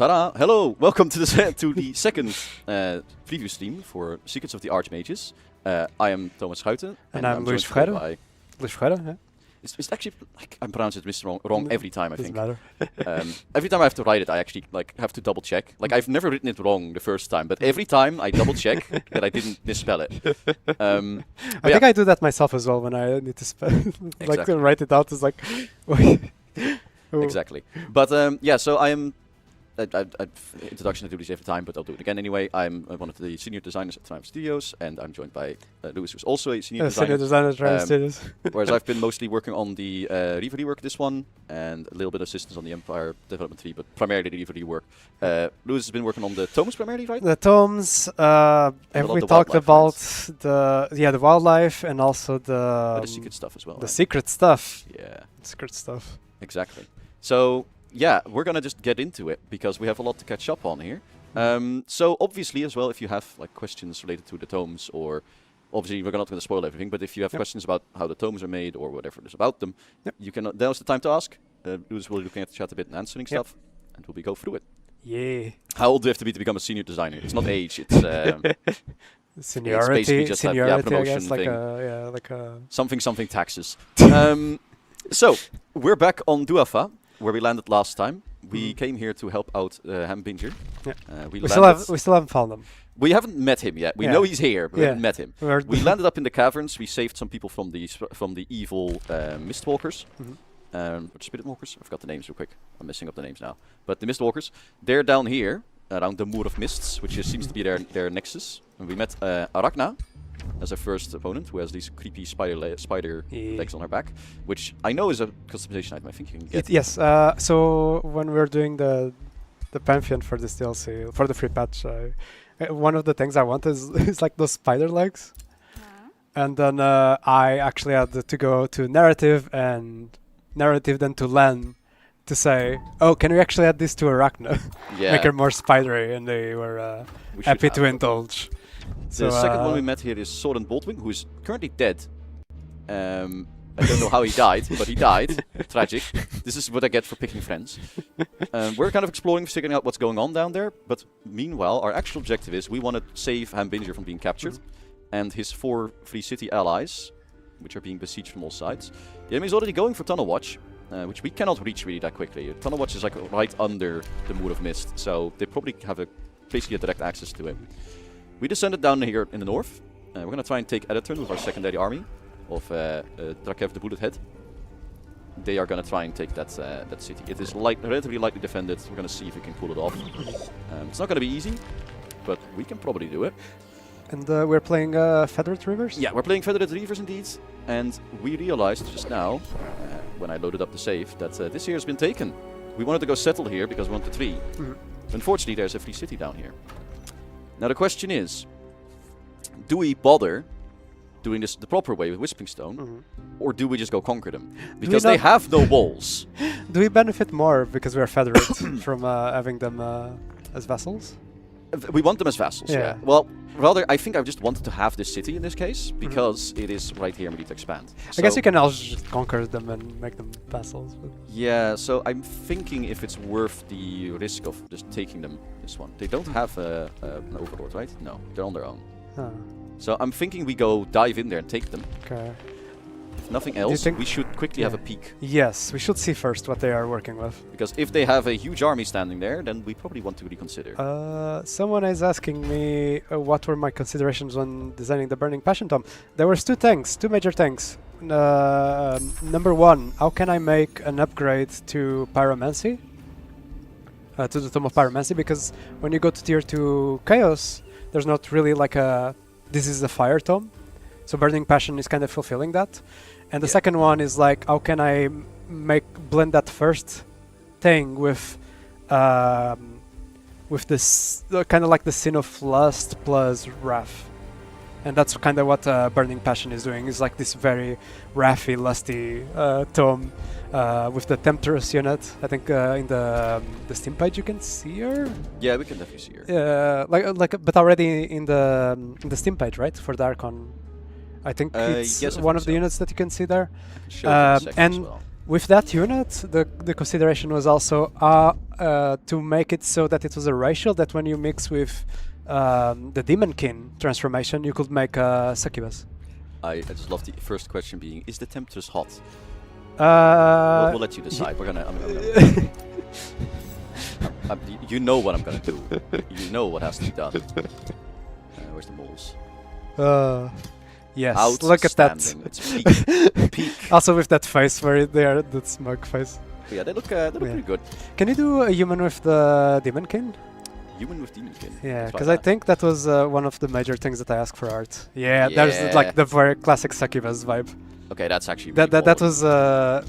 Ta-da! Hello! Welcome to the second preview stream for Secrets of the Archmages. I am Thomas Schuiten. And I'm Luis Freire. Luis Freire, yeah. It's actually, like, I'm pronouncing it wrong every time, I think. Doesn't matter. Every time I have to write it, I actually have to double check. Like, I've never written it wrong the first time, but every time I double check that I didn't misspell it. I think I do that myself as well when I need to spell like write it out. It's like exactly. But yeah, so I am. Introduction, I do this every time, but I'll do it again anyway. I'm one of the senior designers at Triumph Studios, and I'm joined by Luis, who's also a senior designer at Triumph Studios. Whereas I've been mostly working on the Reaver rework this one, and a little bit of assistance on the Empire Development 3, but primarily the Reaver rework. Luis has been working on the tomes primarily, right? The tomes, and we talked about the wildlife and also the secret stuff as well. The secret stuff. Yeah. Secret stuff. Exactly. So yeah, we're gonna just get into it because we have a lot to catch up on here. So obviously as well, if you have like questions related to the tomes, or obviously we're not going to spoil everything, but if you have questions about how the tomes are made or whatever it is about them, you can. Now's the time to ask. Luis will be looking at the chat a bit and answering stuff, and we'll go through it. Yeah. How old do you have to be to become a senior designer? It's not age. It's seniority. It's basically just seniority, promotion I guess, thing. like a something taxes. So we're back on Duafa, where we landed last time. We came here to help out Hambinger. Yeah. We still haven't found him. We haven't met him yet. We know he's here, but we haven't met him. We landed up in the caverns. We saved some people from the evil Mistwalkers. Spiritwalkers? I forgot the names real quick. I'm messing up the names now. But the Mistwalkers, they're down here around the Moor of Mists, which seems to be their nexus. And we met Arachna as our first opponent, who has these creepy spider legs on her back, which I know is a customization item. I think you can get. Yes. So when we're doing the Pantheon for this DLC, for the free patch, one of the things I want is like those spider legs. And then I actually had to go to narrative then to Len to say, oh, can we actually add this to Arachna? Yeah. Make her more spidery, and they were happy to indulge. So the second one we met here is Soren Boltwing, who is currently dead. I don't know how he died, but he died. Tragic. This is what I get for picking friends. We're kind of exploring, figuring out what's going on down there. But meanwhile, our actual objective is we want to save Hambinger from being captured, and his 4 Free City allies, which are being besieged from all sides. The enemy is already going for Tunnel Watch, which we cannot reach really that quickly. Tunnel Watch is like right under the Moor of Mist, so they probably have basically a direct access to it. We descended down here in the north. We're going to try and take Editern with our secondary army of Drakev the Bullet Head. They are going to try and take that city. It is relatively lightly defended. We're going to see if we can pull it off. It's not going to be easy, but we can probably do it. And we're playing Federate Reavers? Yeah, we're playing Federate Reavers indeed. And we realized just now, when I loaded up the save, that this here has been taken. We wanted to go settle here because we want the tree. Unfortunately, there's a free city down here. Now the question is, do we bother doing this the proper way with Whispering Stone, or do we just go conquer them? Because they have no walls. Do we benefit more because we are Federate from having them as vassals? We want them as vassals, yeah. Well, rather, I think I just wanted to have this city in this case, because it is right here and we need to expand. I guess you can also just conquer them and make them vassals. But yeah, so I'm thinking if it's worth the risk of just taking them this one. They don't have an overlord, right? No, they're on their own. So I'm thinking we go dive in there and take them. Okay. If nothing else, we should quickly have a peek. Yes, we should see first what they are working with. Because if they have a huge army standing there, then we probably want to reconsider. Someone is asking me what were my considerations when designing the Burning Passion Tome. There were two major things. Number one, how can I make an upgrade to Pyromancy? To the Tome of Pyromancy, because when you go to tier 2 Chaos, there's not really like this is a fire tome. So Burning Passion is kind of fulfilling that. And the second one is like, how can I blend that first thing with this kind of like the Sin of Lust plus Wrath. And that's kind of what Burning Passion is doing. It's like this very wrathy, lusty tome with the Temptress unit. I think in the Steam page you can see her. Yeah, we can definitely see her. But already in the Steam page, right, for Darkon. I think it's one of the units that you can see there. And With that unit, the consideration was also to make it so that it was a racial that when you mix with the Demonkin transformation, you could make a succubus. I just love the first question being: is the Temptress hot? We'll let you decide. I'm gonna you know what I'm gonna do. You know what has to be done. Where's the moles? Yes, look at that. It's peak. Peak. Also with that face where they are, that smug face. But yeah, they look pretty good. Can you do a human with the Demonkin? Human with Demonkin? Yeah, because I think that was one of the major things that I asked for art. Yeah, there's Yeah. like the very classic succubus vibe. Okay, that's actually really That cool. was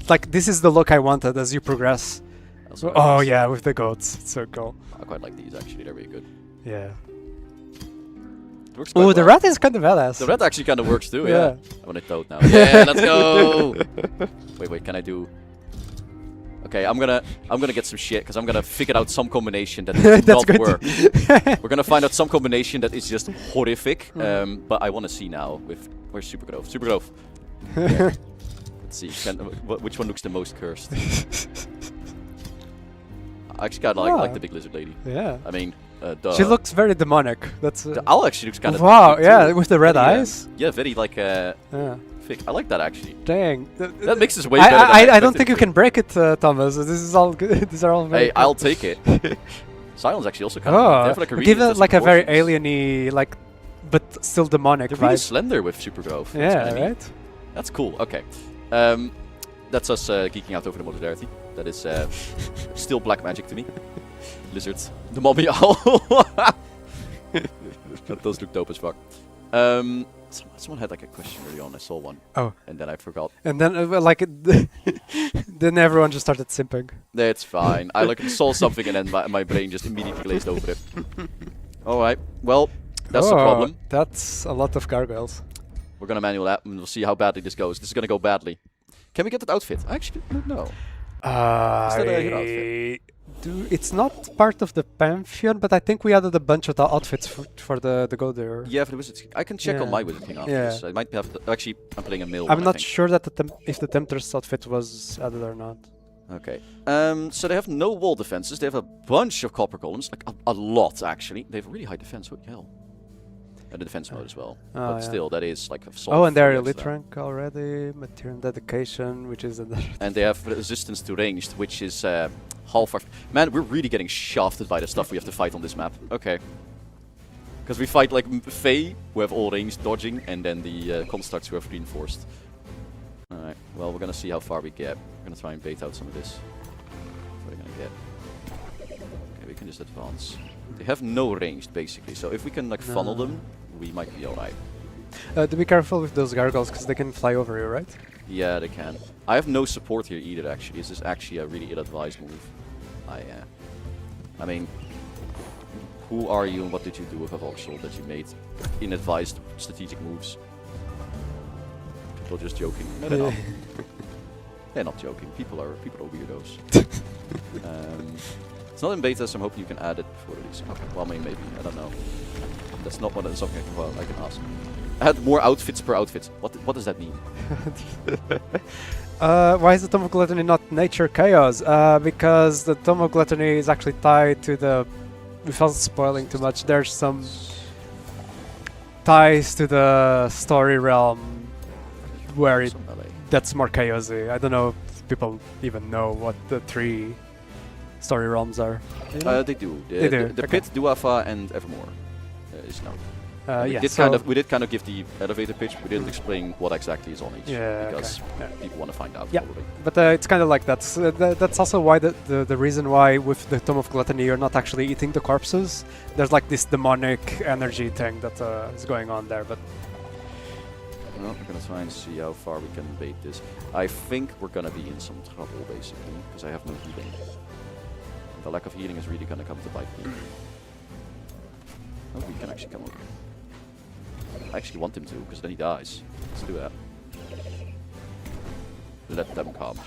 like, this is the look I wanted as you progress. That's what I Oh was- yeah, with the goats, it's so cool. I quite like these actually. They're really good. Yeah. It works quite Oh, the well. rat is kind of badass. The red actually kind of works too. Yeah. Yeah. I want it toad now. Yeah, let's go. Wait. Can I do? Okay, I'm gonna get some shit because I'm gonna figure out some combination that does That's not good. work. We're gonna find out some combination that is just horrific. But I want to see now with where's Super Grove? Super Grove. Yeah. Let's see. Which one looks the most cursed? I actually kind of like the big lizard lady. Yeah. I mean, duh. She looks very demonic. That's The owl actually looks kind of. wow. Yeah, with the red eyes. Yeah, very like Yeah. thick. I like that actually. Dang. That mix is way better. than I don't expected think you it to can break it, Thomas. This is all good. These are all be. very. Hey, I'll take it. Silence actually also kind of. They have like a really give it interesting like a very proportions. alien-y, like, but still demonic They're really vibe. slender with Super Grove. That's Yeah, kinda neat. right. That's cool. Okay. That's us geeking out over the modularity. That is still black magic to me. Lizards. The mommy owl. That does look dope as fuck. Someone had like a question early on. I saw one. Oh. And then I forgot. And then, then everyone just started simping. That's fine. I like saw something and then my brain just immediately glazed over it. All right. Well, that's the problem. That's a lot of gargoyles. We're gonna manual that and we'll see how badly this goes. This is gonna go badly. Can we get that outfit? I actually don't know. Is that a good outfit? It's not part of the Pantheon, but I think we added a bunch of the outfits for the go there. Yeah, for the Wizard King. I can check on my Wizard King after Yeah. this. I might have to, actually, I'm playing a mill I'm one, I not think. sure that if the Temptress outfit was added or not. Okay. So they have no wall defenses. They have a bunch of copper columns, like a lot actually. They have really high defense. What the hell? And the defense mode as well. Oh, But yeah. still, that is like a solid. Oh, and they're 4 elite against them. rank already. Material dedication, which is another. And they have resistance to ranged, which is half our. Man, we're really getting shafted by the stuff we have to fight on this map. Okay. Because we fight like Fae, who have all ranged dodging, and then the constructs who have reinforced. Alright, well, we're gonna see how far we get. We're gonna try and bait out some of this. What are we gonna get? Okay, we can just advance. They have no ranged, basically, so if we can like funnel them, we might be alright. To be careful with those gargoyles, because they can fly over you, right? Yeah, they can. I have no support here either, actually. This is actually a really ill-advised move. I mean, who are you and what did you do with a voxel that you made ill-advised strategic moves? People are just joking. No, they're not. They're not joking. People are weirdos. It's not in beta, so I'm hoping you can add it before release. Okay, well, maybe. I don't know. That's not something I can ask. I had more outfits per outfit. What does that mean? Why is the Tome of Gluttony not Nature Chaos? Because the Tome of Gluttony is actually tied to the... Without spoiling too much, there's some ties to the story realm where Some LA. that's more chaosy. I don't know if people even know what the 3 story realms are. They do. They do, The okay. Pit, Duafa, and Evermore is known. We Yeah, did so we did kind of give the elevator pitch. We didn't explain what exactly is on each Yeah, because okay. Yeah. people want to find out. Yeah. Probably. But it's kind of like that. So that's also why the reason why with the Tome of Gluttony you're not actually eating the corpses. There's like this demonic energy thing that is going on there. But Well, we're gonna try and see how far we can bait this. I think we're gonna be in some trouble basically because I have no healing. The lack of healing is really gonna come to bite me. Oh, we can actually come over. I actually want him to, because then he dies. Let's do that. Let them come.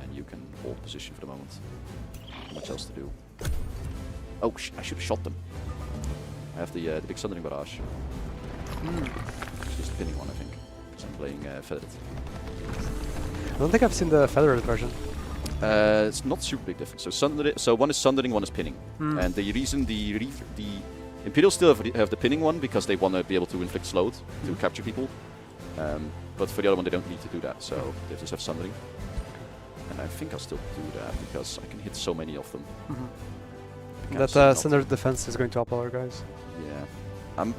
And you can hold position for the moment. Not much else to do. Oh, I should have shot them. I have the big Sundering Barrage. It's just the pinning one, I think. Because I'm playing Federated. I don't think I've seen the Feathered version. It's not super big difference. So one is sundering, one is pinning. And the reason the Imperials still have the pinning one because they want to be able to inflict slowed to capture people. But for the other one, they don't need to do that. So they just have sundering. And I think I'll still do that because I can hit so many of them. That Sundered defense is going to upload, guys. Yeah. I'm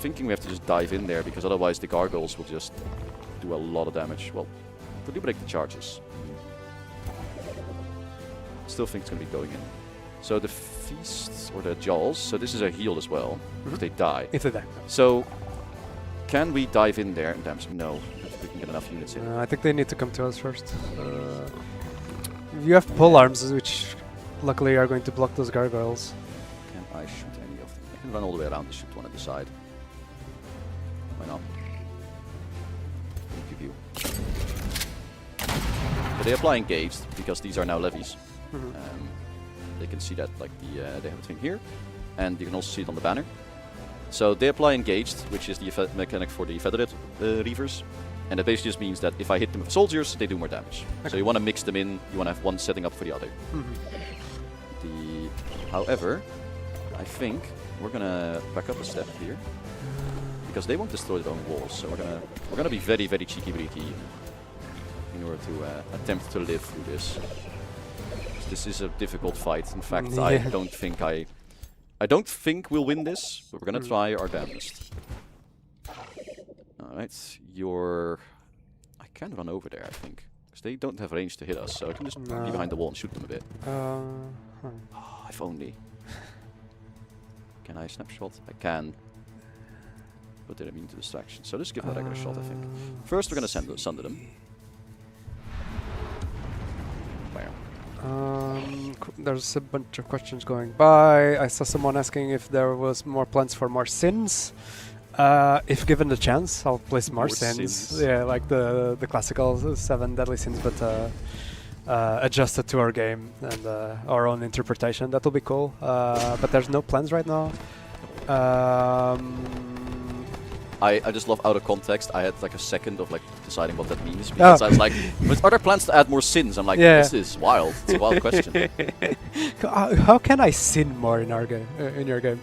thinking we have to just dive in there because otherwise the gargoyles will just do a lot of damage. Well, they do break the charges. Still think it's going to be going in. So the feasts or the jaws. So this is a heal as well. If they die. If they die. So can we dive in there and damage them? No. We can get enough units in. I think they need to come to us first. You have pole arms, which luckily are going to block those gargoyles. Can I shoot any of them? I can run all the way around and shoot one at the side. Why not? Give you. So they apply engaged because these are now levies. They can see that like they have a thing here, and you can also see it on the banner. So they apply engaged, which is the mechanic for the feathered reavers, and it basically just means that if I hit them with soldiers, they do more damage. Okay. So you want to mix them in. You want to have one setting up for the other. However, I think we're gonna back up a step here because they won't destroy their own walls. So we're gonna be very cheeky breeky in order to attempt to live through this. This is a difficult fight. In fact, I don't think we'll win this, but we're gonna try our damnedest. All right, I can run over there, I think, because they don't have range to hit us, so I can just be behind the wall and shoot them a bit. Oh, if only. Can I snapshot? I can. But they're immune to distraction, so let's give that a regular shot, I think. First, we're gonna sunder them. There's a bunch of questions going by. I saw someone asking if there was more plans for more sins. If given the chance, I'll place more sins. Yeah, like the classical 7 deadly sins, but adjusted to our game and our own interpretation. That'll be cool. But there's no plans right now. I just love out of context. I had like a second of like deciding what that means because I was like, are there plans to add more sins? I'm like, this is wild. It's a wild question. How can I sin more in our game? In your game?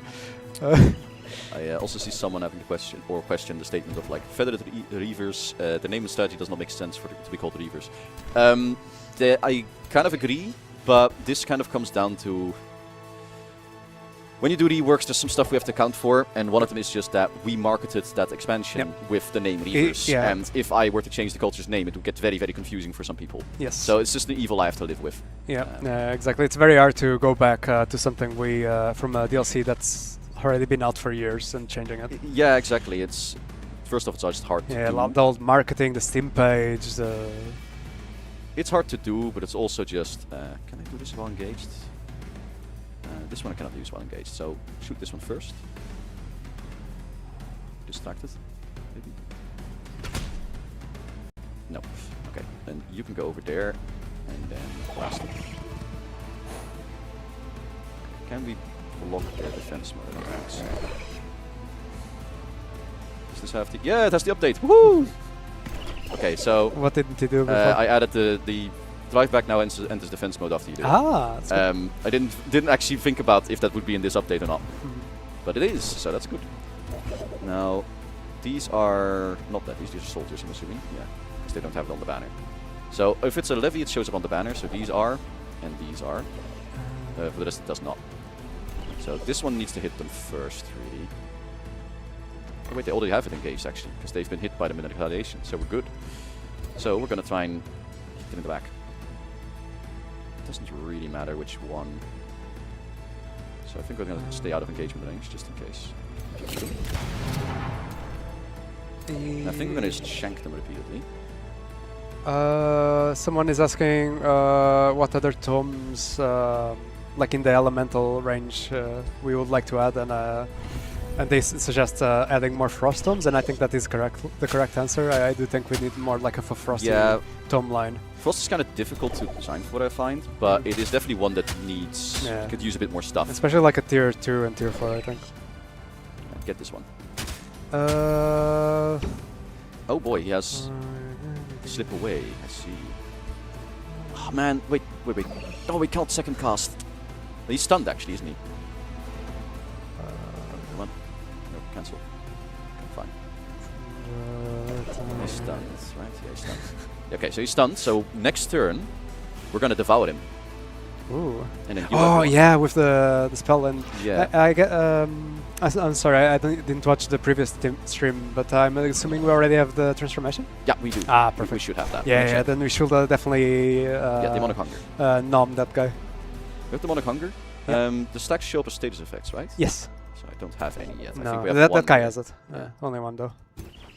I also see someone having the question the statement of like feathered reavers. The name and strategy does not make sense for to be called reavers. I kind of agree, but this kind of comes down to. When you do reworks, there's some stuff we have to account for, and one of them is just that we marketed that expansion with the name Reavers, and if I were to change the culture's name, it would get very confusing for some people. Yes. So it's just the evil I have to live with. Yeah, exactly. It's very hard to go back to something from a DLC that's already been out for years and changing it. Yeah, exactly. First off, it's just hard to do. Yeah, the old marketing, the Steam page. It's hard to do, but it's also just, can I do this while engaged? This one I cannot use while engaged, so shoot this one first. Distracted, maybe? No. Okay, then you can go over there and then blast it. Can we block their defense mode? Does this have the... Yeah, it has the update! Woohoo! Okay, so... What did it do before? I added the drive back now enters defense mode after you do it. That's good. I didn't actually think about if that would be in this update or not, but it is, so that's good. Now, these are not levies; these are soldiers, I'm assuming. Yeah, because they don't have it on the banner. So if it's a levy, it shows up on the banner. So these are, and these are. For the rest, it does not. So this one needs to hit them first, really. Oh, wait, they already have it engaged actually, because they've been hit by them in the retaliation, so we're good. So we're gonna try and hit them in the back. Doesn't really matter which one. So I think we're going to stay out of engagement range just in case. I think we're going to just shank them repeatedly. Someone is asking what other tomes, like in the elemental range, we would like to add, and they suggest adding more frost tomes, and I think that is the correct answer. I do think we need more like a frosty tome line. Frost is kind of difficult to design for what I find, but it is definitely one that needs, could use a bit more stuff. Especially like a tier 2 and tier 4, I think. Get this one. Oh boy, he has slip away. I see. Oh man, wait. Oh, we can't second cast. He's stunned actually, isn't he? Come on. No, cancel. Fine. He's stunned, right? Yeah, he's stunned. Okay, so he's stunned. So next turn, we're gonna devour him. Ooh. And then Oh yeah, with the spell and yeah. I get I'm sorry, I didn't watch the previous stream, but I'm assuming we already have the transformation. Yeah, we do. Ah, perfect. We should have that. Yeah, then we should definitely yeah, demonic hunger. nom that guy. We have demonic hunger. Yeah. The stacks show up as status effects, right? Yes. So I don't have any yet. I No, think we have that one guy there. has it. Yeah. Only one though.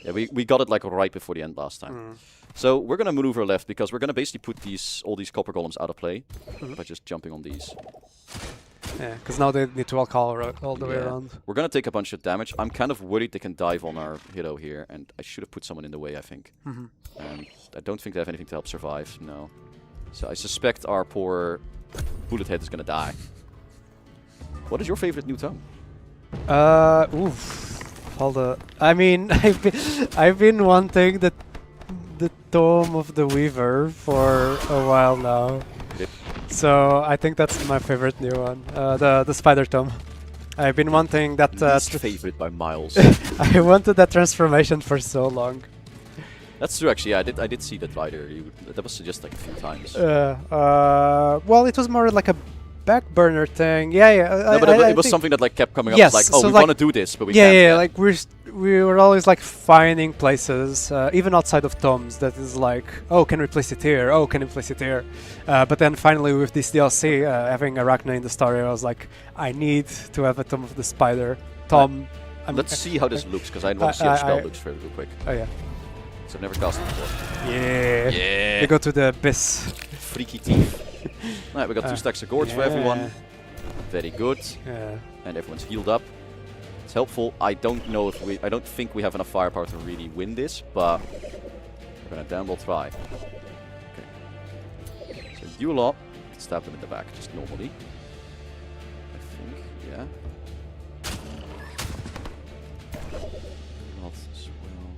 Yeah, we got it like right before the end last time. So we're gonna maneuver left because we're gonna basically put all these copper golems out of play by just jumping on these. Yeah, because now they need to walk all the way around. We're gonna take a bunch of damage. I'm kind of worried they can dive on our hero here, and I should have put someone in the way, I think. And I don't think they have anything to help survive, no. So I suspect our poor bullet head is gonna die. What is your favorite new tome? Hold on. I mean, I've been wanting the Tome of the Weaver for a while now. So I think that's my favorite new one, the Spider Tome. I've been wanting that. Least favorite by miles. I wanted that transformation for so long. That's true, actually. Yeah, I did see that rider. That was suggested like a few times. Well, it was more like a back burner thing. Yeah. No, but it was something that like kept coming up. Yes, Like, oh, so we like, want to do this, but we can't. Yeah. Like we were always like finding places, even outside of tomes, that is like, oh, can we place it here? Oh, can we place it here? But then finally with this DLC, having Arachne in the story, I was like, I need to have a Tome of the Spider. Tom. Let's see how this looks, because I want to see how the spell looks real quick. Oh yeah. So I've never cast it before. Yeah. We go to the abyss. Freaky teeth. Alright, we got 2 stacks of gourds for everyone. Very good. Yeah. And everyone's healed up. It's helpful. I don't think we have enough firepower to really win this, but we're gonna damn well try. Okay. So you lot can stab them in the back, just normally. I think, yeah. Not as well.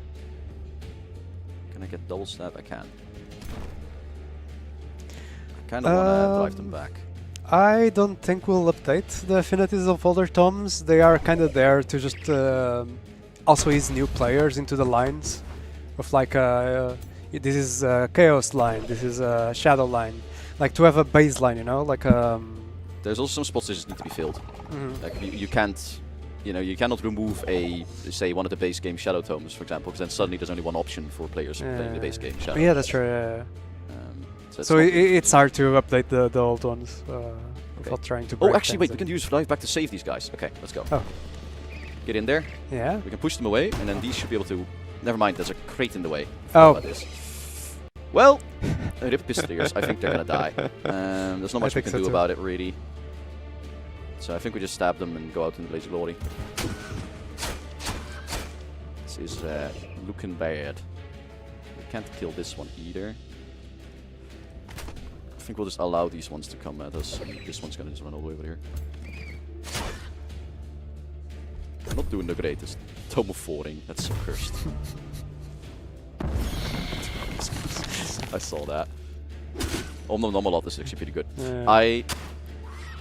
Can I get double stab? I can. I kinda wanna drive them back. I don't think we'll update the affinities of older tomes. They are kind of there to just also ease new players into the lines of like this is a chaos line, this is a shadow line, like to have a baseline, you know, like There's also some spots that just need to be filled. Like you can't, you cannot remove say one of the base game shadow tomes, for example, because then suddenly there's only one option for players playing the base game shadow. Yeah, that's true. Yeah. So it's hard to update the old ones without trying to break Oh, actually, wait, we things. can use dive back to save these guys. Okay, let's go. Oh. Get in there. Yeah. We can push them away, and then these should be able to... Never mind, there's a crate in the way. Oh. About this. Well, rip pistoliers. I think they're gonna die. There's not much we can do about it, really. So I think we just stab them and go out in the blaze of glory. This is looking bad. We can't kill this one either. I think we'll just allow these ones to come at us. This one's gonna just run all the way over here. I'm not doing the greatest. Tome of Falling, that's so cursed. I saw that. Omnom is actually pretty good. Yeah.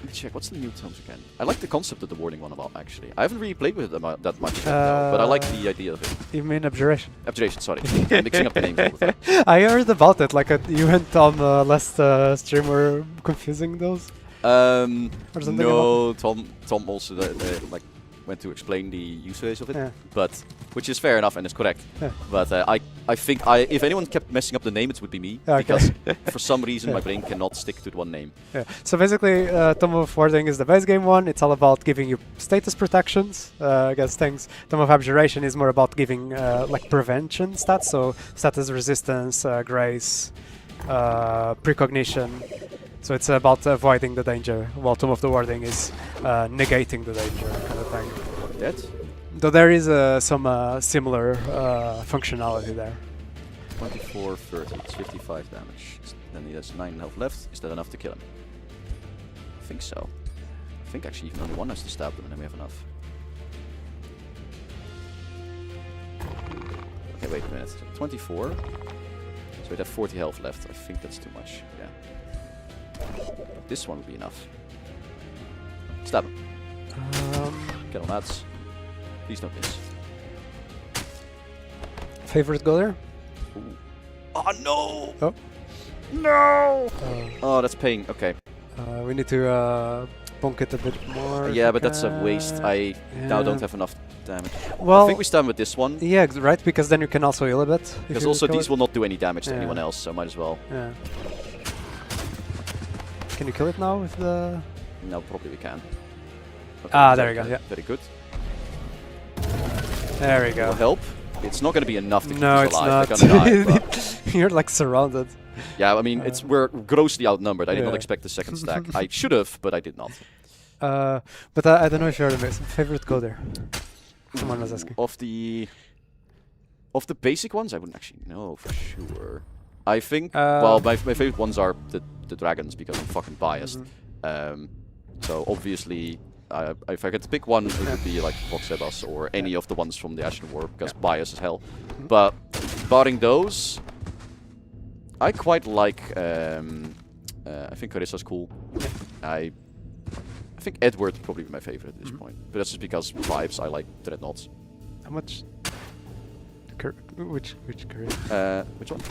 Let me check, what's the new tomes again? I like the concept of the warding one about, actually. I haven't really played with it that much, though, but I like the idea of it. You mean Abjuration? Abjuration, sorry. I'm mixing up the names all the time. I heard about it, like you and Tom last stream were confusing those. Or something No, Tom also like went to explain the usage of it, but which is fair enough and is correct. Yeah. But I think if anyone kept messing up the name, it would be me, because for some reason my brain cannot stick to one name. Yeah. So basically, Tome of Warding is the base game one. It's all about giving you status protections against things. Tome of Abjuration is more about giving like prevention stats, so status resistance, grace, precognition. So it's about avoiding the danger, while Tome of the Warding is negating the danger kind of thing. That? Though there is some similar functionality there. 24, 30, it's 55 damage. Then he has 9 health left. Is that enough to kill him? I think so. I think actually even only one has to stab them and then we have enough. Okay, wait a minute. 24. So we'd have 40 health left. I think that's too much. Yeah. This one would be enough. Stab him. Get on that. Please don't miss. Favorite go there? Ooh. Oh no! Oh. No! Oh, that's pain. Okay. We need to bonk it a bit more. Yeah, but that's a waste. I now don't have enough damage. Well, I think we stun with this one. Yeah, right, because then you can also heal a bit. Because also these will not do any damage to anyone else, so might as well. Yeah. Can you kill it now with the... No, probably we can. Okay, there you go, yeah. Very good. There we go. Will help. It's not going to be enough to keep no, us it's alive. not. They're gonna die, You're like surrounded. yeah, I mean, we're grossly outnumbered. I did not Yeah. expect the second stack. I should have, but I did not. But I don't know if you're the favorite coder. Someone was asking. Of the basic ones, I wouldn't actually know for sure. I think, well, my favorite ones are the dragons because I'm fucking biased. So obviously, if I get to pick one, it would be like Voxebas or any of the ones from the Ashen War because bias as hell. But barring those, I quite like. I think Carissa's cool. I think Edward would probably be my favorite at this point, but that's just because vibes. I like Dreadnoughts. How much? Which Carissa? Which one?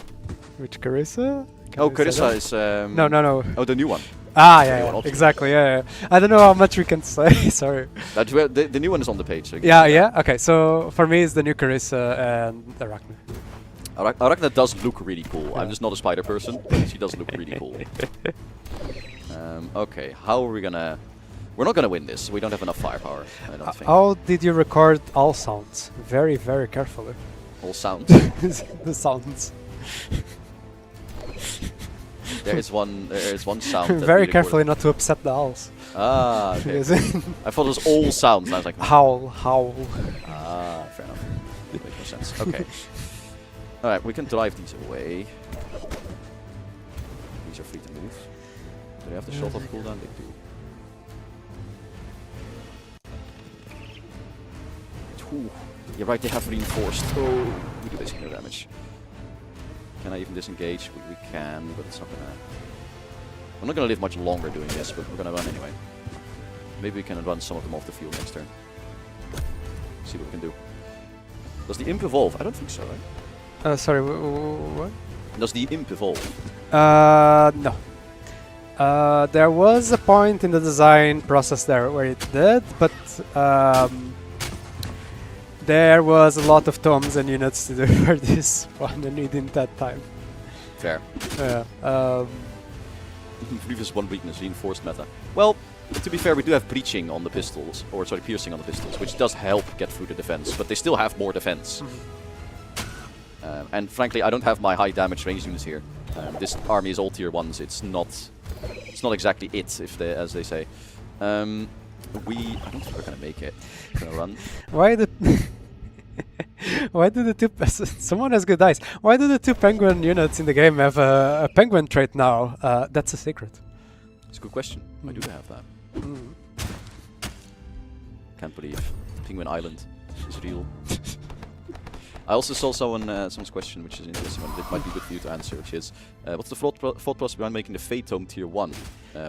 Which Carissa? Oh, Carissa is. No. Oh, the new one. Ah, The new yeah, one, exactly. Yeah. I don't know how much we can say. Sorry. The new one is on the page. So Yeah. Okay, so for me, it's the new Carissa and Arachne. Arachne does look really cool. I'm just not a spider person, but she does look really cool. Okay, how are we gonna... We're not gonna win this. We don't have enough firepower, I don't think. How did you record all sounds? Very, very carefully. All sounds. The sounds. There is one sound. That Very we carefully recorded. not to upset the owls. Ah, okay. I thought it was all sounds, and I was like... Howl. Ah, fair enough. Makes more sense. Okay. Alright, we can drive these away. These are free to move. Do they have the shot off cooldown? They do. Ooh. You're right, they have reinforced. Oh, we do basically no damage. Can I even disengage? We can, but it's not gonna... I'm not gonna live much longer doing this, but we're gonna run anyway. Maybe we can run some of them off the field next turn. See what we can do. Does the imp evolve? I don't think so, right? Sorry, what? Does the imp evolve? No. There was a point in the design process there where it did, but there was a lot of tomes and units to do for this one, and we didn't have time. Fair. Yeah. Previous one weakness, reinforced meta. Well, to be fair, we do have breaching on the pistols, or sorry, piercing on the pistols, which does help get through the defense, but they still have more defense. And frankly, I don't have my high damage range units here. This army is all tier 1s. It's not exactly it, as they say. I don't think we're gonna make it. We're gonna run. Why do the two... Someone has good dice. Why do the two penguin units in the game have a penguin trait now? That's a secret. It's a good question. I do have that. Can't believe Penguin Island is real. I also saw someone's question, which is an interesting one. It might be good for you to answer, which is, what's the thought process behind making the Fey Tome tier 1?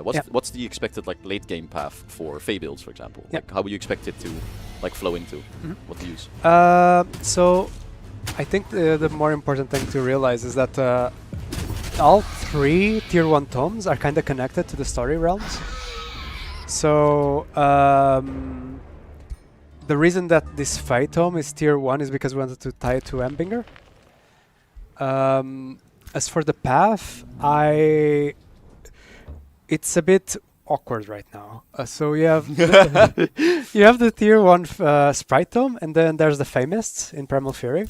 What's the expected late game path for Fey builds, for example? Like, how would you expect it to flow into? What to use? So, I think the more important thing to realize is that all three tier 1 tomes are kind of connected to the story realms. So, the reason that this Fey tome is tier 1 is because we wanted to tie it to Embinger. As for the path, it's a bit awkward right now. So you have you have the tier 1 Sprite tome, and then there's the Famists in Primal Fury.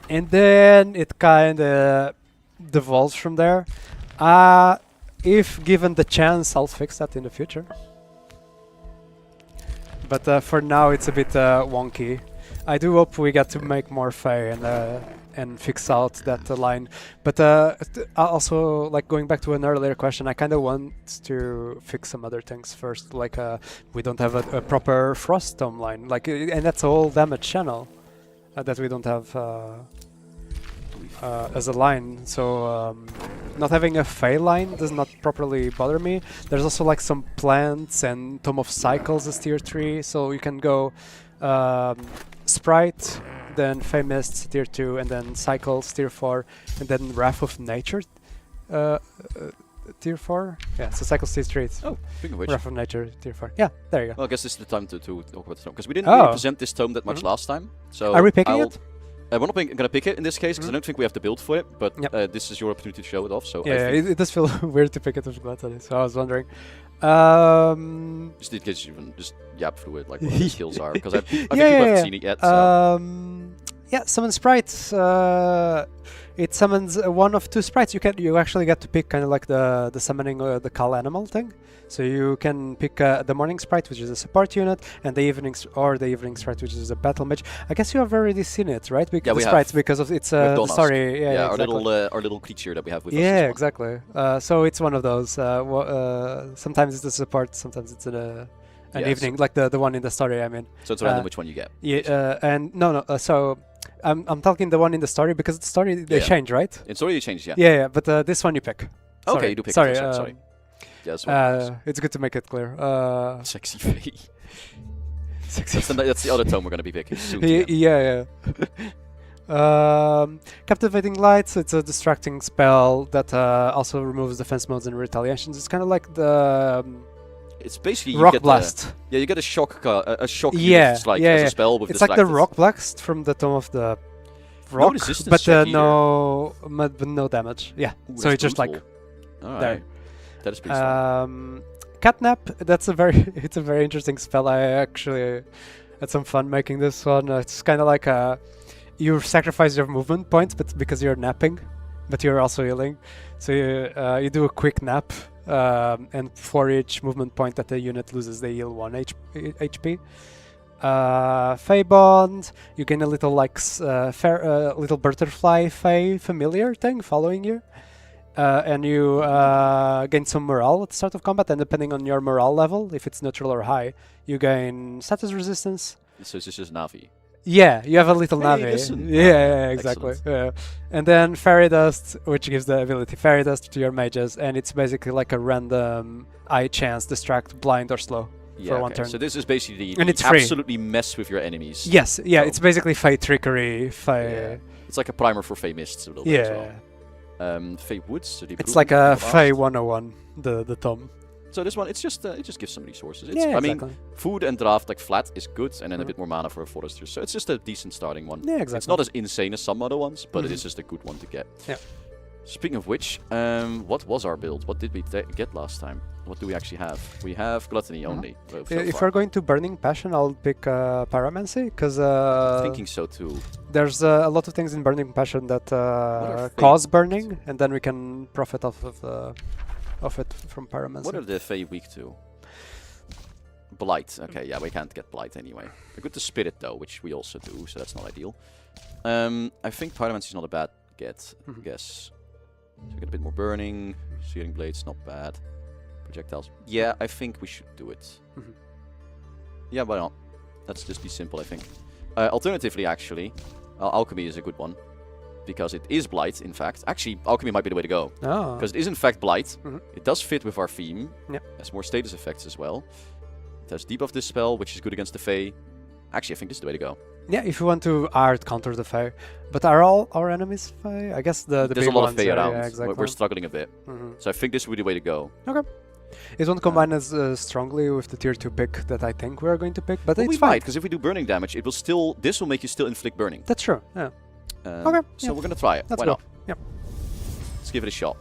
And then it kind of devolves from there. If given the chance, I'll fix that in the future. But for now, it's a bit wonky. I do hope we get to make more Fey and fix out that line. But also, like going back to an earlier question, I kind of want to fix some other things first. We don't have a proper Frost Tome line, and that's a whole damage channel. that we don't have as a line. So not having a Fey line does not properly bother me. There's also like some plants and Tome of Cycles as tier 3, so you can go Sprite, then Fey Mists tier 2, and then Cycles tier 4, and then Wrath of Nature tier 4. Yeah, so Cycles tier 3. Oh, speaking of which. Wrath of Nature tier 4. Yeah, there you go. Well, I guess this is the time to talk about the tome, because we didn't really present this tome that much last time. So are we picking it? We're not going to pick it in this case, because I don't think we have the build for it, but this is your opportunity to show it off. So yeah, it does feel weird to pick it with Gluttony, so I was wondering. Just in case you even just yap through it, like what the skills are, because I think people haven't seen it yet. So. Yeah, summon sprites. It summons one of 2 sprites. You actually get to pick kind of like the summoning the call animal thing. So you can pick the morning sprite, which is a support unit, and the evening sprite, which is a battle mage. I guess you have already seen it, right? Yeah, we sprites have. because of its the story. Yeah, exactly. our little creature that we have with us. Yeah, exactly. So it's one of those. Sometimes it's a support, sometimes it's an evening, like the one in the story. I mean. So it's random which one you get. Yeah, and no. So. I'm talking the one in the story because the story they change, right? In story they change, yeah. Yeah, but this one you pick. Okay, you do pick. Sorry, sorry. it's good to make it clear. Sexy Fae. Sexy. That's the other tome we're gonna be picking soon. Yeah. Captivating Lights. It's a distracting spell that also removes defense modes and retaliations. It's kind of like the. It's basically Rock Blast. You get a shock. A shock. Yeah, unit, like, as a spell with it's like the Rock Blast from the Tome of the Rock, but no damage. Yeah, ooh, so it's just like there. That is pretty strong. Catnap. That's a very interesting spell. I actually had some fun making this one. It's kind of like you sacrifice your movement points, but because you're napping, but you're also healing, so you do a quick nap. And for each movement point that the unit loses, they heal 1 HP. Fey Bond, you gain a little like little butterfly Fey familiar thing following you, and you gain some morale at the start of combat. And depending on your morale level, if it's neutral or high, you gain status resistance. So it's just Navi. Yeah, you have a little Navi. Listen. Yeah, exactly. And then Fairy Dust, which gives the ability Fairy Dust to your mages, and it's basically like a random eye chance, distract, blind, or slow for 1 turn. So this is basically and it's free. Absolutely mess with your enemies. Yes, yeah, it's basically Fey Trickery, Fey... Yeah. It's like a primer for Fey Mists a little bit as well. Fey Woods. So it's like a Fey 101, the tome. So this one, it just gives some resources. Yeah, I mean, food and draft like flat is good, and then a bit more mana for a forester. So it's just a decent starting one. Yeah, exactly. It's not as insane as some other ones, but it is just a good one to get. Yeah. Speaking of which, what was our build? What did we get last time? What do we actually have? We have Gluttony only. If we're going to Burning Passion, I'll pick Pyromancy, because... thinking so too. There's a lot of things in Burning Passion that cause burning, and then we can profit off of it from Pyromancy. What are the Fey weak to? Blight. Okay, yeah, we can't get Blight anyway. We're good to Spirit though, which we also do, so that's not ideal. I think Pyromancy is not a bad get, I guess. So we get a bit more burning. Searing Blades, not bad. Projectiles. Yeah, I think we should do it. Yeah, why not? Let's just be simple, I think. Alternatively, actually, Alchemy is a good one. Because it is Blight, in fact. Actually, Alchemy might be the way to go. Because it is, in fact, Blight. It does fit with our theme. It has more status effects as well. It has debuff this spell, which is good against the Fey. Actually, I think this is the way to go. Yeah, if you want to art counter the Fey. But are all our enemies Fey? I guess the There's big a lot ones of Fey around. Yeah, exactly. We're struggling a bit. So I think this would be the way to go. Okay. It won't combine as strongly with the tier 2 pick that I think we're going to pick, but it's we fine. might, because if we do burning damage, it will still... This will make you still inflict burning. That's true, yeah. Okay. So we're going to try it. That's Why not? Yep. Let's give it a shot.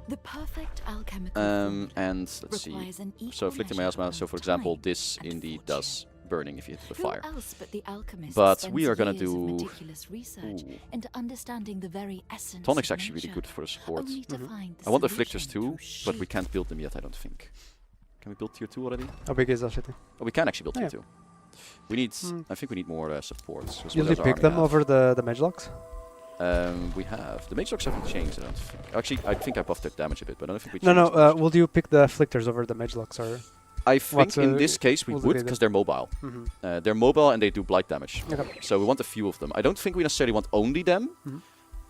The perfect alchemical and let's see. So afflicting miasma. So for example, this indeed does burning if you hit the fire. But we are gonna do. Tonic's actually really good for the support. I want afflictors too, but we can't build them yet. I don't think. Can we build tier 2 already? How big is that city? Oh, we can actually build tier 2. We need. I think we need more supports. Usually pick them over the mage locks. We have the mage locks haven't changed. I don't think. Actually, I think I buffed their damage a bit, but I don't think we. No. Will you pick the afflictors over the mage locks or? I think in this case we would, because they're mobile. They're mobile and they do blight damage. Okay. So we want a few of them. I don't think we necessarily want only them,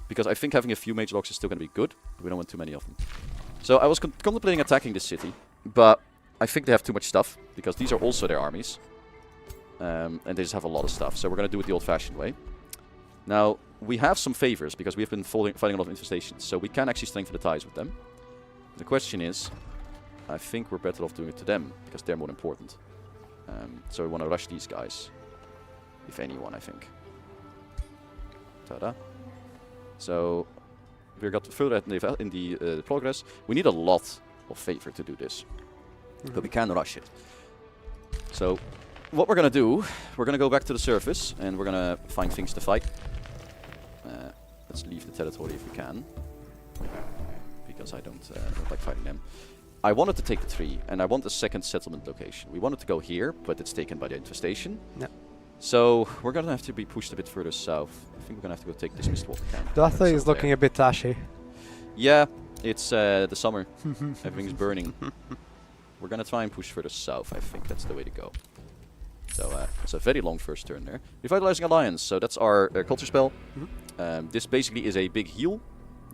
because I think having a few mage locks is still going to be good, but we don't want too many of them. So I was contemplating attacking this city, but I think they have too much stuff, because these are also their armies. And they just have a lot of stuff, so we're going to do it the old-fashioned way. Now, we have some favors, because we have been fighting a lot of infestations, so we can actually strengthen the ties with them. The question is, I think we're better off doing it to them, because they're more important. So we want to rush these guys. If anyone, I think. Ta-da. So, we got further in the progress. We need a lot of favor to do this. But we can rush it. So, what we're going to do, we're going to go back to the surface, and we're going to find things to fight. Let's leave the territory if we can. Because I don't like fighting them. I wanted to take the tree, and I want a second settlement location. We wanted to go here, but it's taken by the infestation. Yeah. So we're gonna have to be pushed a bit further south. I think we're gonna have to go take this Mistwalker camp. Datha is looking a bit ashy. Yeah, it's the summer. Everything's burning. We're gonna try and push further south. I think that's the way to go. So it's a very long first turn there. Revitalizing Alliance. So that's our culture spell. This basically is a big heal.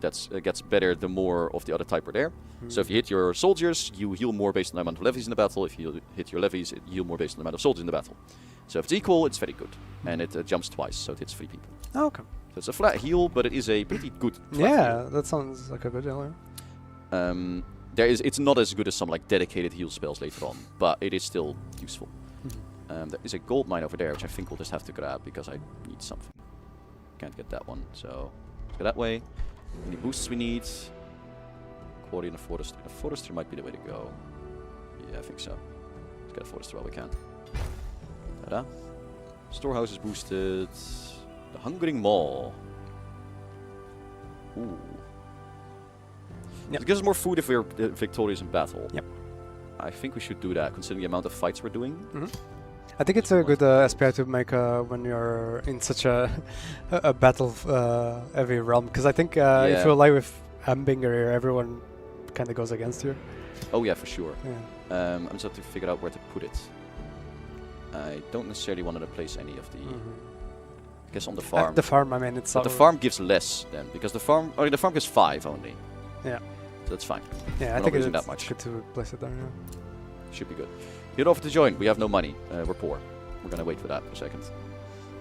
That gets better the more of the other type are there. So if you hit your soldiers, you heal more based on the amount of levies in the battle. If you hit your levies, you heal more based on the amount of soldiers in the battle. So if it's equal, it's very good. And it jumps twice, so it hits 3 people. Oh, okay. So it's a flat heal, but it is a pretty good flat heal. That sounds like a good deal. It's not as good as some like dedicated heal spells later on, but it is still useful. There is a gold mine over there, which I think we'll just have to grab because I need something. Can't get that one, so let's go that way. Any boosts we need? Quarry in a forester. A forester might be the way to go. Yeah, I think so. Let's get a forester while we can. Ta-da. Storehouse is boosted. The Hungering Maw. Ooh. Yep. It gives us more food if we're victorious in battle. Yep. I think we should do that, considering the amount of fights we're doing. I think it's a good SPI to make when you're in such a battle heavy realm, because I think if you ally with Hambinger, everyone kind of goes against you. Oh yeah, for sure. Yeah. I'm just have to figure out where to put it. I don't necessarily want to replace any of the. I guess on the farm. The farm, I mean, it's. But the farm gives less then, because the farm gives 5 only. Yeah. So that's fine. Yeah, I think it's that much. Good to place it there. Yeah. Should be good. Head over to join. We have no money. We're poor. We're gonna wait for that for a second.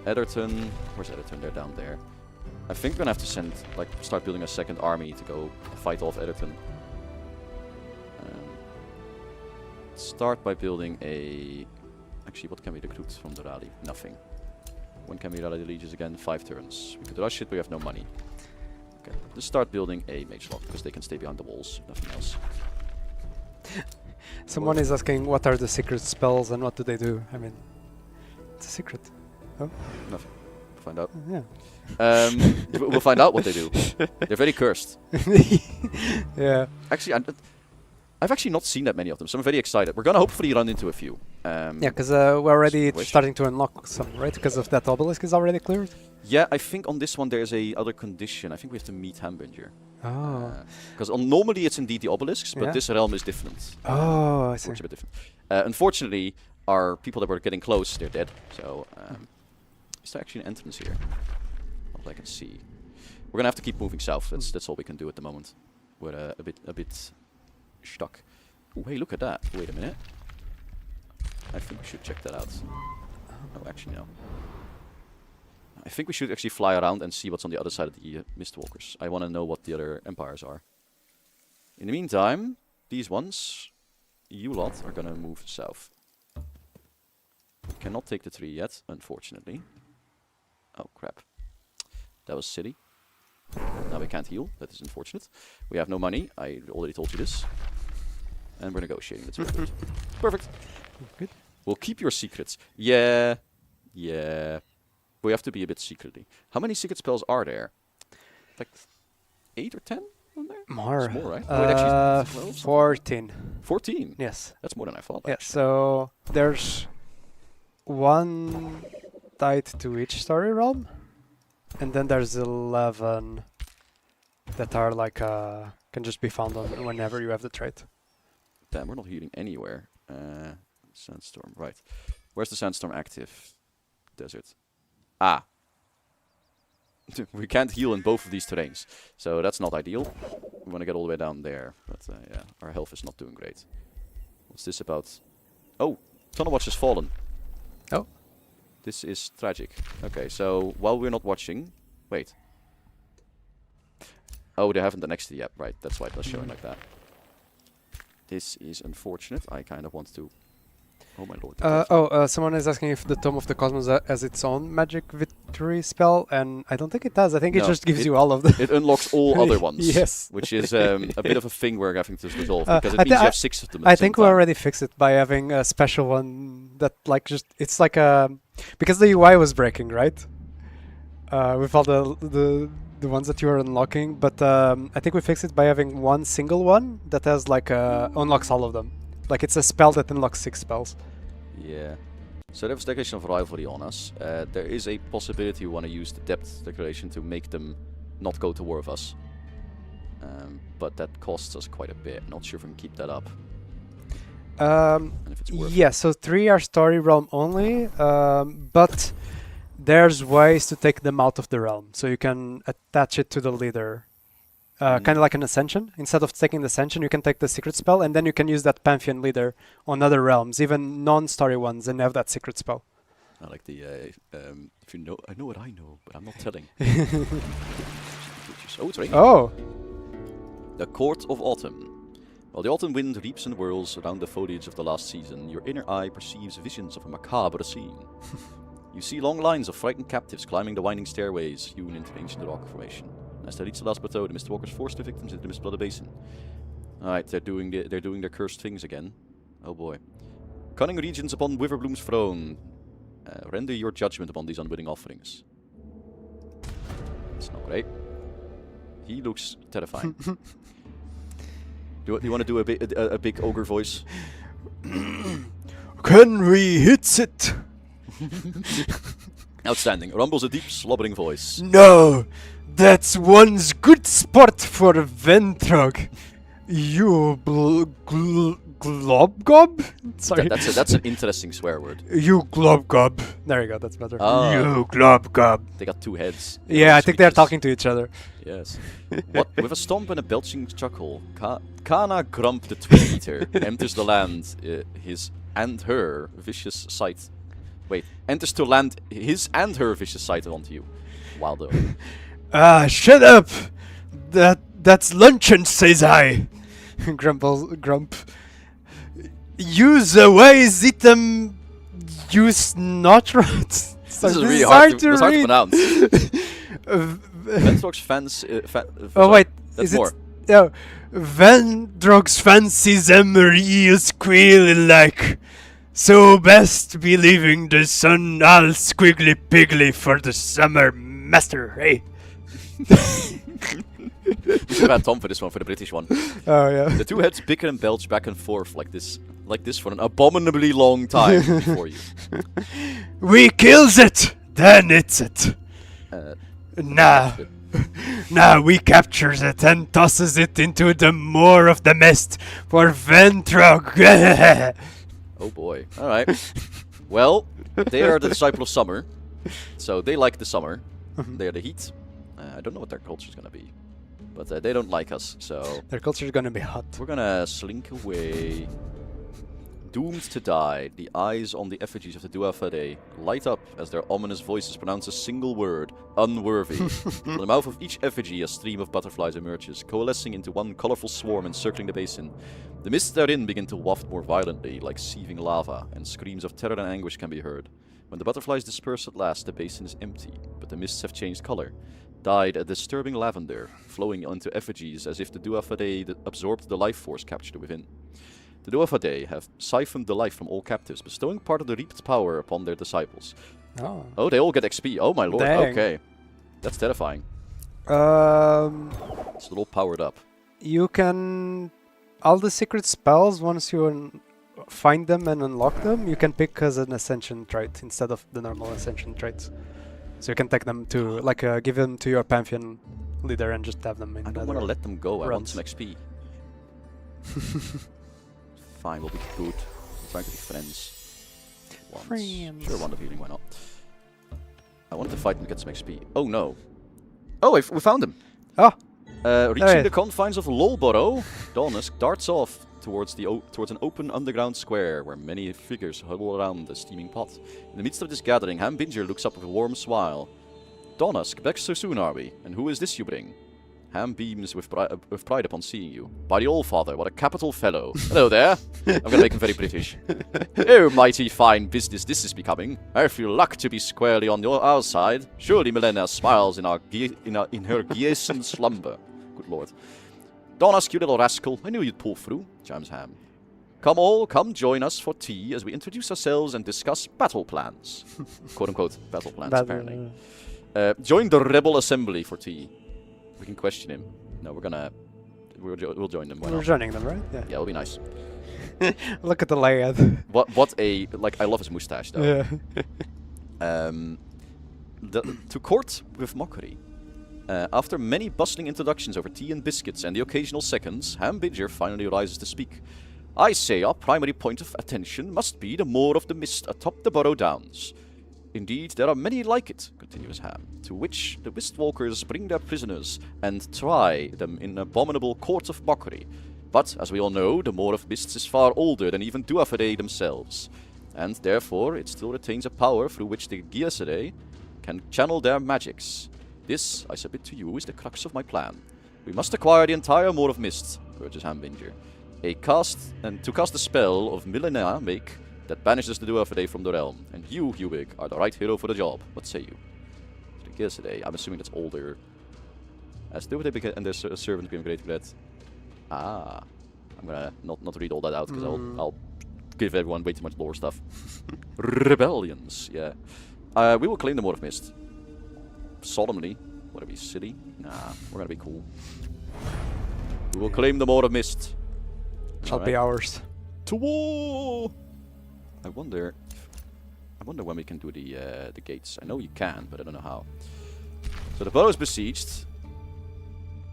Ederton. Where's Ederton? They're down there. I think we're gonna have to start building a second army to go fight off Ederton. Start by building a. Actually, what can we recruit from the rally? Nothing. When can we rally the legions again? 5 turns. We could rush it, but we have no money. Okay. Let's start building a mage lock because they can stay behind the walls. Nothing else. Someone is asking what are the secret spells and what do they do? I mean, it's a secret. Oh? Nothing. We'll find out. Yeah. We'll find out what they do. They're very cursed. Yeah. Actually, I've actually not seen that many of them, so I'm very excited. We're gonna hopefully run into a few. Yeah, because we're already starting to unlock some, right? Because of that obelisk is already cleared. Yeah, I think on this one there is a other condition. I think we have to meet Hambinger. Oh. Because normally it's indeed the obelisks, but this realm is different. Oh, I see. It's a bit different. Unfortunately, our people that were getting close, they're dead. So, is there actually an entrance here? Not that I can see. We're gonna have to keep moving south. That's all we can do at the moment. We're a bit stuck. Oh, hey, look at that. Wait a minute. I think we should check that out. Oh, actually, no. I think we should actually fly around and see what's on the other side of the Mistwalkers. I want to know what the other empires are. In the meantime, these ones, you lot, are going to move south. We cannot take the tree yet, unfortunately. Oh, crap. That was silly. Now we can't heal. That is unfortunate. We have no money. I already told you this. And we're negotiating. That's very good. Perfect. Good. We'll keep your secrets. Yeah. Yeah. We have to be a bit secretly. How many secret spells are there? Like 8 or 10 on there? More. It's more, right? Wait, actually, 12, 14. 14? Yes. That's more than I thought. Yeah, so there's one tied to each story realm. And then there's 11 that are like, can just be found on whenever you have the trait. Damn, we're not healing anywhere. Sandstorm, right. Where's the sandstorm active? Desert. Ah. We can't heal in both of these terrains, so that's not ideal. We want to get all the way down there, but yeah, our health is not doing great. What's this about? Oh, Tunnel Watch has fallen. Oh. This is tragic. Okay, so while we're not watching... Wait. Oh, they haven't annexed it yet. Right, that's why it was showing like that. This is unfortunate. I kind of want to... Oh my lord. Someone is asking if the Tome of the Cosmos has its own magic victory spell, and I don't think it does. I think it just gives you all of them. It unlocks all other ones. Yes. Which is a bit of a thing we're having to resolve, because it means you have 6 of them at I the same think we time. already fixed it by having a special one that, like, just... It's like a... Because the UI was breaking, right? With all the ones that you were unlocking, but I think we fixed it by having one single one that has, like, unlocks all of them. Like, it's a spell that unlocks 6 spells. Yeah. So there was Declaration of Rivalry on us. There is a possibility we want to use the Depth Declaration to make them not go to war with us. But that costs us quite a bit. Not sure if we can keep that up. And if it's worth Yeah, so 3 are story realm only, but there's ways to take them out of the realm. So you can attach it to the leader. Kind of like an Ascension. Instead of taking the Ascension, you can take the secret spell, and then you can use that Pantheon leader on other realms, even non-story ones, and have that secret spell. I like the, if you know, I know what I know, but I'm not telling. Oh, it's raining. Oh! The Court of Autumn. While the autumn wind reaps and whirls around the foliage of the last season, your inner eye perceives visions of a macabre scene. You see long lines of frightened captives climbing the winding stairways hewn into ancient rock formation. As they reach the last plateau, the Mistwalkers force their victims into the Mist-Flooded Basin. Alright, they're doing their cursed things again. Oh boy. Cunning regions upon Witherbloom's throne. Render your judgment upon these unwitting offerings. That's not great. He looks terrifying. Do you want to do a big ogre voice? Can we hit it? Outstanding. Rumbles a deep, slobbering voice. No! That's one's good spot for Ventrog. You globgob? Sorry. That's an interesting swear word. You globgob. There you go, that's better. Oh. You globgob. They got 2 heads. Yeah, I think they're Speeches. talking to each other. Yes. What? With a stomp and a belching chuckle, Kana Grump the Twin Eater enters the land, his and her vicious sight. Wait, enters to land his and her vicious sight onto you. Wildo. Shut up! That's luncheon, says I. Grump. Use a wise item. Use not right. This is really hard to pronounce. Ventrog's fans. Oh wait, that's is more. it? No, Vendrog's fancies them real squealing like. So best be leaving the sun all squiggly piggly for the summer master, hey? We should have had Tom for this one, for the British one. Oh yeah. The 2 heads bicker and belch back and forth like this for an abominably long time before you. We kills it, then it's it. Nah, we captures it and tosses it into the moor of the mist for Ventrog. Oh boy. Alright. Well, they are the disciple of summer. So they like the summer. They are the heat. I don't know what their culture is going to be. But they don't like us, so... Their culture is going to be hot. We're going to slink away. Doomed to die, the eyes on the effigies of the Duafade light up as their ominous voices pronounce a single word, unworthy. From the mouth of each effigy, a stream of butterflies emerges, coalescing into one colorful swarm encircling the basin. The mists therein begin to waft more violently, like seething lava, and screams of terror and anguish can be heard. When the butterflies disperse at last, the basin is empty, but the mists have changed color. Dyed a disturbing lavender, flowing onto effigies as if the Duafade absorbed the life force captured within. The Duafade have siphoned the life from all captives, bestowing part of the reaped power upon their disciples. Oh, they all get XP. Oh my lord. Dang. Okay. That's terrifying. It's all powered up. You can... All the secret spells, once you find them and unlock them, you can pick as an Ascension trait instead of the normal Ascension traits. So you can take them to, like, give them to your Pantheon leader and just have them in I don't want to let them go. I want runs. some XP. Fine, we'll be good. trying to be friends. Once. Friends. Sure, one of healing, why not? I wanted to fight and get some XP. Oh no. Oh, we found him. Oh. Reaching the confines of Lolborough, Dawnusk darts off towards an open underground square where many figures huddle around the steaming pot. In the midst of this gathering, Hambinger looks up with a warm smile. Dawnusk, back so soon are we? And who is this you bring? Ham beams with pride upon seeing you. By the All-Father, what a capital fellow. Hello there. I'm gonna make him very British. Oh, mighty fine business this is becoming. I feel luck to be squarely on our side. Surely Milena smiles in her Giesen slumber. Good lord. Dawnusk, you little rascal. I knew you'd pull through, chimes Ham. Come join us for tea as we introduce ourselves and discuss battle plans. Quote-unquote battle plans, apparently. Join the rebel assembly for tea. We can question him. No, we'll join them. We're joining them, right? Yeah. Yeah, it'll be nice. Look at the layout. I love his mustache though. Yeah. To court with mockery. After many bustling introductions over tea and biscuits and the occasional seconds, Hambinger finally rises to speak. I say our primary point of attention must be the Moor of the Mist atop the Burrow Downs. Indeed, there are many like it, continues Ham, to which the Mistwalkers bring their prisoners and try them in abominable courts of mockery. But, as we all know, the Moor of Mists is far older than even Duaferei themselves, and therefore it still retains a power through which the Giaserei can channel their magics. This, I submit to you, is the crux of my plan. We must acquire the entire Moor of Mist, urges Hambinger, to cast a spell of Milena make that banishes the Duaferei from the realm. And you, Hubig, are the right hero for the job. What say you? The Giaserei, I'm assuming that's older. As Duaferei and their servant became great regret. Ah. I'm gonna not read all that out, because I'll give everyone way too much lore stuff. Rebellions, yeah. We will claim the Moor of Mist. Solemnly. Wanna be silly? Nah, we're gonna be cool. We will claim the Moor of Mist. Shall be ours. To war! I wonder when we can do the gates. I know you can, but I don't know how. So the Burrow is besieged.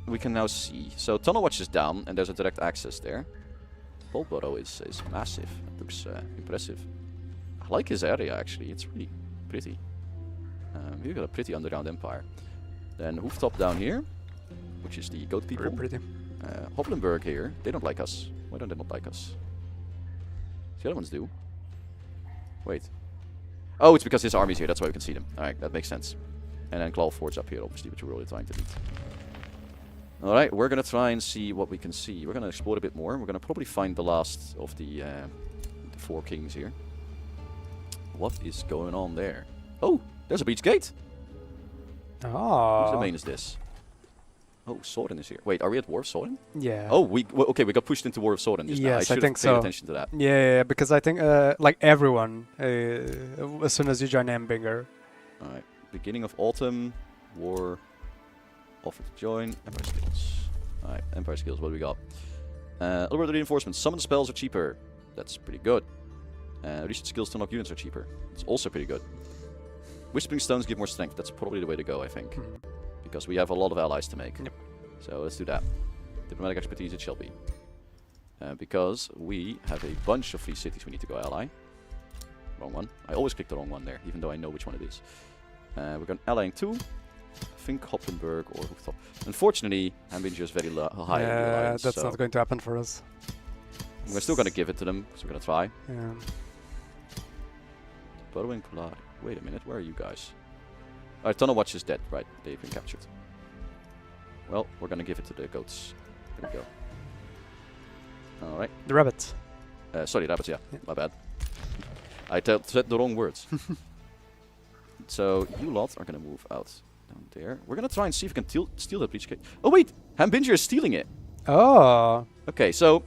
We can now see. So Tunnel Watch is down, and there's a direct access there. Bolt Burrow is massive. It looks impressive. I like his area actually. It's really pretty. We've got a pretty underground empire. Then Hooftop down here, which is the goat people. Very pretty. Hoplenberg here. They don't like us. Why don't they not like us? The other ones do. Wait. Oh, it's because his army's here. That's why we can see them. Alright, that makes sense. And then Clawford's up here, obviously, which we're really trying to beat. Alright, we're going to try and see what we can see. We're going to explore a bit more. We're going to probably find the last of the four kings here. What is going on there? Oh, there's a breach gate. Oh. Whose domain is this? Oh, Soren is here. Wait, are we at War of Soren? Yeah. Oh, okay, we got pushed into War of Soren just now. Yes, I think paid so. attention to that. Yeah, because I think like everyone, as soon as you join Hambinger. Alright, beginning of autumn, war, offer to join, Empire Skills. Alright, Empire Skills, what do we got? Lower the reinforcements, summon spells are cheaper. That's pretty good. Recent skills to unlock units are cheaper. It's also pretty good. Whispering Stones give more strength. That's probably the way to go, I think. Because we have a lot of allies to make. Yep. So let's do that. Diplomatic expertise it shall be. Because we have a bunch of free cities we need to go ally. Wrong one. I always click the wrong one there, even though I know which one it is. We're going allying 2. I think Hoppenberg or Hooftop. Unfortunately, Hambinger is very high in the alliance. That's not going to happen for us. We're still going to give it to them, so we're going to try. Yeah. Burrowing Polar. Wait a minute, where are you guys? Alright, Tunnel Watch is dead. Right, they've been captured. Well, we're going to give it to the goats. There we go. Alright. The rabbits. Sorry, rabbits, yeah. My bad. I said the wrong words. So, you lot are going to move out down there. We're going to try and see if we can steal that breach gate. Oh, wait! Hambinger is stealing it! Oh! Okay, so...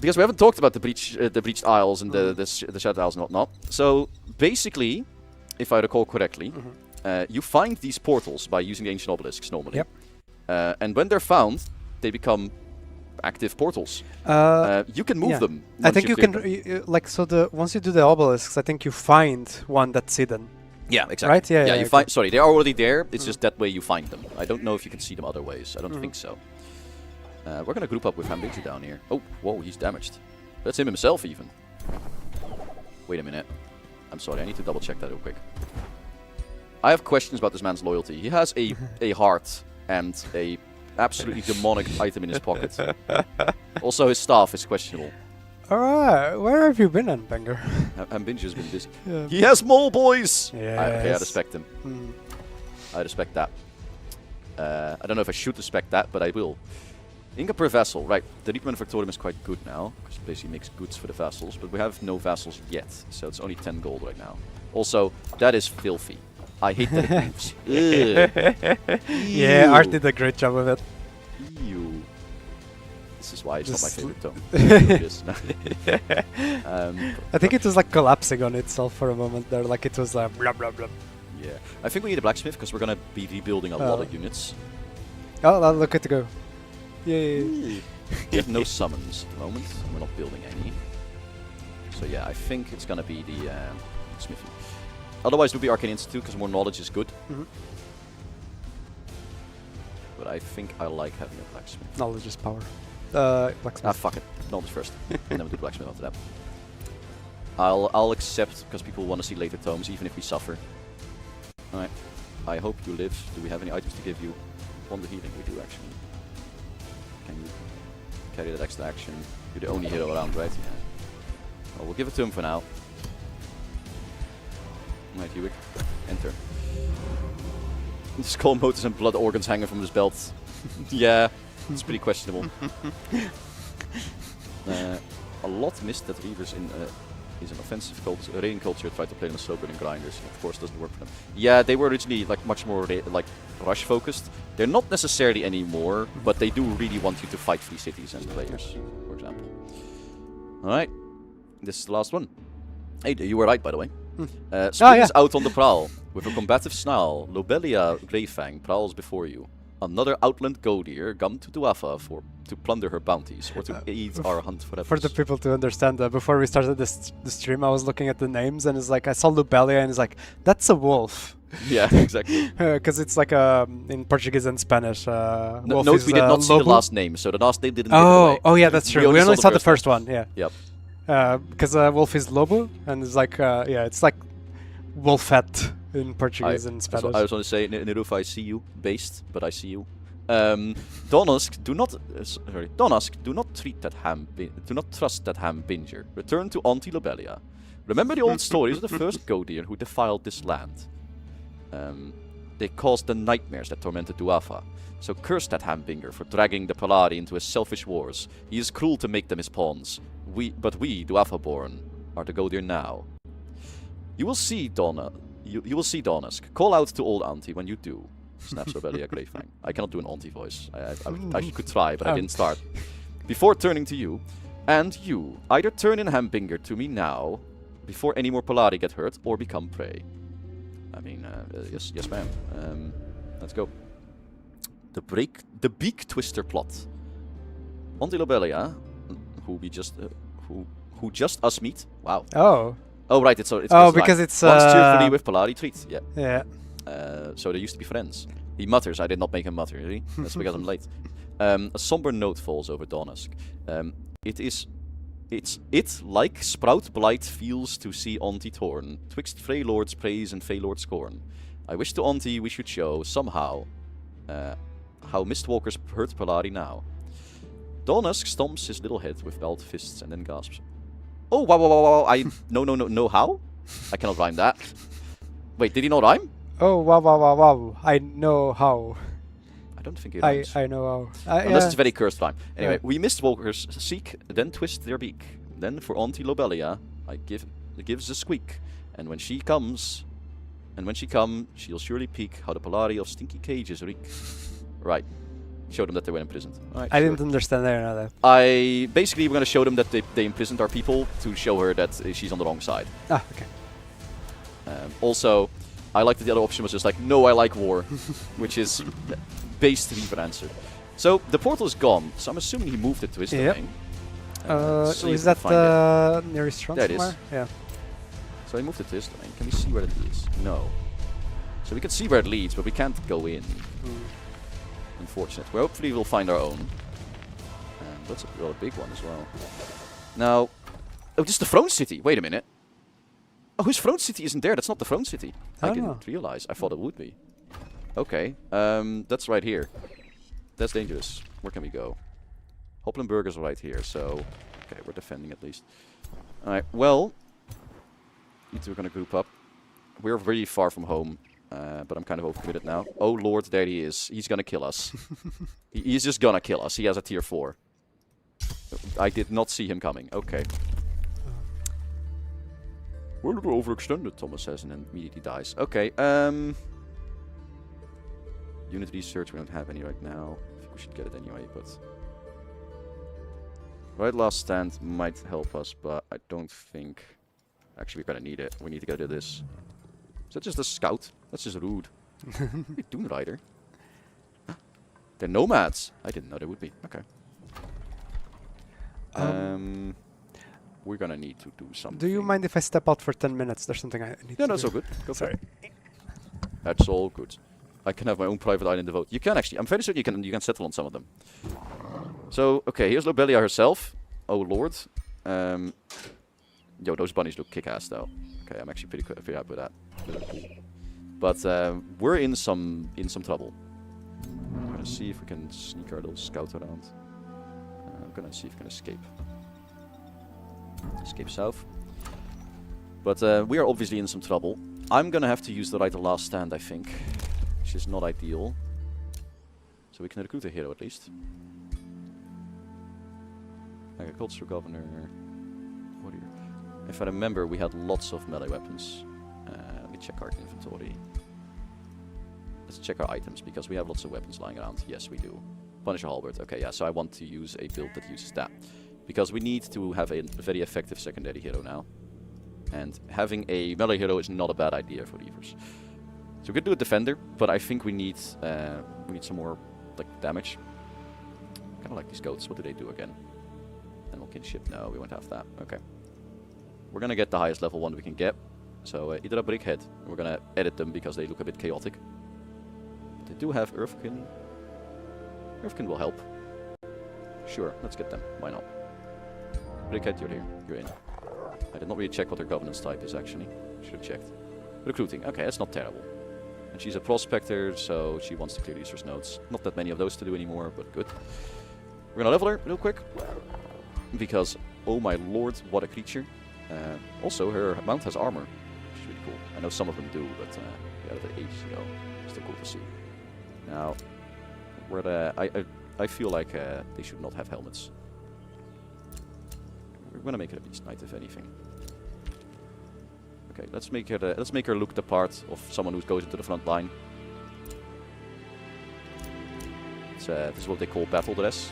Because we haven't talked about the breached isles and the shattered isles and whatnot. So, basically, if I recall correctly, you find these portals by using the ancient obelisks normally. Yep. And when they're found, they become active portals. You can move them. I think you can, once you do the obelisks, I think you find one that's hidden. Yeah, exactly. Right? Yeah, you find. Sorry, they're already there. It's just that way you find them. I don't know if you can see them other ways. I don't think so. We're gonna group up with Hambinger down here. Oh, whoa, he's damaged. That's him himself even. Wait a minute. I'm sorry, I need to double check that real quick. I have questions about this man's loyalty. He has a heart and a absolutely demonic item in his pocket. Also, his staff is questionable. Alright, where have you been, Anbanger? Ambinger's been busy. Yeah. He has mole boys! Yes. Okay, I respect him. Mm. I respect that. I don't know if I should respect that, but I will. Income per vassal, right. The Reaper Manufactorium is quite good now, because it basically makes goods for the vassals, but we have no vassals yet, so it's only 10 gold right now. Also, that is filthy. I hate that it moves. Yeah, Art did a great job of it. Ew. This is why it's not my Just favorite tome. It is. I think it was like collapsing on itself for a moment there, like it was blah blah blah. Yeah. I think we need a blacksmith, because we're going to be rebuilding a lot of units. Oh, look at it go. Yay. We have no summons at the moment, and we're not building any. So yeah, I think it's gonna be the smithy. Otherwise, it would be Arcane Institute, because more knowledge is good. But I think I like having a blacksmith. Knowledge is power. Blacksmith. Ah, fuck it. Knowledge first. And then we'll do blacksmith after that. I'll accept, because people want to see later tomes, even if we suffer. Alright. I hope you live. Do we have any items to give you? On the healing, we do actually. Can you carry that extra action? You're the only hero around, right? Yeah. Well, we'll give it to him for now. Alright, Hewick. Enter. Skull motors and blood organs hanging from his belt. Yeah, it's pretty questionable. A lot missed that Reavers is an offensive culture. Raiding culture tried to play them as slow burning grinders. Of course, doesn't work for them. Yeah, they were originally like much more like rush focused. They're not necessarily anymore, but they do really want you to fight free cities and players, for example. All right, this is the last one. Hey, you were right, by the way. Spring is out on the prowl. With a combative snarl, Lobelia Greyfang prowls before you. Another outland goat-eater come to Duafa to plunder her bounties or to aid our hunt for For the people to understand, before we started the stream, I was looking at the names and it's like I saw Lobelia and it's like, that's a wolf. Yeah, exactly. Because it's like in Portuguese and Spanish. Wolf Note is, we did not see the lobo. last name, so the last name didn't give it away. Oh yeah, that's true. We only saw the first one. Yeah. Yep. Because wolf is lobo, and it's like yeah, it's like wolfette in Portuguese and Spanish. I was going to say, Nerufa, I see you, based, but I see you. Donask, do not trust that ham binger. Return to Auntie Lobelia. Remember the old stories of the first goat-eater who defiled this land. They caused the nightmares that tormented Duafa. So curse that hambinger for dragging the Polari into his selfish wars. He is cruel to make them his pawns. But we, Duafa-born, are the goat-eater now. You will see You will see Donask. Call out to old auntie when you do. Snaps Lobelia Greyfang. I cannot do an auntie voice. I could try, but I didn't start. Before turning to you, and you, either turn in Hambinger to me now, before any more Polari get hurt, or become prey. I mean, yes ma'am. Let's go. The Beak Twister plot. Auntie Lobelia, who just us meet. Wow. Oh, right, it's because it's once cheerfully with Polari treats. Yeah. Yeah. So they used to be friends. He mutters. I did not make him mutter. Really? That's because I'm late. A somber note falls over Donask. It like Sprout Blight feels to see Auntie torn, twixt Frey Lord's praise and Fey Lord's scorn. I wish to Auntie we should show somehow how Mistwalkers hurt Polari now. Donask stomps his little head with belt fists and then gasps. Oh, wow. No, how? I cannot rhyme that. Wait, did he not rhyme? Oh, wow. I know how. I don't think he rhymes. I know how. Unless it's a very cursed rhyme. Anyway, we Mistwalkers seek, then twist their beak. Then for Auntie Lobelia, gives a squeak. And when she comes, she'll surely peek how the Polari of stinky cages reek. Right. Show them that they were imprisoned. Right, I didn't understand any of that. Basically, we're going to show them that they imprisoned our people to show her that she's on the wrong side. Ah, okay. Also, I like that the other option was just like, no, I like war, which is based Reaver answer. So the portal is gone, so I'm assuming he moved it to his domain. So is that near his trunk somewhere? It is. Yeah. So he moved it to his domain. Can we see where it leads? No. So we can see where it leads, but we can't go in. Unfortunate. Well, hopefully we'll find our own. And that's a rather big one as well. Now, oh, this is the throne city. Wait a minute. Oh, his throne city isn't there. That's not the throne city. I Oh. didn't realize. I thought it would be. Okay. That's right here. That's dangerous. Where can we go? Hoplenburg is right here, so... Okay, we're defending at least. Alright, well... You two are gonna group up. We're really far from home, but I'm kind of overcommitted now. Oh lord, there he is. He's gonna kill us. He's just gonna kill us. He has a tier 4. I did not see him coming. Okay. We're a little overextended, Thomas says, and then immediately dies. Okay, Unit research, we don't have any right now. I think we should get it anyway, but... Right last stand might help us, but I don't think... Actually, we're gonna need it. We need to get rid of this. Is that just a scout? That's just rude. Hey, Doom Rider. They're nomads. I didn't know they would be. Okay. We're gonna need to do something. Do you mind if I step out for 10 minutes? There's something I need to Yeah, do. that's all good. Go for Sorry. it. That's all good. I can have my own private island devote. You can actually. I'm fairly certain you can settle on some of them. So, okay, here's Lobelia herself. Oh lord. Yo, those bunnies look kick-ass though. Okay, I'm actually pretty happy with that. But we're in some trouble. I'm gonna see if we can sneak our little scout around. I'm gonna see if we can escape. Escape south. But we are obviously in some trouble. I'm gonna have to use the right to last stand, I think. Which is not ideal. So we can recruit a hero at least. Agriculture governor. Warrior. If I remember, we had lots of melee weapons. Let me check our inventory. Let's check our items, because we have lots of weapons lying around. Yes, we do. Punisher halberd. Okay, yeah, so I want to use a build that uses that. Because we need to have a very effective secondary hero now. And having a melee hero is not a bad idea for Reavers. So we could do a defender, but I think we need some more damage. Kind of like these goats. What do they do again? Animal kinship? No, we won't have that. Okay. We're gonna get the highest level one we can get. So either a brickhead. We're gonna edit them because they look a bit chaotic. But they do have Earthkin. Earthkin will help. Sure, let's get them. Why not? Brickhead, you're here. You're in. I did not really check what her governance type is actually. Should have checked. Recruiting. Okay, that's not terrible. And she's a prospector, so she wants to clear resource nodes. Not that many of those to do anymore, but good. We're gonna level her real quick. Because, oh my lord, what a creature. Also, her mount has armor, which is really cool. I know some of them do, but yeah, that ages ago. Still cool to see. Now, I feel like they should not have helmets. We're gonna make it a beast knight, if anything. Okay, let's make her look the part of someone who goes into the front line. It's, this is what they call battle dress.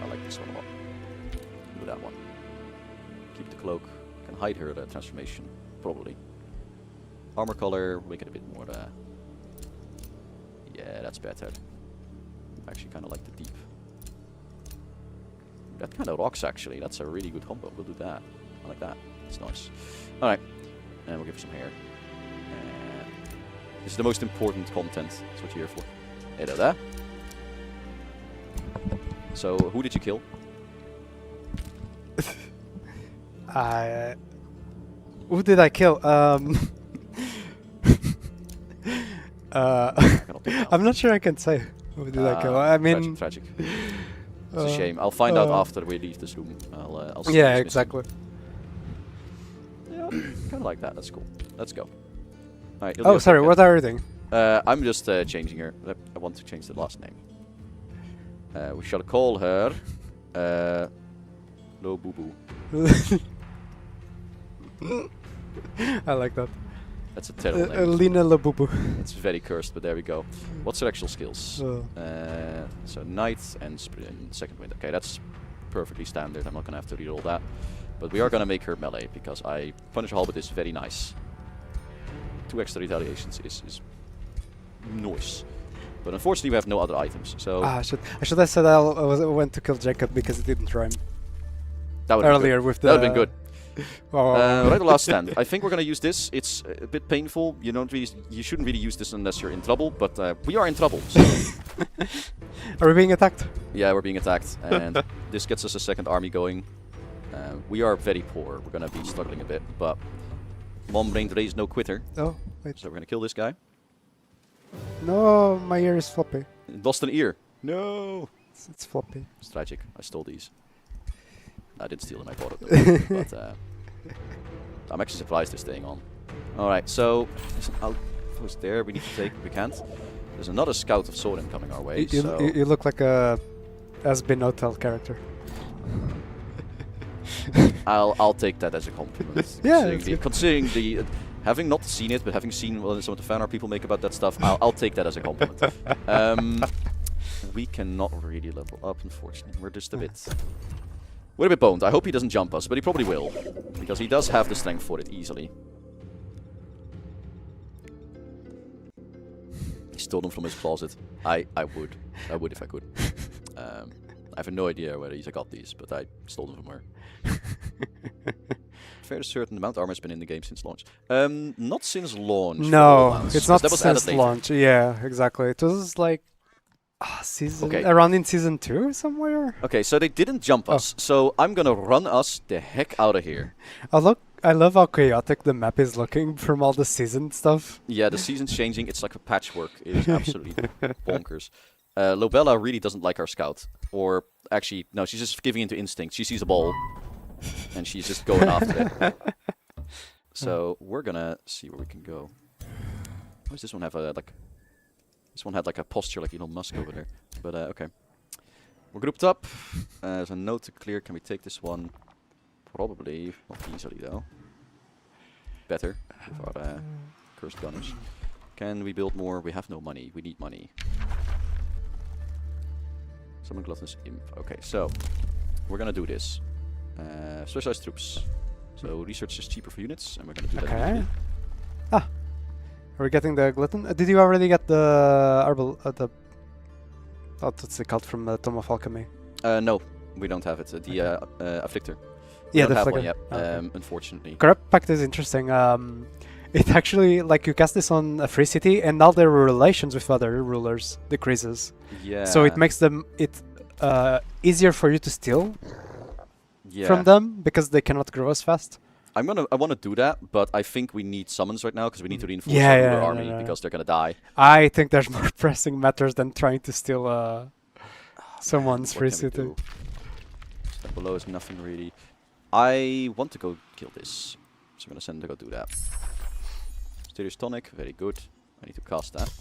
I like this one a lot. Do that one. Keep the cloak. Can hide her transformation, probably. Armor color, make it a bit more. Yeah, that's better. I actually kind of like the deep. That kind of rocks actually. That's a really good combo. We'll do that. I like that. It's nice. All right, and we'll give her some hair. This is the most important content. That's what you're here for. Hey there. So, who did you kill? Who did I kill? I'm not sure I can say who did I kill. I mean, tragic. It's a shame. I'll find out after we leave this room. I'll see yeah, who's exactly. Yeah, kind of like that. That's cool. Let's go. All right. Oh, sorry. What are you doing? I'm just changing her. I want to change the last name. We shall call her Lo Boo Boo. I like that. That's a terrible name. Lina Labubu. It's very cursed, but there we go. What's her actual skills? So Knight and Second Wind. Okay, that's perfectly standard. I'm not gonna have to read all that. But we are gonna make her melee because Punisher Halberd is very nice. 2 extra retaliations is nice. But unfortunately we have no other items, so... I should have said I went to kill Jacob because it didn't rhyme. That would earlier with the... That would have been good. Oh. Right, the last stand. I think we're gonna use this. It's a bit painful. You shouldn't really use this unless you're in trouble, but we are in trouble. So. Are we being attacked? Yeah, we're being attacked, and this gets us a second army going. We are very poor. We're gonna be struggling a bit, but Mom Brain today is no quitter. Oh, wait. So we're gonna kill this guy. No, my ear is floppy. Lost an ear. No. It's floppy. It's tragic. I stole these. I didn't steal them. I bought it. Though. But I'm actually surprised they're staying on. All right. So there's an outpost there. We need to take. We can't. There's another scout of Sorin coming our way. You look like a has-been hotel character. I'll take that as a compliment. Yeah, considering the having not seen it, but having seen some of the fan art people make about that stuff, I'll take that as a compliment. We cannot really level up, unfortunately. We're just a bit boned. I hope he doesn't jump us, but he probably will, because he does have the strength for it easily. He stole them from his closet. I would if I could. I have no idea where he's got these, but I stole them from where. Fairly certain the Mount Armor has been in the game since launch. Not since launch. No, it's not that was since added launch. Yeah, exactly. It was like around in season 2 somewhere. Okay, so they didn't jump us, so I'm gonna run us the heck out of here. I love how chaotic the map is looking from all the season stuff. Yeah, the season's changing. It's like a patchwork. It is absolutely bonkers. Lobella really doesn't like our scout. Or, actually, no, she's just giving into instinct. She sees a ball, and she's just going after it. So, we're gonna see where we can go. Why does this one have a, like... This one had like a posture like Elon Musk over there. But, okay. We're grouped up. There's a note to clear. Can we take this one? Probably. Not easily, though. Better. With our cursed gunners. Can we build more? We have no money. We need money. Summon gluttonous imp. Okay, so we're gonna do this. Specialized troops. So research is cheaper for units, and we're gonna do that. Okay. Are we getting the glutton? Did you already get the arbal? What's it called from the Tome of Alchemy? No, we don't have it. The afflictor. Yeah, we don't the have one afflictor. yet. Okay. Unfortunately. Corrupt Pact is interesting. It actually, like, you cast this on a free city, and now their relations with other rulers decreases. Yeah. So it makes them easier for you to steal from them because they cannot grow as fast. I want to do that, but I think we need summons right now because we need to reinforce our ruler army because they're gonna die. I think there's more pressing matters than trying to steal someone's free city. Step below is nothing really. I want to go kill this, so I'm gonna send to go do that. Mysterious Tonic, very good. I need to cast that.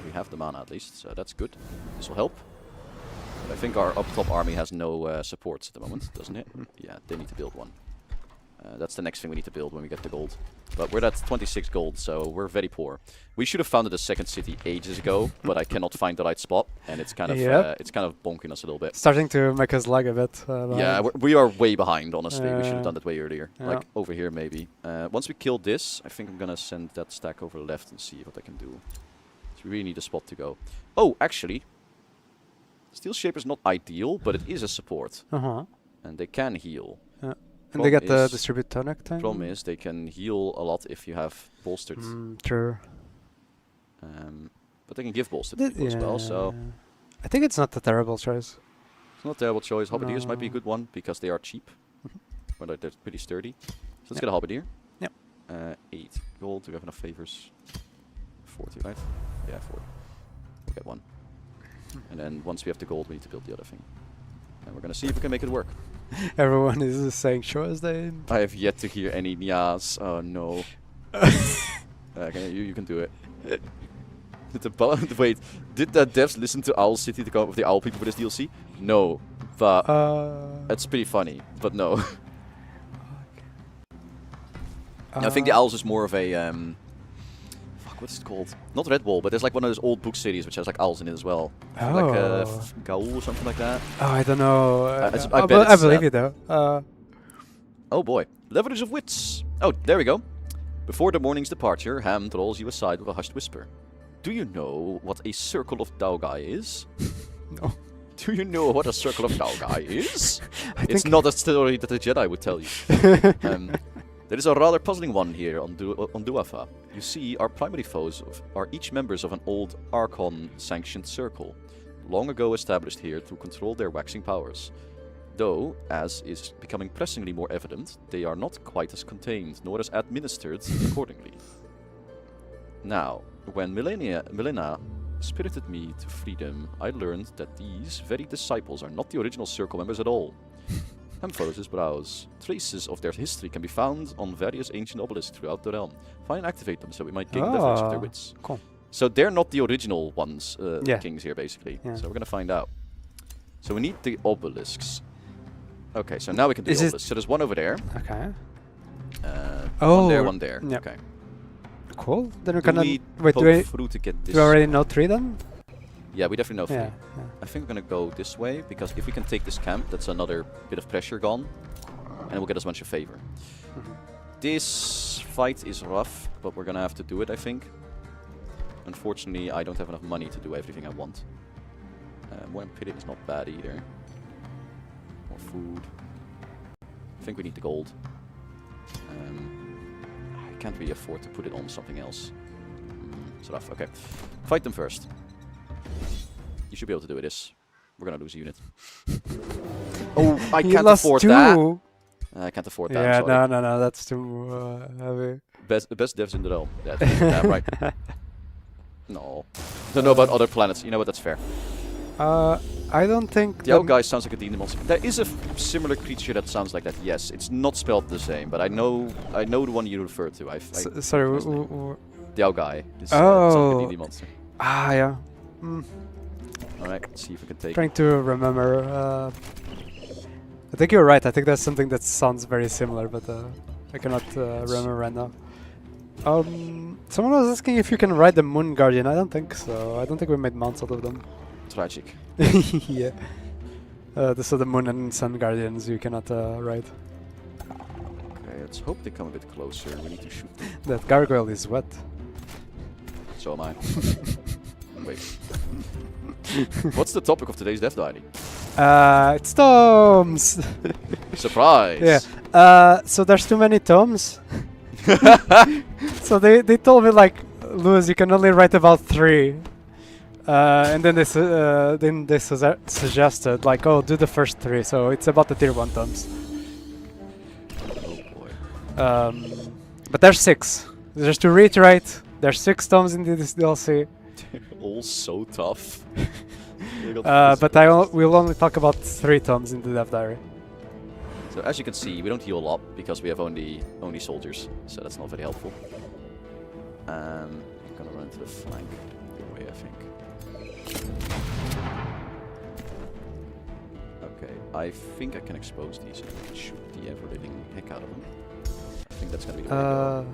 We have the mana at least, so that's good. This will help. But I think our up-top army has no supports at the moment, doesn't it? Yeah, they need to build one. That's the next thing we need to build when we get the gold. But we're at 26 gold, so we're very poor. We should have founded a second city ages ago, but I cannot find the right spot, and it's kind of bonking us a little bit. Starting to make us lag a bit. Yeah, we are way behind, honestly. We should have done that way earlier. Like over here, maybe. Once we kill this, I think I'm gonna send that stack over left and see what I can do. So we really need a spot to go. Oh, actually, Steel Shaper's not ideal, but it is a support, and they can heal. And they get the distribute tonic time? Problem is, they can heal a lot if you have bolstered. True. But they can give bolstered people as well, so... I think it's not a terrible choice. It's not a terrible choice. Halberdiers might be a good one, because they are cheap. Well, they're pretty sturdy. So let's get a Halberdier. Yep. 8 gold. Do we have enough favors? 40, right? Yeah, 40. We'll get one. And then once we have the gold, we need to build the other thing. And we're gonna see if we can make it work. Everyone is saying, show us the... I have yet to hear any nyas. Oh no. Okay, you can do it. Wait, did the devs listen to Owl City to come up with the owl people for this DLC? No, but it's pretty funny, but no. I think the owls is more of a what's it called? Not Red Wall, but there's like one of those old book series which has like owls in it as well. Like Gaul or something like that. Oh, I don't know. I believe you though. Oh boy, leverage of wits. Oh, there we go. Before the morning's departure, Ham draws you aside with a hushed whisper. Do you know what a circle of Daugai is? No. Do you know what a circle of Daugai is? It's not a story that a Jedi would tell you. There is a rather puzzling one here on Duafa. You see, our primary foes are each members of an old Archon-sanctioned circle, long ago established here to control their waxing powers. Though, as is becoming pressingly more evident, they are not quite as contained, nor as administered accordingly. Now, when Milena spirited me to freedom, I learned that these very disciples are not the original circle members at all. Hem furrows his brows. Traces of their history can be found on various ancient obelisks throughout the realm. Find and activate them so we might gain leverage of their wits. Cool. So they're not the original ones, Yeah. kings here, basically. Yeah. So we're gonna find out. So we need the obelisks. Okay, so now we can do Is the it- obelisks. So there's one over there. Okay. One there, one there. Yep. Okay. Cool. Then we Do can. we Wait, poke do we through to get this? already know 3 then? Yeah, we definitely know 3. Yeah. I think we're gonna go this way, because if we can take this camp, that's another bit of pressure gone. And it will get us a bunch of favor. Mhm. This fight is rough, but we're gonna have to do it, I think. Unfortunately, I don't have enough money to do everything I want. More pitting is not bad either. More food. I think we need the gold. I can't really afford to put it on something else. It's rough. Okay. Fight them first. You should be able to do this. We're gonna lose a unit. Oh, I You can't lost afford 2. that. I can't afford that. Yeah, I'm sorry. no, that's too heavy. The best devs in the realm. Yeah, damn right. No. Don't know about other planets. You know what? That's fair. I don't think. The guy sounds like a demon monster. There is a similar creature that sounds like that. Yes, it's not spelled the same, but I know the one you refer to. Sorry. The Owl guy. Sounds like a Oh. demon monster. Yeah. Mm, All right, let's see if we can take. trying to remember. I think you're right. I think that's something that sounds very similar, but I cannot remember right now. Someone was asking if you can ride the Moon Guardian. I don't think so. I don't think we made mounts out of them. Tragic. Yeah. So the Moon and Sun Guardians you cannot ride. Okay, let's hope they come a bit closer. We need to shoot them. That gargoyle is wet. So am I. Wait. What's the topic of today's Death Diary? It's tomes. Surprise! Yeah. So there's too many tomes. So they told me like, Lewis, you can only write about 3. And then they suggested like, oh, do the first 3. So it's about the tier 1 tomes. Oh boy. But there's 6. Just to reiterate, there's 6 tomes in this DLC. All so tough. But we'll only talk about 3 tomes in the Death Diary. So as you can see, we don't heal a lot because we have only soldiers, so that's not very helpful. I'm gonna run to the flank your way, I think. Okay, I think I can expose these and I can shoot the ever-living heck out of them. I think that's gonna be the way to go.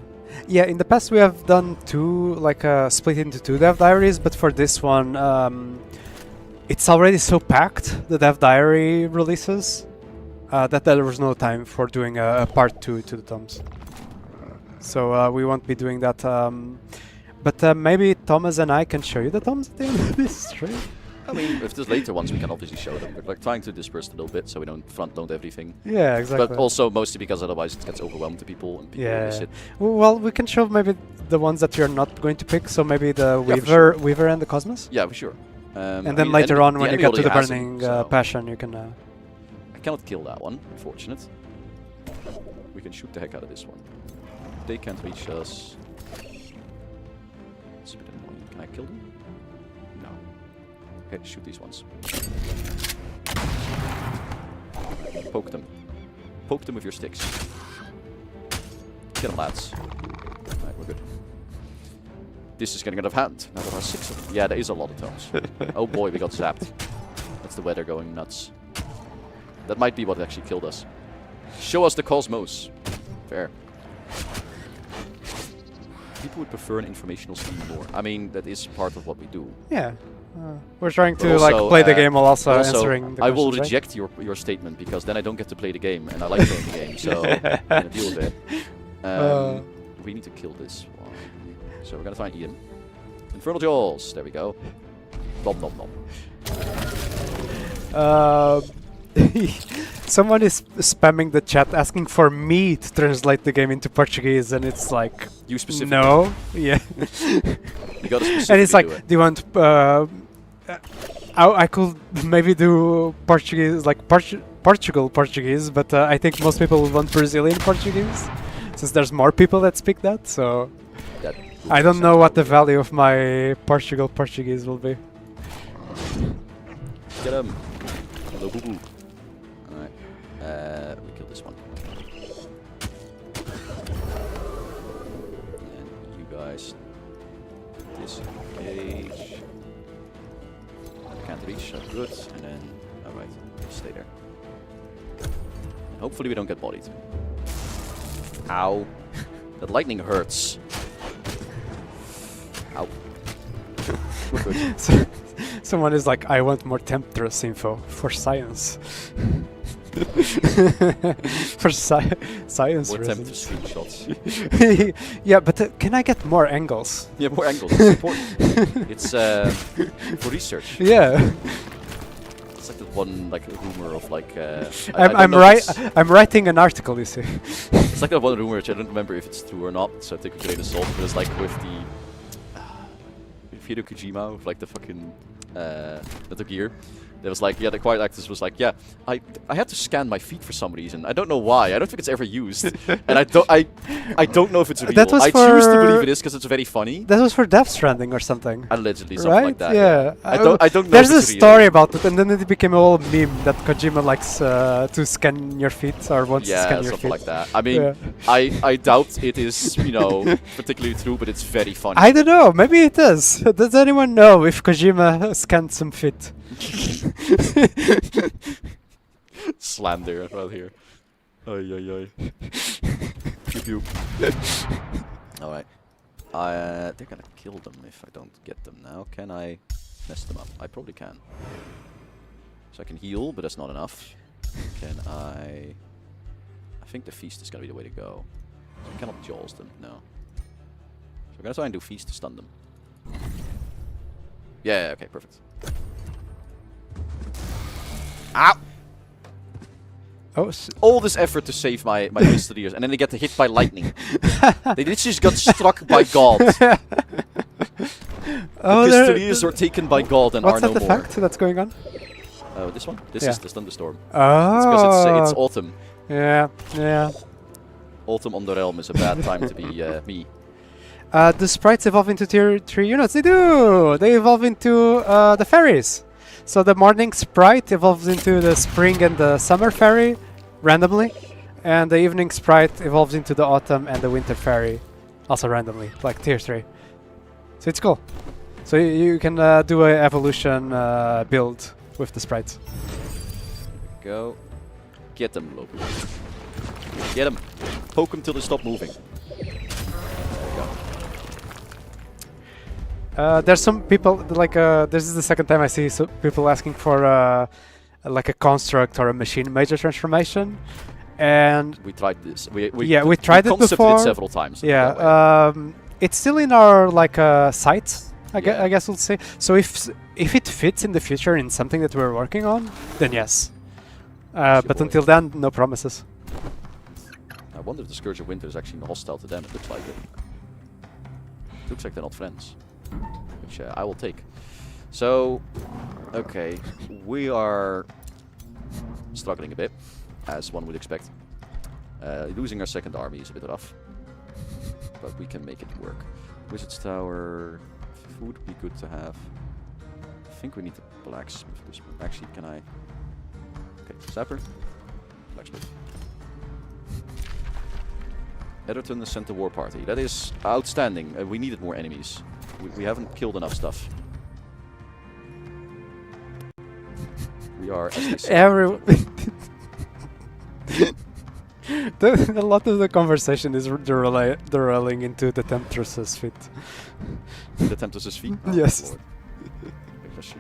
Yeah, in the past we have done 2, like split into 2 Death Diaries, but for this one, it's already so packed, the Death Diary releases, that there was no time for doing a part 2 to the tomes. So we won't be doing that. But maybe Thomas and I can show you the tomes at the end of this stream. I mean, if there's later ones, we can obviously show them. We're like trying to disperse a little bit so we don't front-load everything. Yeah, exactly. But also mostly because otherwise it gets overwhelmed to people and people Yeah. miss it. Well, we can show maybe the ones that you're not going to pick. So maybe the Yeah, for Weaver and the Cosmos. Yeah, for sure. And I then mean, later on, when you enemy get to the already has them, burning so passion, you can. I cannot kill that one, unfortunate. We can shoot the heck out of this one. They can't reach us. It's a bit annoying. Can I kill them? No. Okay, shoot these ones. Poke them. Poke them with your sticks. Get them, lads. Alright, we're good. This is getting out of hand. Now there are 6 of them. Yeah, there is a lot of tomes. Oh boy, we got zapped. That's the weather going nuts. That might be what actually killed us. Show us the cosmos. Fair. People would prefer an informational scheme more. I mean, that is part of what we do. Yeah. We're trying But to like also, play the game while also Also, answering the I will questions, right? reject your statement because then I don't get to play the game, and I like playing the game, so I'm gonna deal with it. We need to kill this one. So we're gonna try and eat him. Infernal Jaws. There we go. Nom nom nom. Someone is spamming the chat asking for me to translate the game into Portuguese, and it's like, You specifically. no, yeah. You gotta specifically And it's like, do it. do you want? I could maybe do Portuguese, like Portuguese, but I think most people would want Brazilian Portuguese, since there's more people that speak that. So That I don't know what the value of my Portuguese will be. Get him. Hello, boo boo. Alright. We killed this one. And you guys disengage. I can't reach, so good. And then, alright, stay there. And hopefully we don't get bodied. Ow. That lightning hurts. Ow. We're good. So, someone is like, I want more Temptress info for science. For science More reasons. Temptress screenshots. Yeah, but can I get more angles? Yeah, more angles. It's important. It's for research. Yeah. It's like the one rumor of like. I'm writing an article, you see. It's like that one rumor which I don't remember if it's true or not, so I take a grain of salt. But it's like with the Hideo Kojima, with like the fucking Metal Gear. There was like, yeah, the quiet actress was like, yeah, I had to scan my feet for some reason. I don't know why. I don't think it's ever used, and I don't know if it's real. That was I choose to believe it is because it's very funny. That was for Death Stranding or something. Allegedly, something Right? like that. Yeah. I don't know. There's if a it's real. story about it, and then it became a whole meme that Kojima likes to scan your feet or wants to Yeah, scan your something feet. like that. I mean, Yeah. I doubt it is, particularly true, but it's very funny. I don't know. Maybe it is. Does anyone know if Kojima scanned some feet? Slander right here. Ay, ay, ay. Pew, pew. Alright. They're gonna kill them if I don't get them now. Can I mess them up? I probably can. So I can heal, but that's not enough. Can I think the feast is gonna be the way to go. So I cannot jaws them, no. So I'm gonna try and do feast to stun them. Yeah, okay, perfect. Ow! Oh, All this effort to save my Pistoliers, and then they get hit by lightning. They literally just got struck by God. The Pistoliers are taken by God and what's are no that more. effect that's going on? Oh, this one? This Yeah. is the thunderstorm. Oh. It's because it's autumn. Yeah, yeah. Autumn on the realm is a bad time to be me. The sprites evolve into tier 3 units. They do! They evolve into the fairies. So the morning sprite evolves into the spring and the summer fairy, randomly. And the evening sprite evolves into the autumn and the winter fairy, also randomly, like tier 3. So it's cool. So you can do a evolution build with the sprites. Go. Get them, Loki. Get them. Poke them till they stop moving. There we go. There's some people like this is the second time I see people asking for like a construct or a machine major transformation, and We tried this. We tried it concepted before. it several times. that way. Yeah, it's still in our like site. I Yeah. guess we'll say. So if it fits in the future in something that we're working on, then yes. But boy. until then, no promises. I wonder if the Scourge of Winter is actually hostile to them. It looks like it. Looks like they're not friends. Which I will take. So, okay. We are struggling a bit, as one would expect. Losing our second army is a bit rough. But we can make it work. Wizard's Tower. Food would be good to have. I think we need the blacksmith. Actually, can I... Okay, Sapper. Blacksmith. Edgerton has sent the war party. That is outstanding. We needed more enemies. We haven't killed enough stuff. We are, as they say, A lot of the conversation is derailing into the Temptress's feet. the Temptress's feet. Oh, Yes. Lord.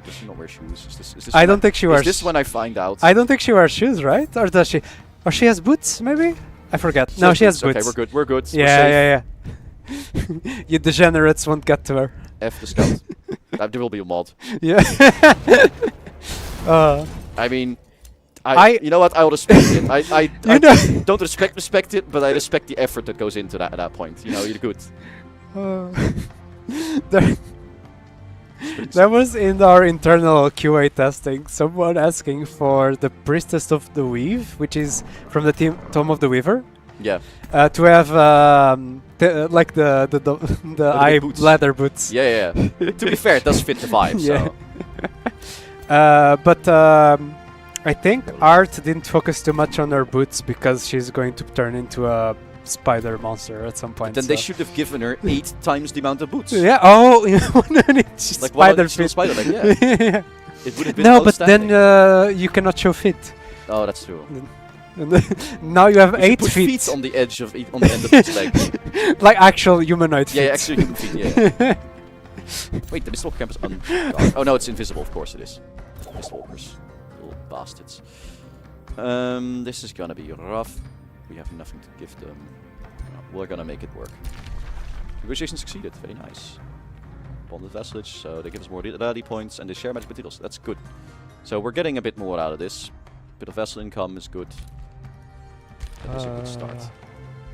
Does she not wear shoes? Is this I when don't think she wears. Is this when I find out? I don't think she wears shoes, right? Or does she? Or she has boots, maybe? I forget. No, she has boots. Okay, we're good. We're good. Yeah, yeah. You degenerates won't get to her. F the scout. There will be a mod. Yeah. I mean, you know what? I'll respect it. I don't respect it, but I respect the effort that goes into that at that point. You know, you're good. There, That was in our internal QA testing. Someone asking for the Priestess of the Weave, which is from the Tome of the Weaver, Yeah. to have like the eye boots. leather boots. Yeah. To be fair, it does fit the vibe. Yeah. So. But I think Art didn't focus too much on her boots because she's going to turn into a spider monster at some point. Then they should have given her 8 times the amount of boots. Yeah. Oh, you know, she's Like spider still fit. spider leg. Yeah. It would have been No, but then outstanding. you cannot show feet. Oh, that's true. Now you have You should 8 put feet. on the edge of on the end of his leg. Like actual humanoid feet. Yeah, actually human feet. Yeah. Wait, the Mistwalker camp is unguarded. Oh no, it's invisible. Of course it is. Mistwalkers, little bastards. This is gonna be rough. We have nothing to give them. No, we're gonna make it work. Negotiation succeeded. Very nice. Bonded vassalage, so they give us more rally points and they share magic materials. That's good. So we're getting a bit more out of this. Bit of vassal income is good. That is a good start.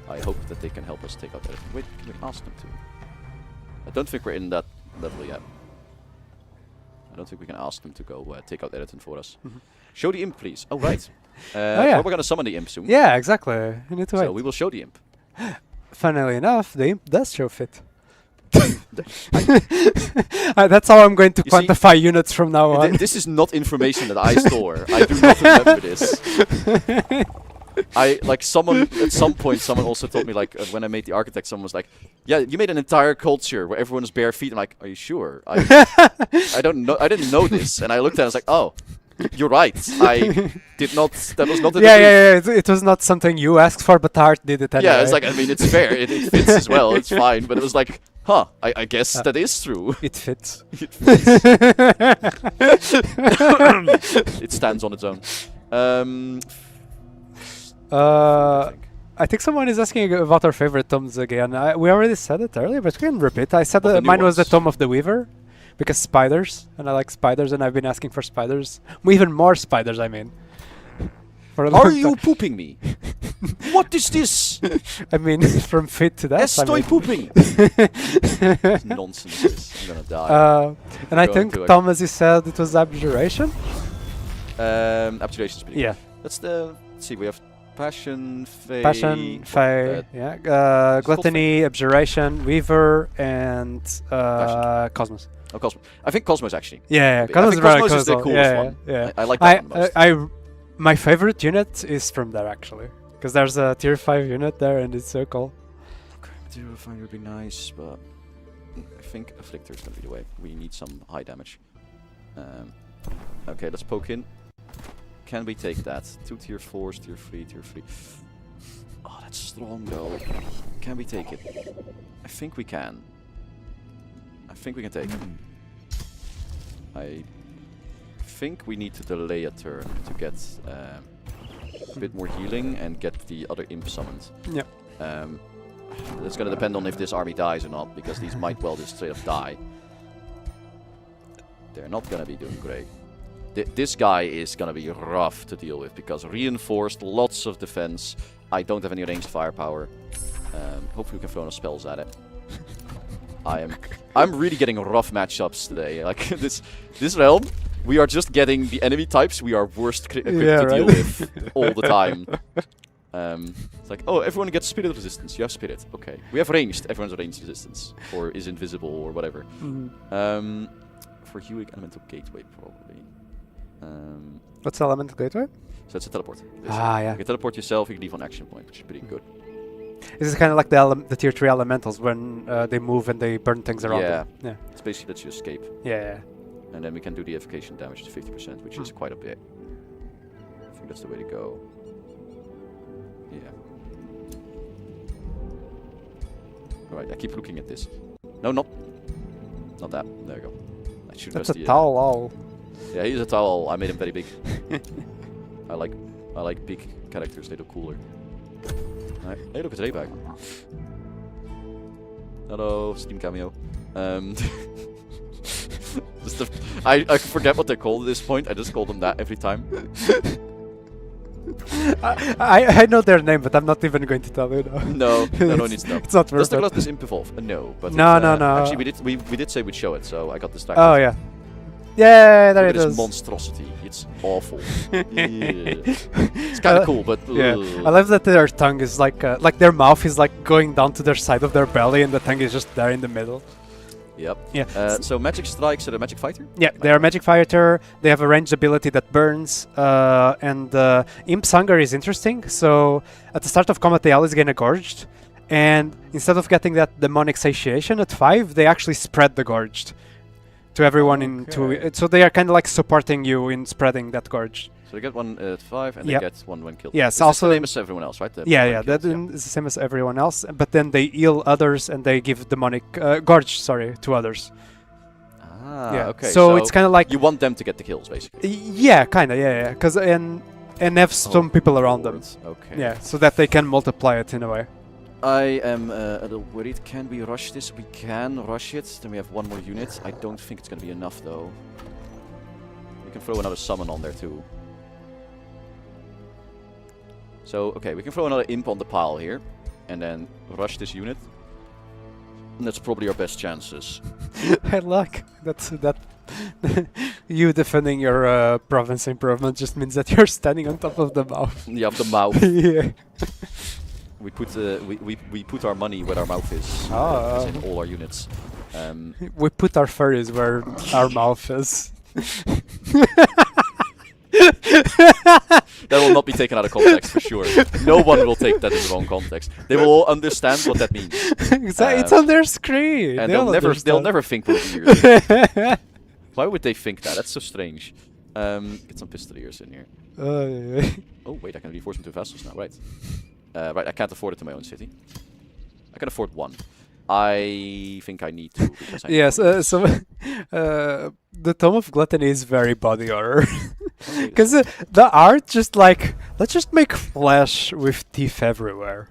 I hope that they can help us take out everything. Wait, can we ask them to? I don't think we're in that level yet. I don't think we can ask them to go take out Editon for us. Show the imp, please. Oh, right. yeah. Well, we're going to summon the imp soon. Yeah, exactly. You need to So wait. we will show the imp. Funnily enough, the imp does show fit. That's how I'm going to You see, quantify units from now on. This is not information that I store. I do not remember this. Someone at some point, someone also told me, like, when I made the architect, someone was like, yeah, you made an entire culture where everyone is bare feet. I'm like, are you sure? I don't know. I didn't know this. And I looked at it, I was like, oh, you're right. I did not, that was not in the brief. Yeah. It was not something you asked for, but Art did it anyway. Yeah, it's like, I mean, it's fair. It fits as well. It's fine. But it was like, huh, I guess that is true. It fits. It fits. It stands on its own. I think someone is asking about our favorite tomes again. We already said it earlier, but we can repeat. I said Of the that new mine was the ones. Tome of the Weaver, because spiders, and I like spiders, and I've been asking for spiders. Even more spiders, I mean. For a long Are you time. pooping me? What is this? I mean, from fit to that. I Estoy mean. pooping. It's nonsense. This. I'm gonna die. And I Going think, to Tom, as you said, it was Abjuration? Abjuration's pretty Yeah. good. That's the. Let's see. We have Passion, Fey. Passion, Fey, called Gluttony, Abjuration, Weaver, and Cosmos. Oh, Cosmos. I think Cosmos actually. Yeah, I Cosmos is think very Cosmos is the cool. coolest Yeah, one. yeah. I like that one most. My favorite unit is from there actually, because there's a tier 5 unit there, and it's so cool. Okay, Material Finder would be nice, but I think Afflictor is gonna be the way. We need some high damage. Okay, let's poke in. Can we take that? 2 tier 4s, tier 3, tier 3. Oh, that's strong though. Can we take it? I think we can. I think we can take it. I think we need to delay a turn to get a bit more healing and get the other imp summoned. Yep. It's gonna depend on if this army dies or not, because these might well just straight up die. They're not gonna be doing great. This guy is gonna be rough to deal with, because reinforced, lots of defense. I don't have any ranged firepower. Hopefully we can throw no spells at it. I'm really getting rough matchups today. Like this realm, we are just getting the enemy types we are worst equipped to deal with all the time. It's like, oh, everyone gets spirit resistance. You have spirit. Okay. We have ranged. Everyone's ranged resistance, or is invisible, or whatever. For Hewick, elemental gateway probably. What's the elemental gateway? So it's a teleport. Yeah. You can teleport yourself. You can leave on action point, which is pretty good. This is kind of like the tier 3 elementals when they move and they burn things around them. Yeah. It's basically lets you escape. Yeah. And then we can do the evocation damage to 50%, which is quite a bit. I think that's the way to go. Yeah. Alright, I keep looking at this. No, not that. There we go. I should That's press a the, towel owl. Yeah, he's a towel. I made him very big. I like big characters. They look cooler. Right. Hey, look, it's Raybag. Hello, Steam cameo. I forget what they're called at this point. I just call them that every time. I know their name, but I'm not even going to tell you now. No need to know. It's not worth Does the it. Gluttonous Imp evolve? No, but No, it, no, no. Actually, we did say we'd show it, so I got distracted. Oh yeah. Yeah, there Look it at is. this monstrosity. It's awful. It's kind of cool, but Yeah, I love that their tongue is like their mouth is like going down to their side of their belly, and the tongue is just there in the middle. Yep. Yeah. So magic strikes are a magic fighter. Yeah, they are a magic fighter. They have a ranged ability that burns, and Imp's Hunger is interesting. So at the start of combat, they always gain a gorged, and instead of getting that demonic satiation at 5, they actually spread the gorged to everyone into it. So they are kind of like supporting you in spreading that gorge. So they get one at 5, and Yep. they get one when killed. Yes, It's also the same as everyone else, right? The Yeah, when yeah, killed, that is the same as everyone else. But then they heal others and they give demonic gorge, sorry, to others. Ah, Yeah. okay. So it's kind of like you want them to get the kills, basically. yeah, kind of, yeah. Because and have some people around them. Okay. Yeah, so that they can multiply it in a way. I am a little worried. Can we rush this? We can rush it. Then we have one more unit. I don't think it's going to be enough, though. We can throw another summon on there, too. So, okay, we can throw another imp on the pile here. And then rush this unit. And that's probably our best chances. I like that you defending your province improvement just means that you're standing on top of the mouth. Yeah, of the mouth. Yeah. We put we put our money where our mouth is. Ah. As in all our units. We put our furries where our mouth is. That will not be taken out of context for sure. No one will take that in the wrong context. They will all understand what that means, It's on their screen. and They'll they'll never think we're weird. Why would they think that? That's so strange. Get some pistoliers in here. Oh wait, I can reinforce them to vessels now. Right. Right. I can't afford it to my own city. I can afford one. I think I need to. Because I Yes, so the Tome of Gluttony is very body horror. Because the art just like, let's just make flesh with teeth everywhere.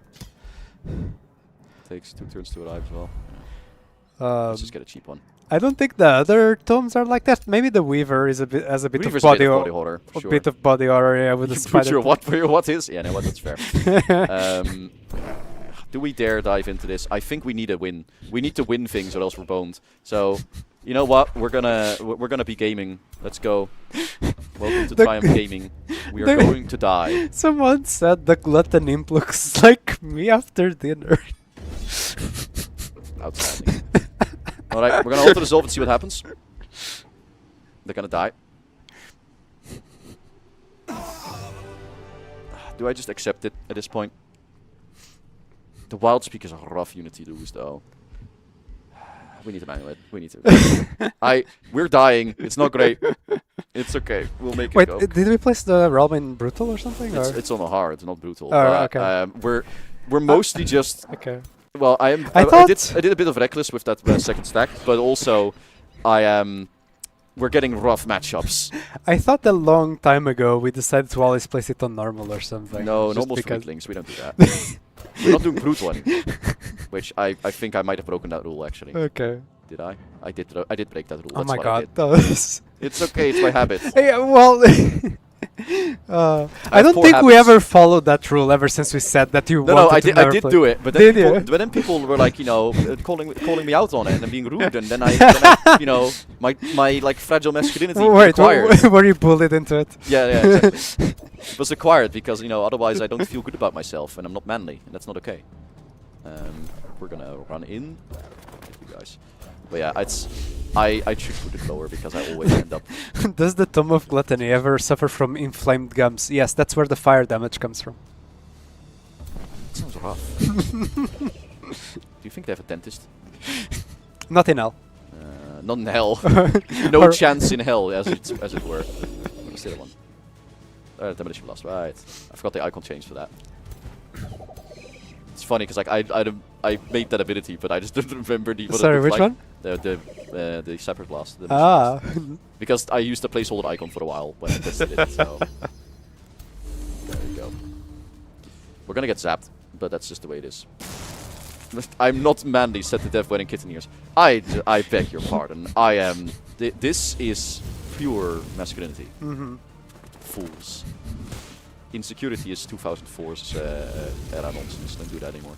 Takes 2 turns to arrive as well. Let's just get a cheap one. I don't think the other tomes are like that. Maybe the Weaver is a bit of Weaver's body, a bit of body horror, for a sure. bit of body horror, yeah, with the You put spider. your what where your what is? Yeah, no, what, that's fair. Do we dare dive into this? I think we need a win. We need to win things, or else we're boned. So, you know what? We're gonna be gaming. Let's go. Welcome to Triumph Gaming. We are going to die. Someone said the Glutton Imp looks like me after dinner. Outstanding. All right, we're gonna auto resolve and see what happens. They're gonna die. Do I just accept it at this point? The Wild Speak is a rough unity to lose, though. We need to manual it. We need to. We're dying. It's not great. It's okay. We'll make Wait, it go. did we place the realm in brutal or something? It's on a hard, not brutal. Oh, but, okay. We're mostly just. Okay. Well, I did a bit of reckless with that second stack, but also we're getting rough matchups. I thought a long time ago we decided to always place it on normal or something. No, just normal because- weaklings. We don't do that. We're not doing brutal anymore. Which I think I might have broken that rule actually. Okay. Did I? I did break that rule. Oh That's my what I god. did. Those. It's okay. It's my habit. Hey, well, I don't poor think we habits. ever followed that rule ever since we said that you No, wanted to I never did play. do it, but Did then, you? but then people were like, calling me out on it and being rude, and then I my like fragile masculinity Wait, required. were you bullied into it? Yeah, exactly. It was required because otherwise I don't feel good about myself and I'm not manly, and that's not okay. We're gonna run in, you guys. But yeah, I should put it lower because I always end up. Does the Tome of Gluttony ever suffer from inflamed gums? Yes, that's where the fire damage comes from. Sounds rough. Do you think they have a dentist? Not in hell. Not in hell. No Or- chance in hell, as it were. What's the other one? Demolition blast. Right. I forgot the icon change for that. It's funny because like I made that ability, but I just didn't remember what Sorry, it looked which like. one? The Cyber Blast. Ah. Because I used the placeholder icon for a while when I tested it. So there we go. We're gonna get zapped, but that's just the way it is. I'm not manly, said the deaf wedding kitten ears. I beg your pardon. I am. This is pure masculinity. Mm-hmm. Fools. insecurity is 2004's era nonsense. Don't do that anymore.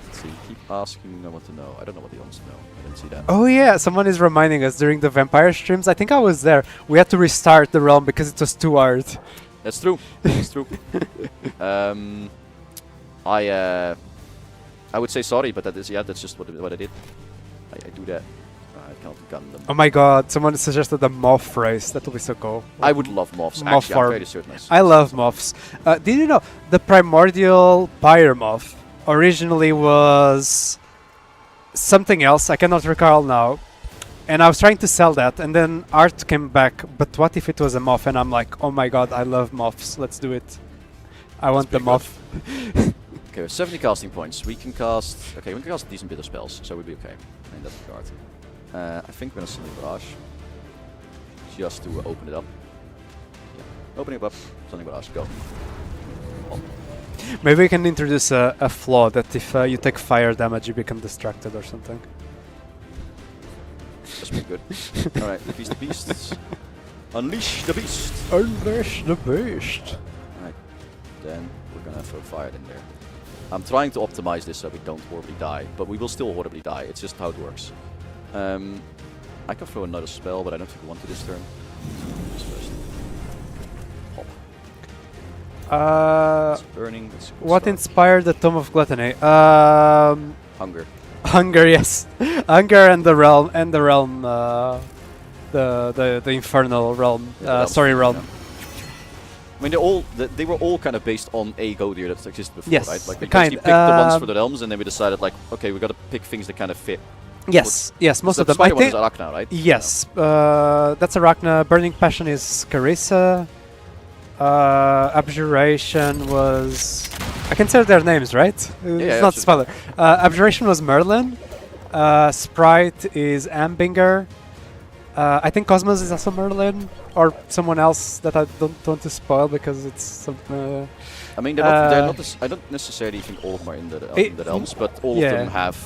Let's see. Keep asking. I want to know. I don't know what he wants to know. I didn't see that. Oh yeah, someone is reminding us during the vampire streams. I think I was there. We had to restart the realm because it was too hard. That's true. That's true. I would say sorry, but that's just what I did. I do that. I can't gun them. Oh my god, someone suggested a moth race. That would be so cool. I would love moths. Moth Actually, farm. I'm very certain. I love moths. Did you know the primordial pyre moth originally was something else? I cannot recall now. And I was trying to sell that, and then art came back. But what if it was a moth? And I'm like, oh my god, I love moths. Let's do it. I want the moth. Okay, 70 casting points. We can cast. Okay, we can cast a decent bit of spells, so we'll be okay in that regard. I think we're gonna Stunning Barrage. Just to open it up. Yeah. Opening it up, Stunning Barrage, go. Oh. Maybe we can introduce a flaw that if you take fire damage, you become distracted or something. That's pretty good. Alright, Feast the Beasts. Unleash the Beast! Unleash the beast! Alright, then we're gonna throw fire in there. I'm trying to optimize this so we don't horribly die, but we will still horribly die. It's just how it works. I can throw another spell, but I don't think we want to this turn. This first. Pop. It's burning. It's What inspired the Tome of Gluttony? Hunger. Hunger, yes. Hunger and the realm, the infernal realm, story realm. Yeah. I mean, they were all kind of based on a Godir that existed before, Yes, right? Like we kind. actually picked the ones for the realms, and then we decided, like, okay, we got to pick things that kind of fit. Yes, yes, most of them. The I spider one is think. Arachna, right? Yes, that's Arachna. Burning Passion is Carissa. Abjuration was. I can say their names, right? It's not spoiler. Abjuration was Merlin. Sprite is Ambinger. I think Cosmos is also Merlin, or someone else that I don't want to spoil because it's some. I mean, they're not. I don't necessarily think all of them are in the realms, but all of them have.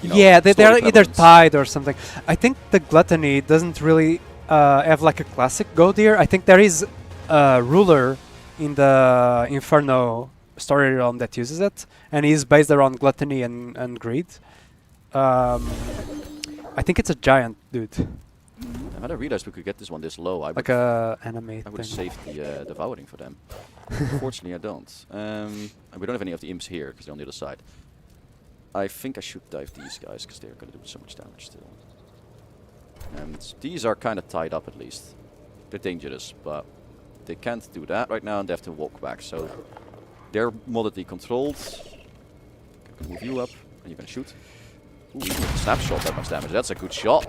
You know, yeah, they're either prevalence. tied or something. I think the Gluttony doesn't really have like a classic Godir. I think there is a ruler in the Inferno story realm that uses it, and he's based around Gluttony and Greed. I think it's a giant dude. I had realized we could get this one this low. Like a anime I would have thing. saved the devouring for them. Unfortunately, I don't. And we don't have any of the imps here because they're on the other side. I think I should dive these guys because they're going to do so much damage still. And these are kind of tied up at least. They're dangerous, but they can't do that right now and they have to walk back. So they're moderately controlled. I can move you up and you can shoot. Ooh, snapshot that much damage. That's a good shot.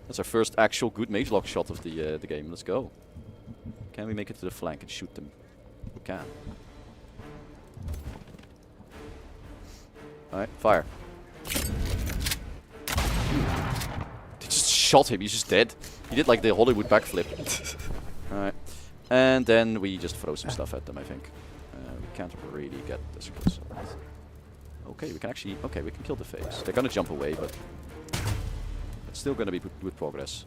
That's our first actual good mage lock shot of the game. Let's go. Can we make it to the flank and shoot them? We can. Alright, fire. They just shot him, he's just dead. He did like the Hollywood backflip. Alright. And then we just throw some stuff at them, I think. We can't really get this close. Okay, we can actually... Okay, we can kill the face. They're gonna jump away, but... It's still gonna be good progress.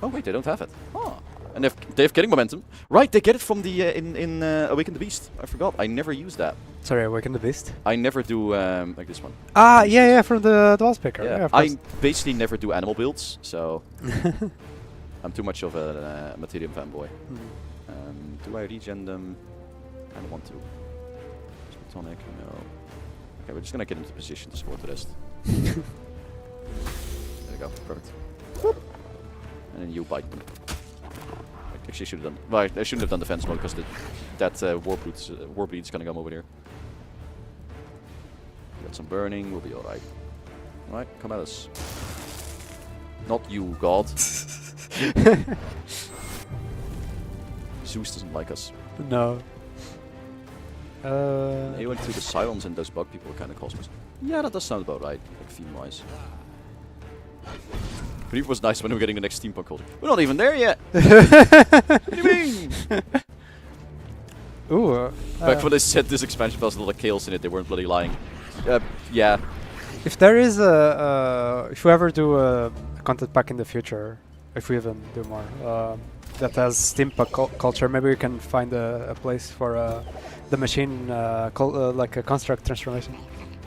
Oh wait, they don't have it. Oh. And they have killing momentum. Right, they get it from the in Awaken the Beast. I forgot. I never use that. Sorry, Awaken the Beast. I never do like this one. Ah, yeah, from the Dual Speaker. Yeah, of course. I basically never do animal builds, so I'm too much of a Materium fanboy. Do I regen them? I don't want to. Tonic, no. Okay, we're just gonna get into position to support the rest. There we go, perfect. Whoop. And then you bite them. Actually, should have done. Well, I shouldn't have done defense mode because that Warbleed's gonna come over here. Got some burning, we'll be alright. Alright, come at us. Not you, God. Zeus doesn't like us. No. He went to the Sirens and those bug people kind of cosmos. Yeah, that does sound about right, like theme-wise. But it was nice when we were getting the next steampunk culture. We're not even there yet! What do you mean? Ooh. Back when they said this expansion has a lot of chaos in it, they weren't bloody lying. Yeah. If there is if we ever do a content pack in the future, if we even do more, that has steampunk culture, maybe we can find a place for the machine, like a construct transformation.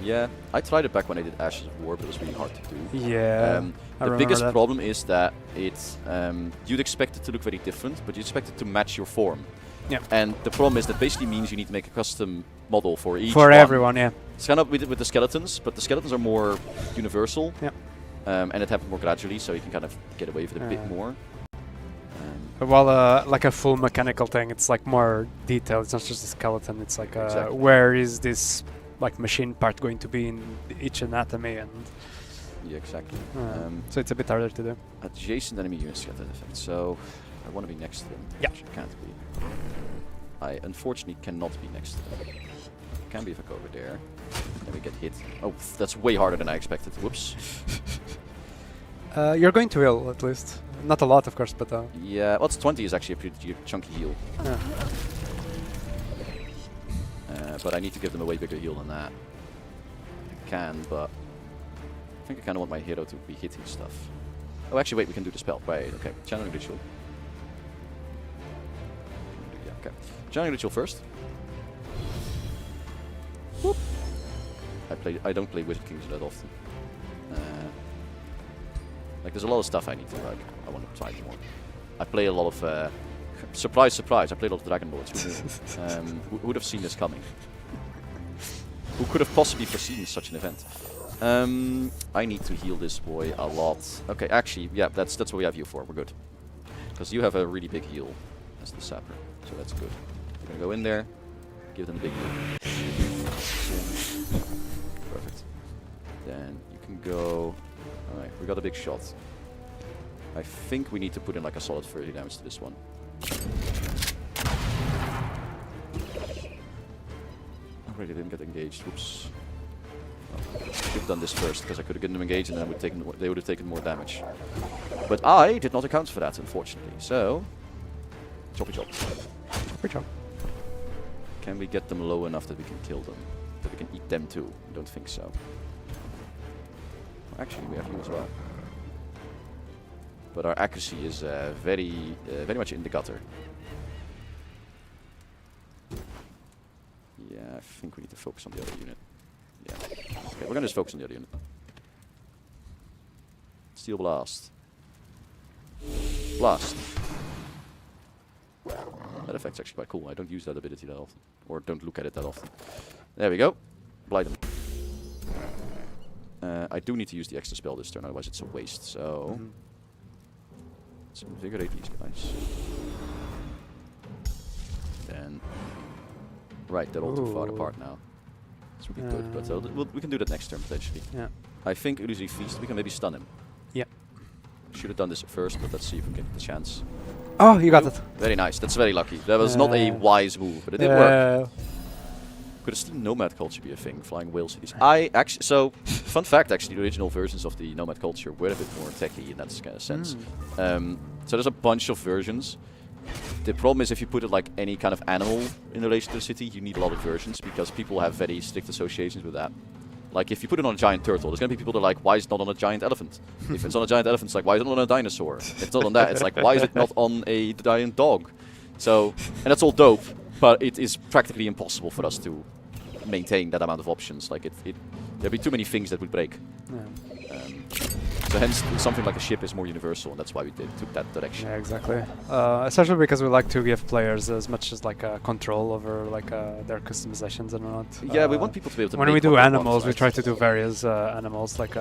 Yeah, I tried it back when I did Ashes of War, but it was really hard to do. Yeah, The biggest problem is that it's you'd expect it to look very different, but you expect it to match your form. Yeah. And the problem is that basically means you need to make a custom model for each for one. everyone, yeah. It's kind of with the skeletons, but the skeletons are more universal. Yeah. And it happens more gradually, so you can kind of get away with it a bit more. While like a full mechanical thing, it's like more detailed. It's not just a skeleton. It's like Exactly. where is this like machine part going to be in each anatomy, and Yeah, exactly. so it's a bit harder to do. Adjacent enemy units get that effect, so I want to be next to them. Yeah. Which I can't be. I unfortunately cannot be next to them. Can be if I go over there. Then we get hit. Oh, that's way harder than I expected. Whoops. You're going to heal at least. Not a lot, of course, but Yeah, well, it's 20 is actually a pretty chunky heal. yeah. But I need to give them a way bigger heal than that. I can, but I think I kind of want my hero to be hitting stuff. Oh, actually, wait, we can do the spell. Right, okay. Channeling Ritual. Yeah, okay. Channeling Ritual first. Whoop. I don't play Wizard Kings that often. Like, there's a lot of stuff I need to, like, I want to try more. I play a lot of, surprise, surprise, I play a lot of Dragon Lords. Who would have seen this coming? Who could have possibly foreseen such an event? I need to heal this boy a lot. Okay, actually, yeah, that's what we have you for. We're good. Because you have a really big heal as the sapper, so that's good. We're gonna go in there, give them a big heal. Perfect. Then you can go. Alright, we got a big shot. I think we need to put in like a solid 30 damage to this one. I really didn't get engaged. Whoops. Well, should have done this first because I could have gotten them engaged and then they would have taken more damage. But I did not account for that, unfortunately. So, choppy chop. Good job. Can we get them low enough that we can kill them? That we can eat them too? I don't think so. Actually, we have you as well. But our accuracy is very much in the gutter. Yeah, I think we need to focus on the other unit. Yeah. Okay, we're gonna just focus on the other unit. Steel Blast. Blast. That effect's actually quite cool. I don't use that ability that often. Or don't look at it that often. There we go. Blight them. I do need to use the extra spell this turn, otherwise it's a waste, so... Let's invigorate these guys. Then... Right, they're all too far apart now. This would be good, but we can do that next turn, potentially. Yeah. I think Illusory Feast, we can maybe stun him. Yeah. Should have done this first, but let's see if we get the chance. Oh, you got it. Very nice, that's very lucky. That was not a wise move, but it did work. Could a steam nomad culture be a thing? Flying whale cities. So, fun fact actually, the original versions of the nomad culture were a bit more techy in that kind of sense. So there's a bunch of versions. The problem is if you put it like any kind of animal in relation to the city, you need a lot of versions because people have very strict associations with that. Like if you put it on a giant turtle, there's going to be people that are like, why is it not on a giant elephant? If it's on a giant elephant, it's like, why is it not on a dinosaur? If it's not on that, it's like, why is it not on a giant dog? So, and that's all dope. But it is practically impossible for us to maintain that amount of options. Like there'd be too many things that would break. Yeah. So hence, something like a ship is more universal, and that's why we took that direction. Yeah, exactly. Especially because we like to give players as much as like control over like their customizations and whatnot. Yeah, we want people to be able to. When make we do what they want, animals, we right? try to do various animals. Like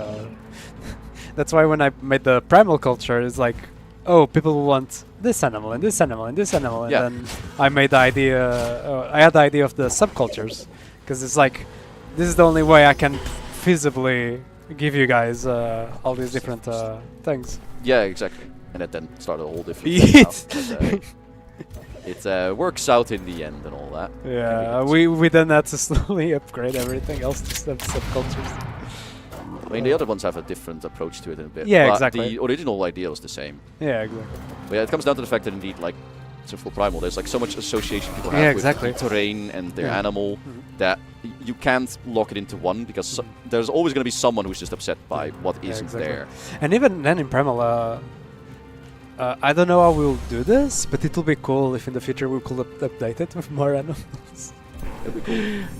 that's why when I made the primal culture, it's like, oh, people want this animal and this animal and this animal, and then I made the idea. I had the idea of the subcultures, because it's like, this is the only way I can feasibly give you guys all these different things. Yeah, exactly. And it then started a whole different thing. It works out in the end and all that. Yeah, we then had to slowly upgrade everything else to subcultures. I mean, the other ones have a different approach to it in a bit. Yeah, but exactly. The original idea was the same. Yeah, exactly. But yeah, it comes down to the fact that indeed, like, so for Primal, there's like so much association people have with the terrain and their animal that you can't lock it into one, because there's always going to be someone who's just upset by what isn't there. And even then in Primal, I don't know how we'll do this, but it will be cool if in the future we could update it with more animals. That'd be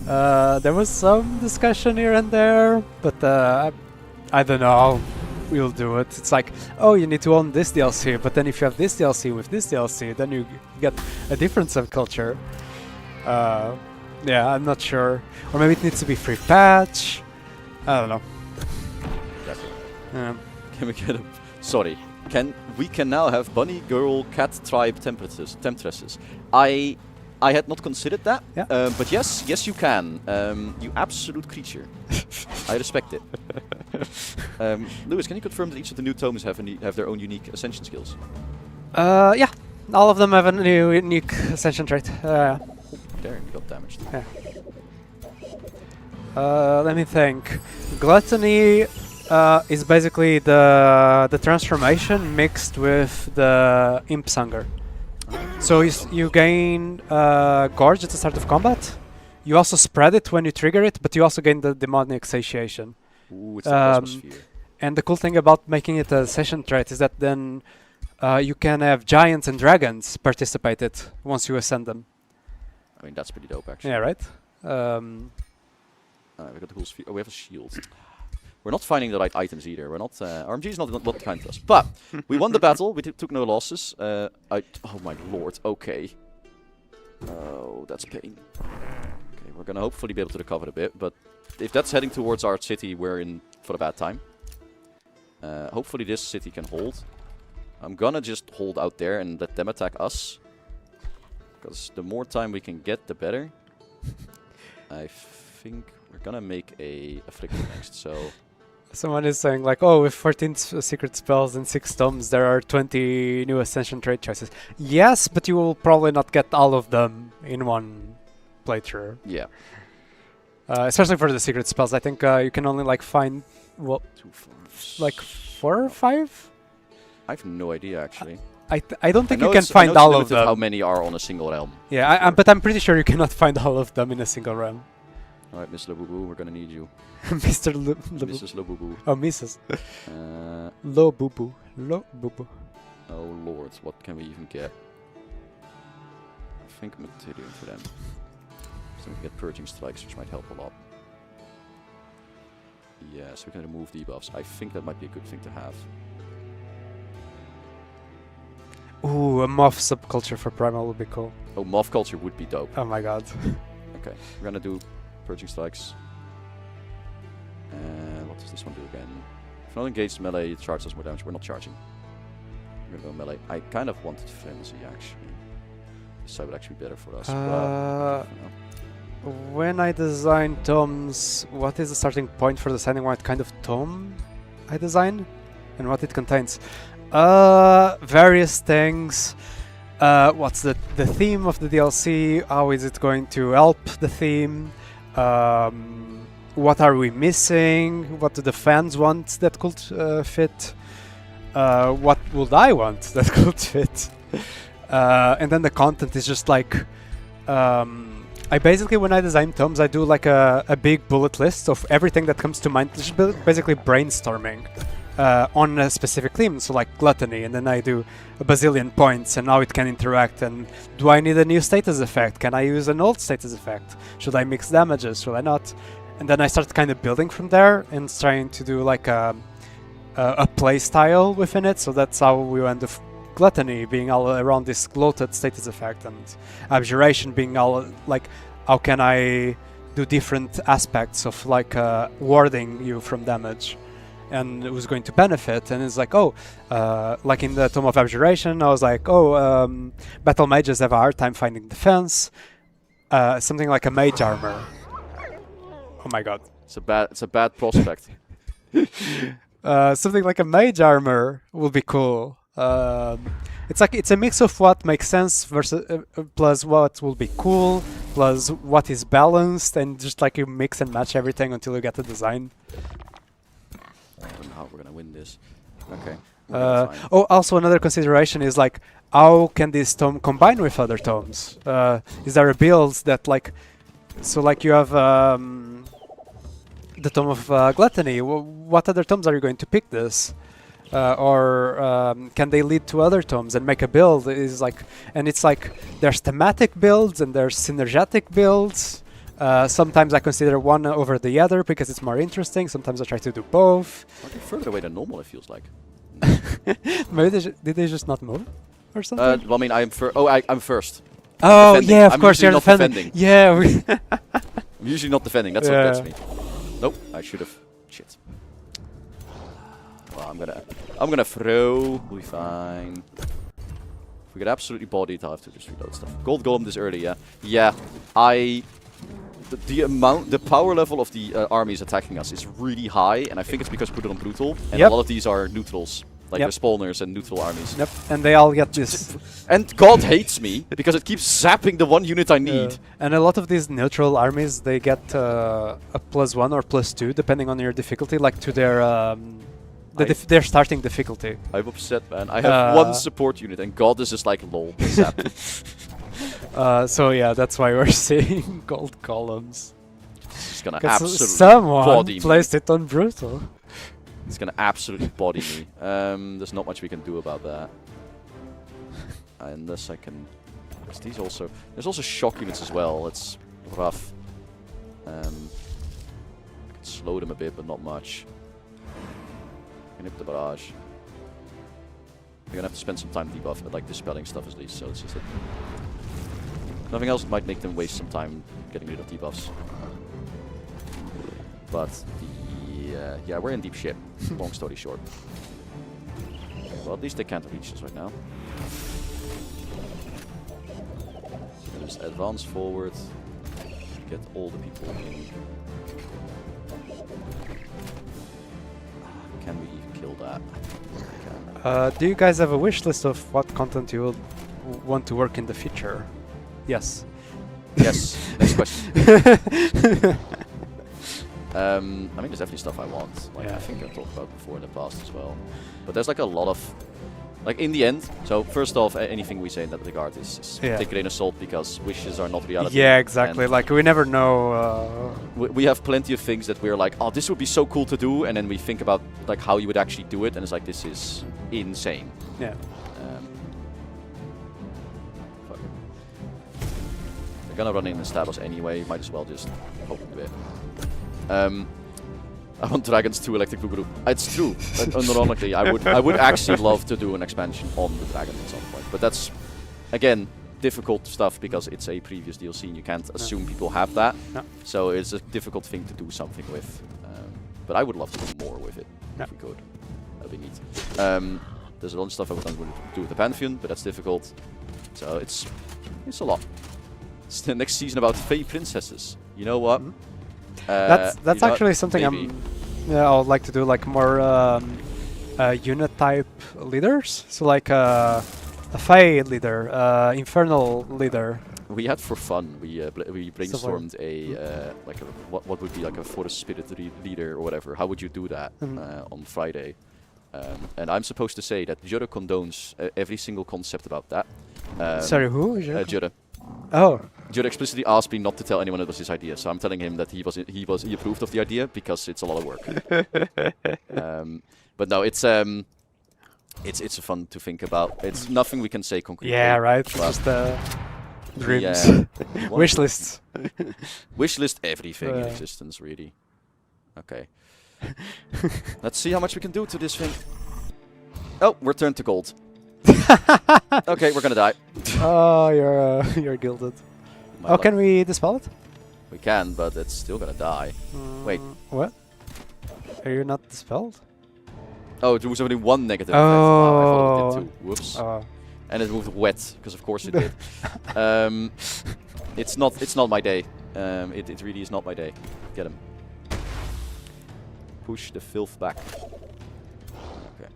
cool. There was some discussion here and there, but I don't know how we'll do it. It's like, oh, you need to own this DLC, but then if you have this DLC with this DLC, then you get a different subculture. Yeah, I'm not sure. Or maybe it needs to be free patch. I don't know. Can we get a... Sorry. We can now have bunny, girl, cat, tribe, temptresses. I had not considered that. Yeah. But yes you can. You absolute creature. I respect it. Lewis, can you confirm that each of the new tomes have their own unique ascension skills? Yeah. All of them have a new unique ascension trait. There, you got damaged. Yeah. Let me think. Gluttony is basically the transformation mixed with the Imp's Hunger. So you gain Gorge at the start of combat. You also spread it when you trigger it, but you also gain the demonic satiation. Ooh, it's the atmosphere. And the cool thing about making it a session trait is that then you can have giants and dragons participate it once you ascend them. I mean, that's pretty dope, actually. Yeah, right? We got the cool sphere. Oh, we have a shield. We're not finding the right items either. We're not. RMG is not kind to us. But we won the battle. We took no losses. Oh my lord. Okay. Oh, that's pain. Okay, we're gonna hopefully be able to recover a bit. But if that's heading towards our city, we're in for a bad time. Hopefully this city can hold. I'm gonna just hold out there and let them attack us. Because the more time we can get, the better. I think we're gonna make a Afflictor next, so... Someone is saying like, oh, with 14 secret spells and 6 tomes, there are 20 new ascension trait choices. Yes, but you will probably not get all of them in one playthrough. Yeah. Especially for the secret spells. I think you can only like find, what, 2 forms. like 4 or 5? I have no idea, actually. I don't think I you know can find all of them. How many are on a single realm? Yeah, but I'm pretty sure you cannot find all of them in a single realm. Alright, Miss Lobubu, we're gonna need you. Mr. Mrs. Lobubu. Oh, Mrs. Lobubu. Lobubu. Oh lord, what can we even get? I think Materium for them. So we can get Purging Strikes, which might help a lot. Yeah, so we can remove debuffs. I think that might be a good thing to have. Ooh, a moth subculture for Primal would be cool. Oh, Moth Culture would be dope. Oh my god. Okay, we're gonna do Purging Strikes. And what does this one do again? If not engaged melee, it charges us more damage. We're not charging. We're gonna go melee. I kind of wanted Frenzy, actually. This side would actually be better for us. But when I design tomes, what is the starting point for deciding what kind of tome I design? And what it contains? Various things. What's the theme of the DLC? How is it going to help the theme? What are we missing? What do the fans want that could fit? What would I want that could fit? And then the content is just like... I basically, when I design tomes, I do like a big bullet list of everything that comes to mind. Just basically brainstorming on a specific theme, so like gluttony, and then I do a bazillion points and how it can interact, and do I need a new status effect? Can I use an old status effect? Should I mix damages? Should I not? And then I start kind of building from there and trying to do like a play style within it, so that's how we end up gluttony being all around this gloated status effect, and abjuration being all like, how can I do different aspects of like warding you from damage, and who's going to benefit. And it's like, oh, like in the Tome of Abjuration, I was like, oh, battle mages have a hard time finding defense, something like a mage armor. Oh my god, it's a bad prospect. Something like a mage armor will be cool. It's like, it's a mix of what makes sense versus plus what will be cool plus what is balanced, and just like you mix and match everything until you get the design. I don't know how we're gonna win this. Okay. Oh, also another consideration is like, how can this tome combine with other tomes? Is there a build that like, so like you have the Tome of Gluttony. What other tomes are you going to pick this? Or can they lead to other tomes and make a build? Is like, and it's like there's thematic builds and there's synergetic builds. Sometimes I consider one over the other because it's more interesting. Sometimes I try to do both. Are they further away than normal? It feels like. Maybe did they just not move or something? Well, I mean, I'm first. Oh defending. yeah, of I'm course usually you're not defending. Yeah. I'm usually not defending. That's what Yeah. gets me. Nope, I should have. Shit. Well, I'm gonna throw. We'll be fine. If we get absolutely bodied, I'll have to just reload stuff. Gold Golem this early, yeah. Yeah, the power level of the armies attacking us is really high, and I think it's because we put it on brutal, and Yep. a lot of these are neutrals, like Yep. the spawners and neutral armies. Yep. And they all get this. And God hates me because it keeps zapping the one unit I need. And a lot of these neutral armies, they get a +1 or +2 depending on your difficulty, like to their their starting difficulty. I'm upset, man. I have one support unit, and God is just like lol. Zapped. So yeah, that's why we're seeing gold columns. It's gonna 'Cause absolutely someone body me. placed it on brutal. It's gonna absolutely body me. There's not much we can do about that. Unless I can... These also... There's also shock units as well. It's rough. I can slow them a bit, but not much. Nip the barrage. We're gonna have to spend some time debuff, like dispelling stuff at least, so it's just that... Nothing else might make them waste some time getting rid of debuffs. But the... yeah, we're in deep shit. Long story short. Well, at least they can't reach us right now. Just advance forward. Get all the people in. Can we kill that? We can. Do you guys have a wish list of what content you would want to work in the future? Yes. Yes. Next question. I mean, there's definitely stuff I want. Like Yeah. I think I've talked about before in the past as well. But there's like a lot of, like in the end. So first off, anything we say in that regard is Yeah. take a grain of salt because wishes are not reality. Yeah, exactly. And Like we never know. we have plenty of things that we're like, oh, this would be so cool to do, and then we think about like how you would actually do it, and it's like this is insane. Yeah. Fuck. They're gonna run in and stab us anyway. Might as well just hope a bit. I want dragons to electric Boogaloo. It's true. Unironically, I would actually love to do an expansion on the dragons at some point. But that's again difficult stuff because it's a previous DLC and you can't assume people have that. No. So it's a difficult thing to do something with. But I would love to do more with it Yeah. if we could. That'd be neat. There's a lot of stuff I would do with the Pantheon, but that's difficult. So it's a lot. It's the next season about Fey princesses. You know what? Mhm. You That's know what? actually something Maybe. I would like to do, like more unit type leaders. So like a Fey leader, Infernal leader. We had for fun. We brainstormed a like a, what would be like a forest spirit leader or whatever. How would you do that on Friday? And I'm supposed to say that Jure condones every single concept about that. Sorry, who? Jure. Oh. Jure explicitly asked me not to tell anyone it was his idea, so I'm telling him that he approved of the idea because it's a lot of work. But no, it's fun to think about. It's nothing we can say concretely. Yeah, right. but Just dreams. yeah, Wish lists. Wish list everything in Yeah. existence, really. Okay. Let's see how much we can do to this thing. Oh, we're turned to gold. Okay, we're gonna die. Oh, you're gilded. My Oh, luck. can we dispel it? We can, but it's still gonna die. Wait. What? Are you not dispelled? Oh, there was only one negative Oh. effect. Wow, I thought it did two. Whoops. Oh. And it moved wet, because of course it did. It's not my day. It really is not my day. Get him. Push the filth back. Okay.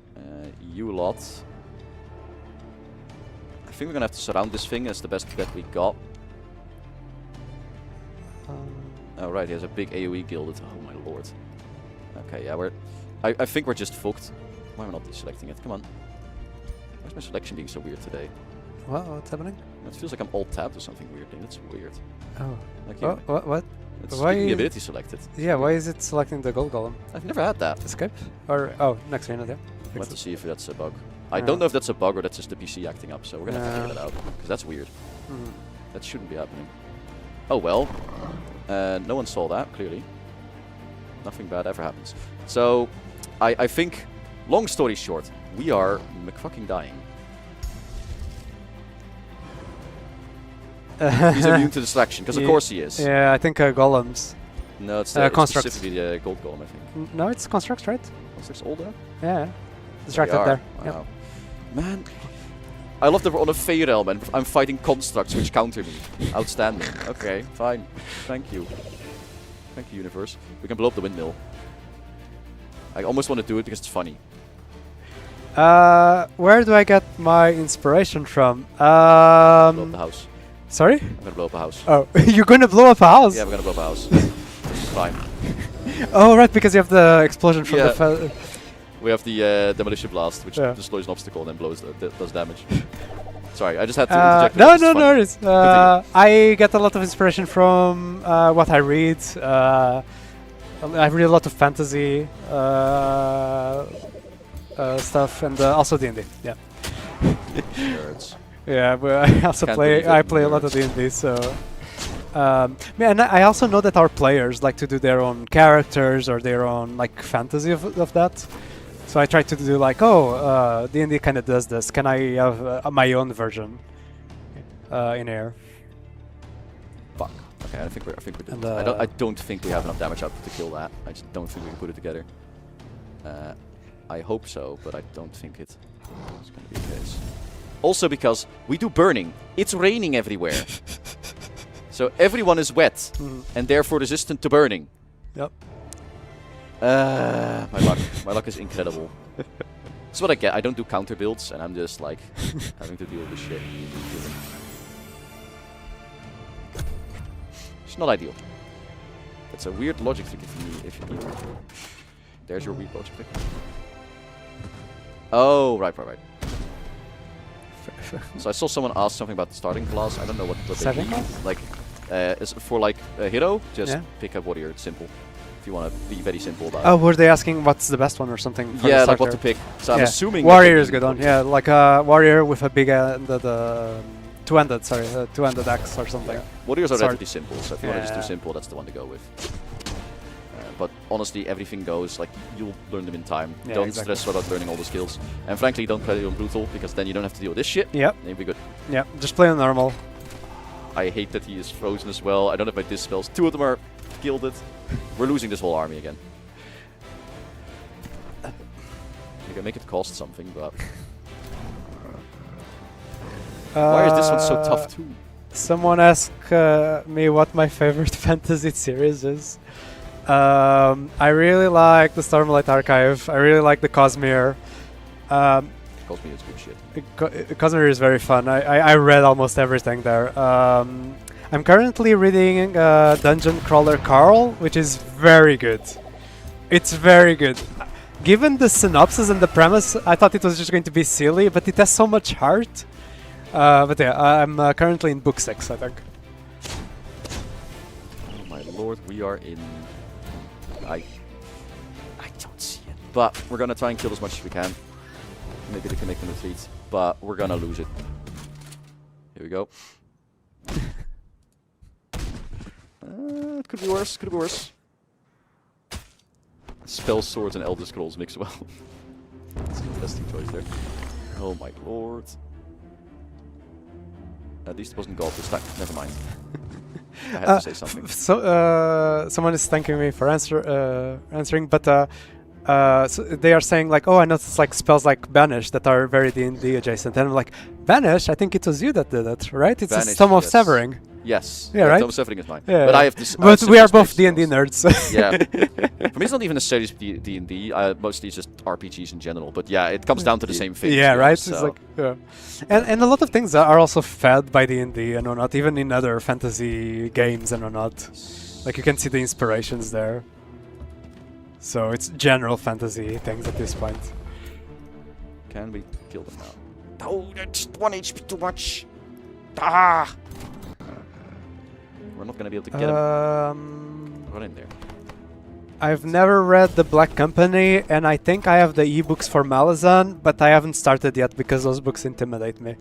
You lot. I think we're gonna have to surround this thing. That's the best bet we got. Oh right, he has a big AoE gilded. Oh my lord. Okay, yeah, I think we're just fucked. Why am I not deselecting it? Come on. Why is my selection being so weird today? What's happening? It feels like I'm alt tabbed or something weirdly. That's weird. Oh. Like What? It's Why keeping the is- ability selected. Yeah, why is it selecting the gold golem? I've never had that. Escape? Or oh, next unit, yeah. We'll have to see if that's a bug. I Yeah. don't know if that's a bug or that's just the PC acting up, so we're gonna have to figure Yeah. that out. Because that's weird. Mhm. That shouldn't be happening. Oh well. No one saw that, clearly. Nothing bad ever happens. So, I think, long story short, we are McFucking dying. He's immune to distraction, because of Ye- course he is. Yeah, I think golems. No, it's, Constructs. specifically the gold golem, I think. No, it's constructs, right? Constructs older? Yeah. Distracted there. Yep. Wow. Man, I love that we're on a Fey realm and I'm fighting constructs which counter me. Outstanding. Okay, fine. Thank you. Thank you, universe. We can blow up the windmill. I almost want to do it because it's funny. Where do I get my inspiration from? Blow up the house. Sorry? I'm gonna blow up a house. Oh, you're gonna blow up a house? Yeah, we're gonna blow up a house. It's fine. Oh, right, because you have the explosion from Yeah. the. We have the demolition blast, which Yeah. destroys an obstacle and then does damage. Sorry, I just had to interject. No, because no, it's no funny. worries. I get a lot of inspiration from what I read. I read a lot of fantasy stuff and also D&D. Yeah, Nerds. yeah. But I also Can't play. believe it, I play a lot of D&D. So, and I also know that our players like to do their own characters or their own like fantasy of that. So I try to do like, oh, D&D kind of does this. Can I have my own version in here? Fuck. Okay, I think we did. And, I don't think we have enough damage output to kill that. I just don't think we can put it together. I hope so, but I don't think it's going to be the case. Also because we do burning. It's raining everywhere. So everyone is wet Mhm. and therefore resistant to burning. Yep. My luck is incredible. That's what I get. I don't do counter builds, and I'm just like having to deal with this shit. It's not ideal. It's a weird logic trick if you need it. There's your weird logic trick. Oh, right. So I saw someone ask something about the starting class. I don't know what they Starting mean. class? Like, is for like a hero, just Yeah. pick a warrior. It's simple. If you want to be very simple about it. Oh, were they asking what's the best one or something? For Yeah, the like what to starter? pick. So I'm Yeah. assuming Warrior is good one. Yeah, like a warrior with a big two-handed. Sorry, two-handed axe or something. Warriors are Sword. relatively simple, so if you want to just do Yeah. simple, that's the one to go with. But honestly, everything goes, like, you'll learn them in time. Yeah, Don't exactly. stress about learning all the skills. And frankly, don't play on brutal, because then you don't have to deal with this shit. Yep. Then you'll be good. Yeah, just play on normal. I hate that he is frozen as well. I don't have my dispels. 2 of them are gilded. We're losing this whole army again. You can make it cost something, but... Why is this one so tough too? Someone asked me what my favorite fantasy series is. I really like the Stormlight Archive. I really like the Cosmere. Cosme is good shit. Cosmere is very fun. I read almost everything there. I'm currently reading Dungeon Crawler Carl, which is very good. It's very good. Given the synopsis and the premise, I thought it was just going to be silly, but it has so much heart. But yeah, I'm currently in book 6, I think. Oh my lord, we are in... I don't see it. But we're gonna try and kill as much as we can. Maybe they can make them retreat, but we're gonna lose it. Here we go. It could be worse, could be worse. Spell Swords and Elder Scrolls mix well. That's an interesting choice there. Oh my lord. At least it wasn't God this time. Never mind. I had to say something. So someone is thanking me for answering, but so they are saying like, oh, I noticed like spells like Banish that are very D&D adjacent, and I'm like, Banish? I think it was you that did it, right? It's Banish, a Stone of yes. Severing. Yes. Yeah, right? Tom Suffering is mine. Yeah, but yeah. I have this. But we are both D&D nerds. Yeah. For me, it's not even necessarily D&D. Mostly it's just RPGs in general. But yeah, it comes down to the same thing. Yeah, right. So. It's like, yeah. And a lot of things are also fed by D&D and whatnot, even in other fantasy games and whatnot. Like you can see the inspirations there. So it's general fantasy things at this point. Can we kill them now? Oh, that's 1 HP too much. Ah! We're not gonna be able to get him. Run in there. I've never read The Black Company, and I think I have the ebooks for Malazan, but I haven't started yet because those books intimidate me.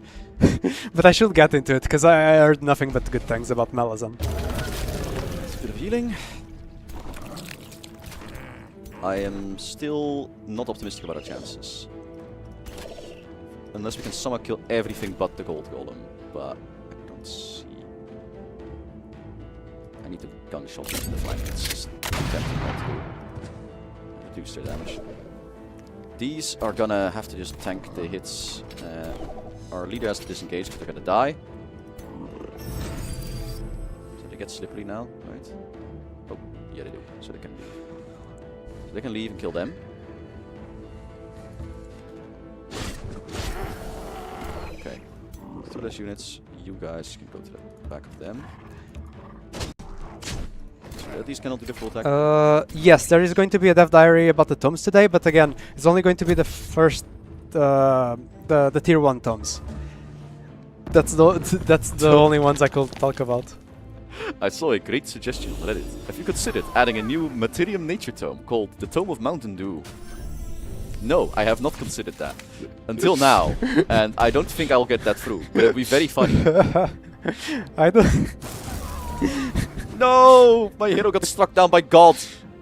But I should get into it because I heard nothing but good things about Malazan. It's a bit of healing. I am still not optimistic about our chances. Unless we can somehow kill everything but the gold golem, but I don't see. I need to gunshot into the flank. It's just tempting not to reduce their damage. These are gonna have to just tank the hits. Our leader has to disengage because they're gonna die. So they get slippery now, right? Oh, yeah they do. So they can leave. So they can leave and kill them. Okay. 2 less units. You guys can go to the back of them. These cannot do the full attack. Yes, there is going to be a dev diary about the tomes today, but again, it's only going to be the first, the tier 1 tomes. That's the only ones I could talk about. I saw a great suggestion on Reddit. Have you considered adding a new Materium Nature tome called the Tome of Mountain Dew? No, I have not considered that. Until now. And I don't think I'll get that through. But it'll be very funny. I don't... No! My hero got struck down by God.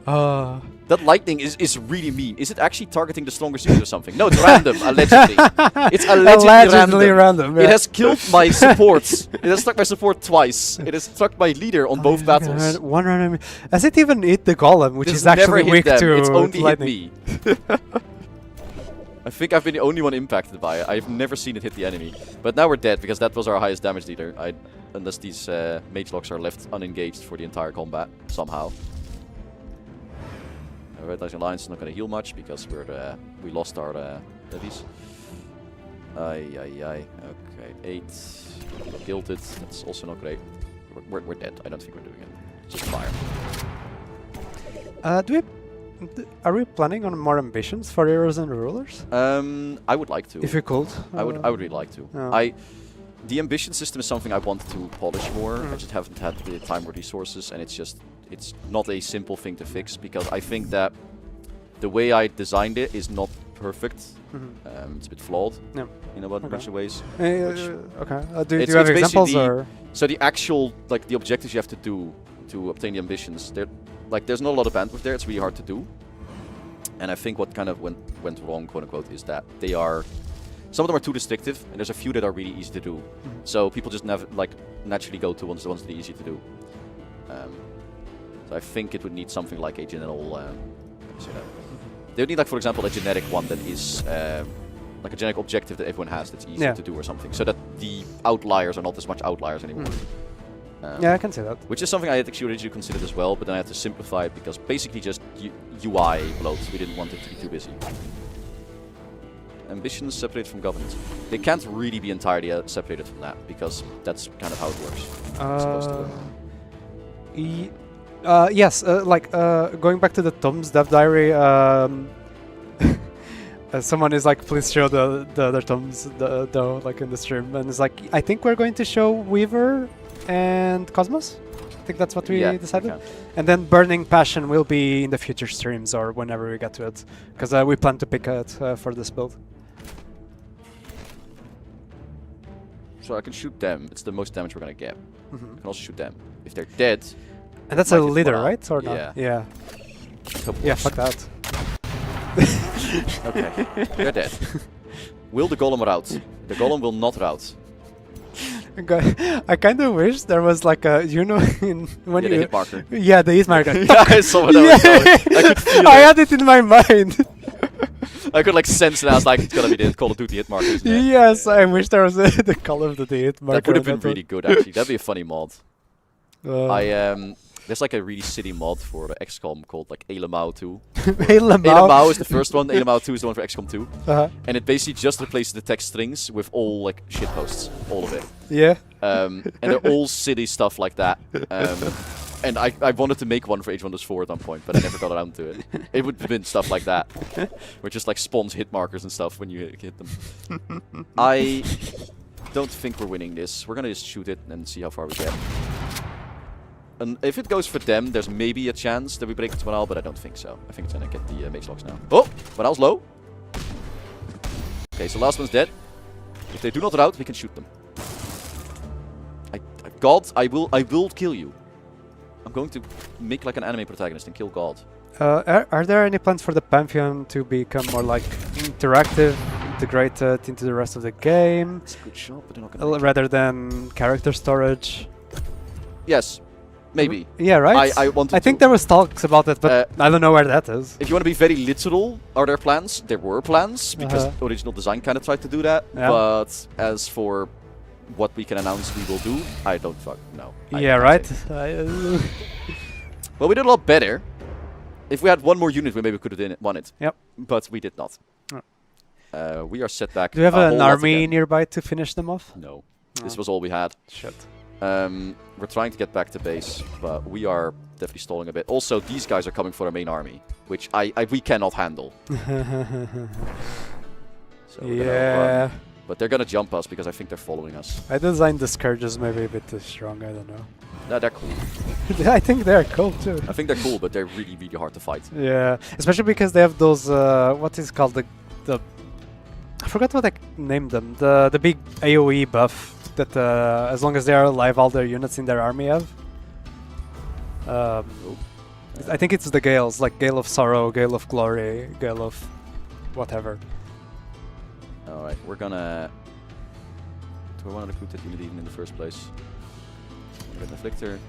That lightning is really mean. Is it actually targeting the strongest unit or something? No, it's random, allegedly. It's allegedly random. Yeah. It has killed my supports. It has struck my support twice. It has struck my leader on both battles. One random. Has it even hit the golem, which is never actually hit weak them. to It's only lightning. hit me. I think I've been the only one impacted by it. I've never seen it hit the enemy. But now we're dead because that was our highest damage dealer. Unless these mage locks are left unengaged for the entire combat somehow. Red Rising Alliance is not going to heal much because we lost our levies. Okay, 8. Gilded. That's also not great. We're dead. I don't think we're doing it. Just fire. Are we planning on more ambitions for heroes and rulers? I would like to. If you could. I would really like to. Yeah. The ambition system is something I want to polish more. I just haven't had the time or resources, and it's not a simple thing to fix because I think that the way I designed it is not perfect. It's a bit flawed in a bunch of ways. Okay. Do you have examples or? So the actual the objectives you have to do to obtain the ambitions, there's not a lot of bandwidth there. It's really hard to do. And I think what kind of went wrong, quote unquote, is that they are. Some of them are too restrictive, and there's a few that are really easy to do. So people just naturally go to the ones that are easy to do. So I think it would need something like a general. They would need, for example, a generic one that is like a generic objective that everyone has that's easy to do or something, so that the outliers are not as much outliers anymore. Yeah, I can see that. Which is something I had actually originally considered as well, but then I had to simplify it because basically just UI bloat. We didn't want it to be too busy. Ambitions separated from governance. They can't really be entirely separated from that because that's kind of how it works. It's supposed to work. Yes, going back to the Tom's dev diary, someone is like, please show the other Toms in the stream, and it's like, I think we're going to show Weaver and Cosmos. I think that's what we decided. And then Burning Passion will be in the future streams or whenever we get to it, because we plan to pick it for this build. So I can shoot them. It's the most damage we're gonna get. I can also shoot them. If they're dead. And that's a leader, right? Or not? Yeah. Yeah, fuck that. Okay, they're dead. Will the golem rout? The golem will not rout. I kind of wish there was like a, when the hit marker. Yeah, the hit marker. Yeah, I saw what I could feel I had it in my mind. I could sense it. I was like, it's gonna be the Call of Duty hit marker. Yes, I wish there was the Call of Duty hit marker. That would have been really good, actually. That'd be a funny mod. There's like a really shitty mod for the XCOM called Ailamau 2. Ailamau is the first one. Ailamau 2 is the one for XCOM 2. And it basically just replaces the text strings with all shitposts, all of it. Yeah. And they're all silly stuff like that. And I wanted to make one for H1-4 at one point, but I never got around to it. It would have been stuff like that, where just spawns hit markers and stuff when you hit them. I don't think we're winning this. We're gonna just shoot it and see how far we get. And if it goes for them, there's maybe a chance that we break into Banal, but I don't think so. I think it's gonna get the Mage Locks now. Oh! Banal's low. Okay, so last one's dead. If they do not rout, we can shoot them. God, I will kill you. I'm going to make like an anime protagonist and kill God. Are there any plans for the Pantheon to become more like interactive, integrated into the rest of the game? It's a good shot, but they're not gonna Rather than character storage? Yes, maybe. Yeah, right? I think there was talks about it, but I don't know where that is. If you want to be very literal, are there plans? There were plans, because the original design kind of tried to do that. Yeah. But as for what we can announce we will do, I don't know. Yeah, right? Well, we did a lot better. If we had one more unit, we maybe could have won it. Yep. But we did not. We are set back. Do you have an army nearby to finish them off? No. This was all we had. Shit. We're trying to get back to base, but we are definitely stalling a bit. Also, these guys are coming for our main army, which we cannot handle. So yeah. But they're gonna jump us because I think they're following us. I designed the Scourges maybe a bit too strong, I don't know. No, they're cool. I think they're cool too. I think they're cool, but they're really, really hard to fight. Yeah, especially because they have those, what is called the I forgot what I named them. The big AoE buff that as long as they are alive, all their units in their army have. I think it's the Gales, like Gale of Sorrow, Gale of Glory, Gale of whatever. Alright, we're gonna... Do I want to recruit that unit even in the first place? Get an Afflictor.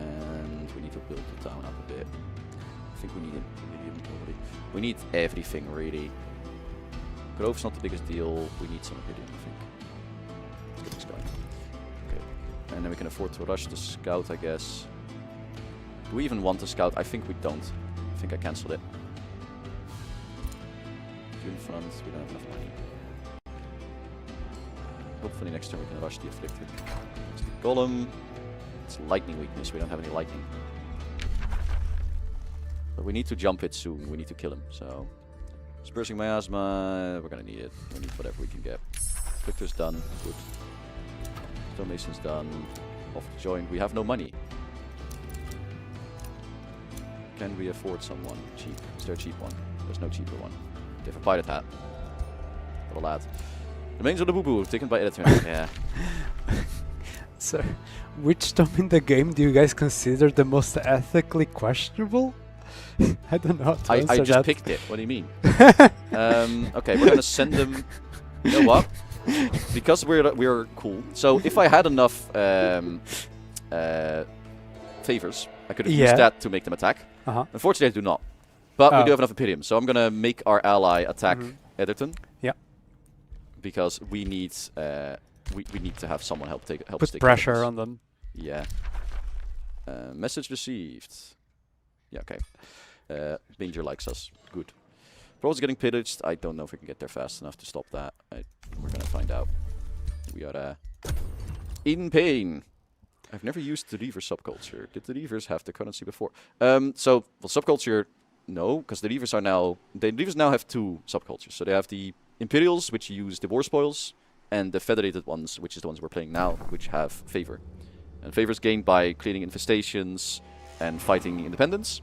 And we need to build the town up a bit. I think we need inventory. We need everything, really. Grove's not the biggest deal. We need some Iridium, I think. Let's get this going. Okay. And then we can afford to rush the scout, I guess. Do we even want a scout? I think we don't. I think I cancelled it. In front, we don't have enough money. Hopefully next turn we can rush the Afflicted. It's the Golem. It's lightning weakness, we don't have any lightning. But we need to jump it soon, we need to kill him, so... Dispersing Miasma, we're gonna need it. We need whatever we can get. Afflictor's done, good. Stonemason's done. Off the joint, we have no money. Can we afford someone cheap? Is there a cheap one? There's no cheaper one. They have a pirate hat. What a lad. The remains of the boo-boo taken by editor. Yeah. So, which tome in the game do you guys consider the most ethically questionable? I don't know how to answer I just that. picked it. What do you mean? Okay, we're gonna send them. You know what? Because we're cool. So if I had enough favors, I could have used that to make them attack. Unfortunately, I do not. But we do have enough Imperium, so I'm gonna make our ally attack Edgerton. Yeah. Because we need we need to have someone help put pressure on them. Yeah. Message received. Yeah. Okay. Danger likes us. Good. Pro's getting pillaged. I don't know if we can get there fast enough to stop that. We're gonna find out. We are in pain. I've never used the Reaver subculture. Did the Reavers have the currency before? So, well, subculture. No, because the Reavers are now... The Reavers now have two subcultures. So they have the Imperials, which use the war spoils, and the Federated ones, which is the ones we're playing now, which have favor. And favor is gained by clearing infestations and fighting independence.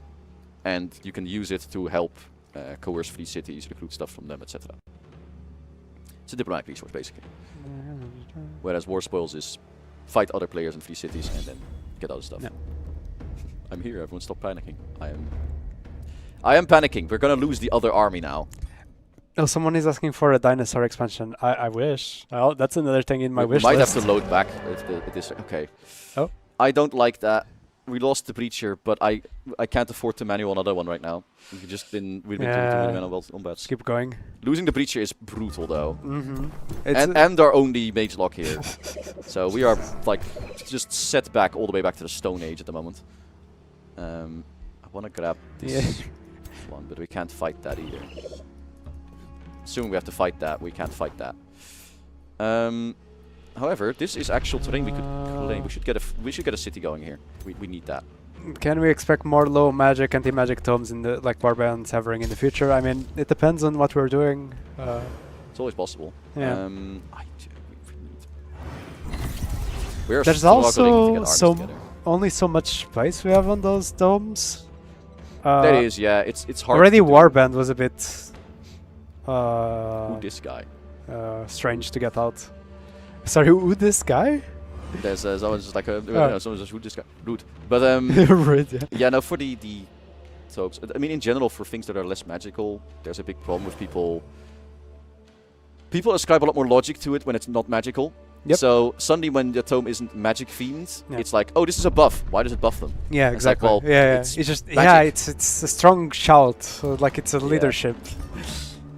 And you can use it to help coerce free cities, recruit stuff from them, etc. It's a diplomatic resource, basically. Whereas war spoils is fight other players in free cities and then get other stuff. No. I'm here, everyone stop panicking. I am panicking. We're gonna lose the other army now. Oh, someone is asking for a dinosaur expansion. I wish. Well, that's another thing in my wish list. We might have to load back if this. Okay. Oh. I don't like that. We lost the Breacher, but I can't afford to manual another one right now. We've doing too many manual combats. Keep going. Losing the Breacher is brutal though. And our only mage lock here. So we are like just set back all the way back to the Stone Age at the moment. I want to grab this one, but we can't fight that either. Assuming we have to fight that, we can't fight that. However, this is actual terrain we could claim. We should get a city going here. We need that. Can we expect more low magic, anti-magic tomes in the Barbarian Severing in the future? I mean, it depends on what we're doing. It's always possible. Yeah. We're There's also only so much space we have on those domes. That is, yeah. It's hard. Already to do. Warband was a bit Ooh, this guy. strange to get out. Sorry, who this guy? There's someone just like someone just who this guy rude. But Right, yeah. yeah, no, for the tomes. I mean, in general, for things that are less magical, there's a big problem with people. People ascribe a lot more logic to it when it's not magical. Yep. So suddenly, when the tome isn't magic themed, Yeah. it's like, oh, this is a buff. Why does it buff them? Yeah, It's like, exactly. well, yeah, it's it's just magic. it's a strong shout, so like it's a leadership.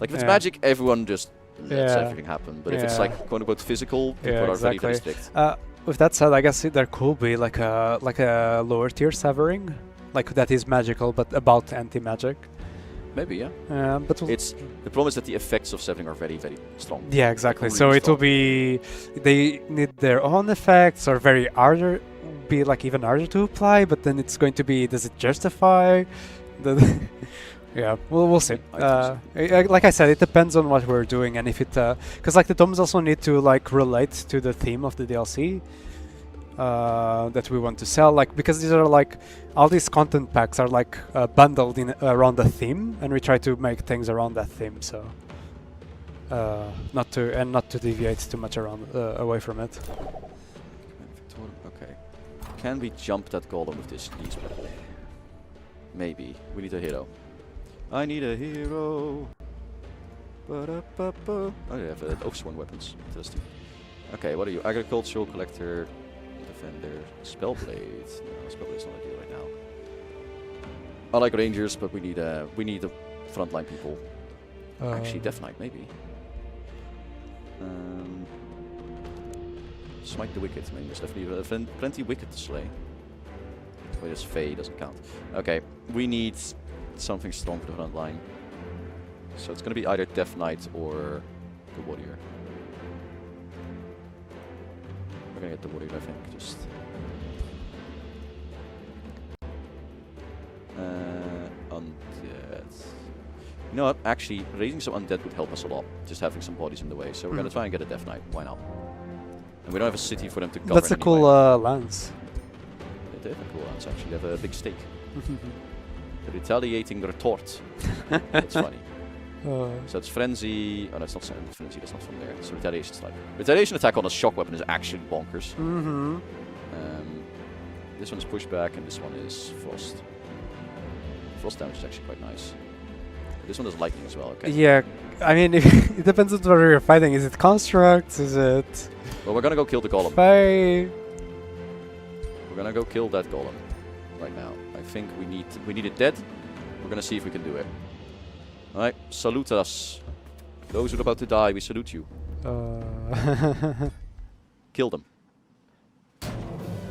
Like if it's Yeah. magic, everyone just lets Yeah. everything happen. But if it's Yeah. like quote unquote physical, people Yeah, are very, very exactly. strict. With that said, I guess there could be like a lower tier severing, like that is magical but about anti-magic. Maybe, yeah. But we'll It's the problem is that the effects of severing are very, very strong. yeah, exactly. really So it will strong. be they need their own effects or very harder, be like even harder to apply. But then it's going to be, does it justify? The yeah, we'll see. I think Like I said, it depends on what we're doing and if it because like the tomes also need to like relate to the theme of the DLC. That we want to sell, like because these are like all these content packs are like bundled in around the theme, and we try to make things around that theme. So not to deviate too much around away from it. Okay. Can we jump that golem with these people? Maybe. We need a hero. I need a hero. Ba-da-ba-ba. Oh, they have oversworn weapons. Interesting. Okay, what are you? Agricultural collector. Defender, Spellblade. No, Spellblade's not ideal right now. I like Rangers, but we need the frontline people. Actually, Death Knight maybe. Smite the Wicked. I mean, there's definitely plenty Wicked to slay. Wait, this Fae doesn't count. Okay, we need something strong for the front line. So it's gonna be either Death Knight or the Warrior. We're gonna get the Warrior, I think. Just undead. You know what? Actually, raising some undead would help us a lot. Just having some bodies in the way. So we're gonna try and get a Death Knight. Why not? And we don't have a city for them to govern. That's a anyway. cool lance. They have a cool lance, actually. They have a big stake. The retaliating retort. That's funny. So it's frenzy. Oh, that's not frenzy. That's not from there. It's retaliation strike. Retaliation attack on a shock weapon is actually bonkers. This one is pushback, and this one is frost. Frost damage is actually quite nice. This one is lightning as well. Okay. Yeah, I mean, it depends on what you're fighting. Is it constructs? Is it? Well, we're gonna go kill the golem. Fae? We're gonna go kill that golem right now. I think we need it dead. We're gonna see if we can do it. All right, salute us. Those who are about to die, we salute you. Kill them.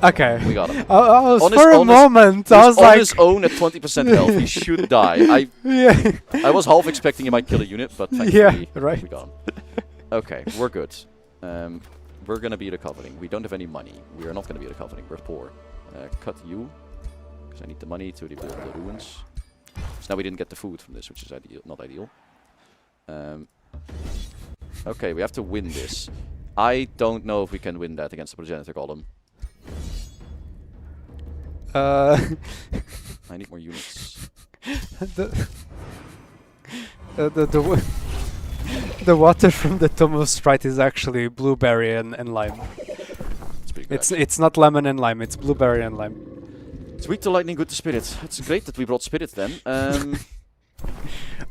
Okay. We got him. I was On for his- a on his- moment. I He's was on like, his own at 20% health. He should die. yeah, I was half expecting he might kill a unit, but yeah, thankfully right. we got him. Okay, we're good. We're gonna be recovering. We don't have any money. We are not gonna be recovering. We're poor. Cut you, because I need the money to rebuild the ruins. So now we didn't get the food from this, which is not ideal. Okay, we have to win this. I don't know if we can win that against the progenitor golem. I need more units. The water from the Tome of Sprite is actually blueberry and lime. It's pretty good. It's not lemon and lime. It's blueberry and lime. It's weak to lightning, good to spirit. It's great that we brought spirit then.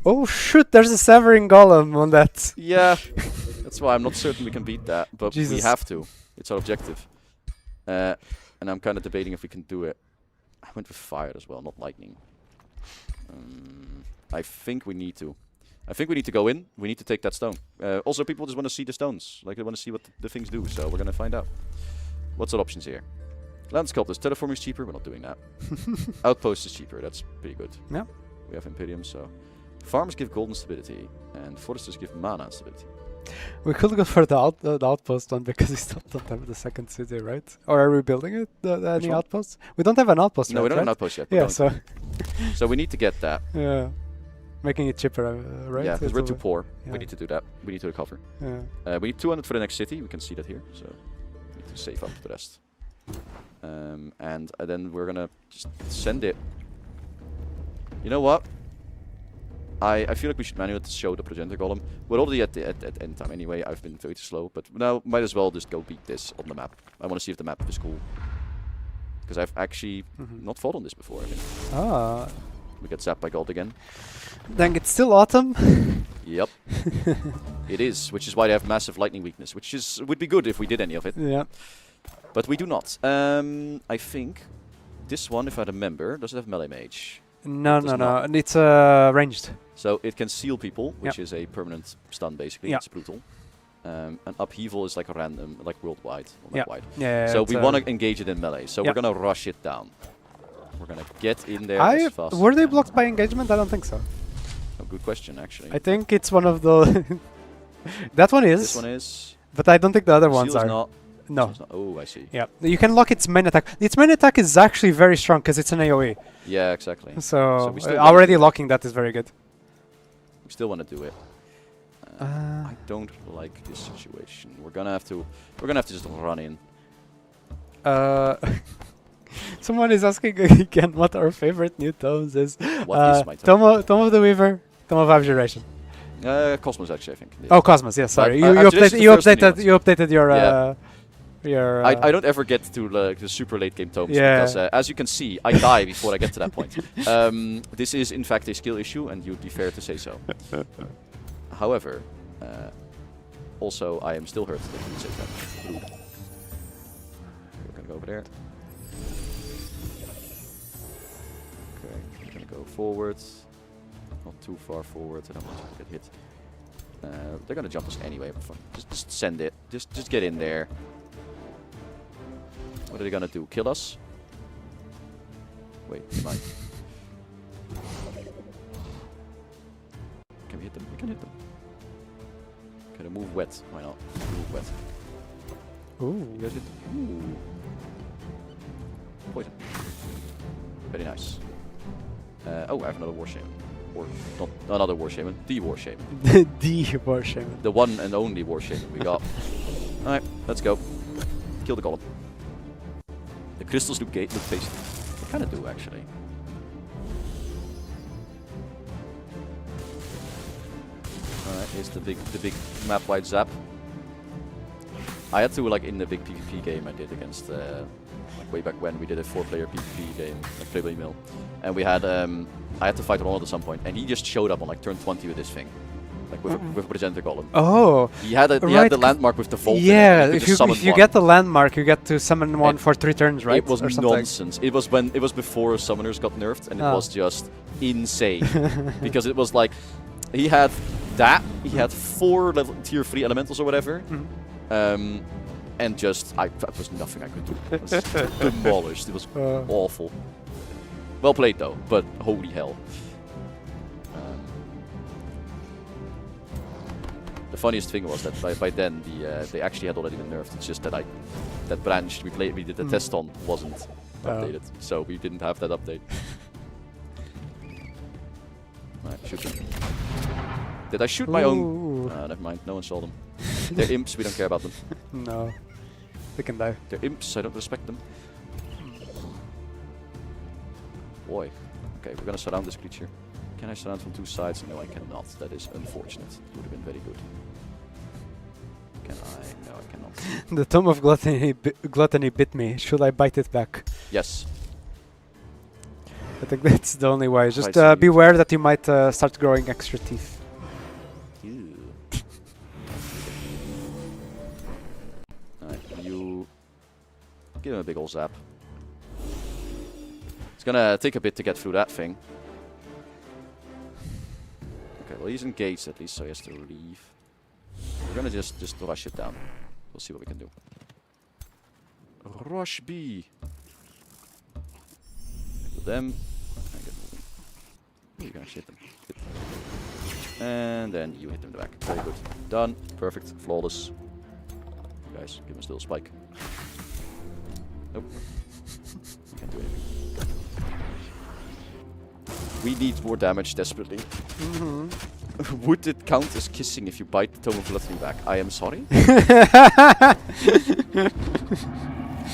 Oh shoot! There's a severing golem on that. Yeah, that's why I'm not certain we can beat that, but we Jesus. have to. It's our objective. And I'm kind of debating if we can do it. I went with fire as well, not lightning. I think we need to. I think we need to go in. We need to take that stone. Also, people just want to see the stones. Like, they want to see what the things do, so we're going to find out. What's our options here? Land sculptors. Terraforming is cheaper. We're not doing that. Outpost is cheaper. That's pretty good. Yeah. We have Imperium, so... Farmers give golden stability, and foresters give mana stability. We could go for the outpost one because we still don't have the second city, right? Or are we building it? Any one? outposts? We don't have an outpost No, yet, we don't have an right? outpost yet. but Yeah, don't. so So we need to get that. yeah, making it cheaper, right? Yeah, because we're It's too poor. yeah. We need to do that. We need to recover. Yeah. We need 200 for the next city. We can see that here. So we need to save up the rest. And then we're gonna just send it. You know what? I feel like we should manually show the progenitor golem. We're already at end time anyway. I've been very slow, but now might as well just go beat this on the map. I want to see if the map is cool. Because I've actually not fought on this before, I think. Ah. We get zapped by gold again. Dang, it's still autumn. Yep. It is, which is why they have massive lightning weakness, which would be good if we did any of it. Yeah. But we do not. I think this one, if I remember, does it have melee mage? No, Does no, no. not. And it's ranged. So it can seal people, which is a permanent stun basically. Yeah. It's brutal. And upheaval is like a random, like worldwide. Or Yeah. not wide. Yeah. So we want to engage it in melee. So we're gonna rush it down. We're gonna get in there as fast as were we they can. blocked by engagement? I don't think so. Oh, good question, actually. I think it's one of the. That one is. This one is. But I don't think the other Seal ones is are. not. No. Seal is not. Oh, I see. Yeah. You can lock its main attack. Its main attack is actually very strong because it's an AoE. Yeah, exactly. So, we still wanna already do it. locking that is very good. We still want to do it. I don't like this situation. We're gonna have to just run in. Someone is asking again what our favorite new tomes is. What is my tome? Tome of the Weaver, Tome of Abjuration. Cosmos, actually, I think. Oh, Cosmos. Yes, sorry. You Abjuration's updated. the You first updated your. Yeah. Your. I don't ever get to the super late game tomes Yeah. because, as you can see, I die before I get to that point. This is in fact a skill issue, and you'd be fair to say so. However, also I am still hurt that you would say that. Rude. We're gonna go over there. Okay, we're gonna go forward. Not too far forward. I don't want you to get hit. They're gonna jump us anyway. But fun. Just send it. Just get in there. What are they gonna do? Kill us? Wait, mine. Can we hit them? We can hit them. Can I move wet? Why not? Move wet. Ooh. You guys hit them? Ooh. Poison. Very nice. Oh, I have another war shaman. Or not another war shaman, the war shaman. The war shaman. The one and only war shaman we got. Alright, let's go. Kill the golem. The crystals look tasty. They kinda do actually. Alright, here's the big map wide zap. I had to, like, in the big PvP game I did against like way back when we did a 4-player PvP game, like Play by Email. And we had I had to fight Ronald at some point, and he just showed up on like turn 20 with this thing. Like with a progenitor golem. Oh. He had the landmark with the vault. Yeah, in it. if you get the landmark, you get to summon one for 3 turns, right? It was or something. nonsense. It was before summoners got nerfed, and it was just insane. Because it was like he had that, he had 4 tier 3 elementals or whatever. And just that was nothing I could do. It was demolished. It was awful. Well played though, but holy hell. The funniest thing was that by then they actually had already been nerfed. It's just that that branch we did the test on wasn't updated, so we didn't have that update. Alright, shoot them. Did I shoot my own? Never mind. No one saw them. They're imps. We don't care about them. No, they can die. They're imps. I don't respect them. Boy. Okay, we're gonna surround this creature. Can I surround from 2 sides? No, I cannot. That is unfortunate. It would have been very good. Can I? No, I cannot. The Tome of Gluttony bit me. Should I bite it back? Yes. I think that's the only way. Just Right, so beware that you might start growing extra teeth. Ew. Alright, you give him a big ol' zap. It's gonna take a bit to get through that thing. Okay, well he's engaged at least, so he has to leave. We're gonna just rush it down. We'll see what we can do. Rush B. With them. And get moving. You're gonna hit them. Hit them. And then you hit them in the back. Very good. Done. Perfect. Flawless. Guys, give him still a spike. Nope. Can't do anything. We need more damage desperately. Would it count as kissing if you bite the Tome of Gluttony back? I am sorry.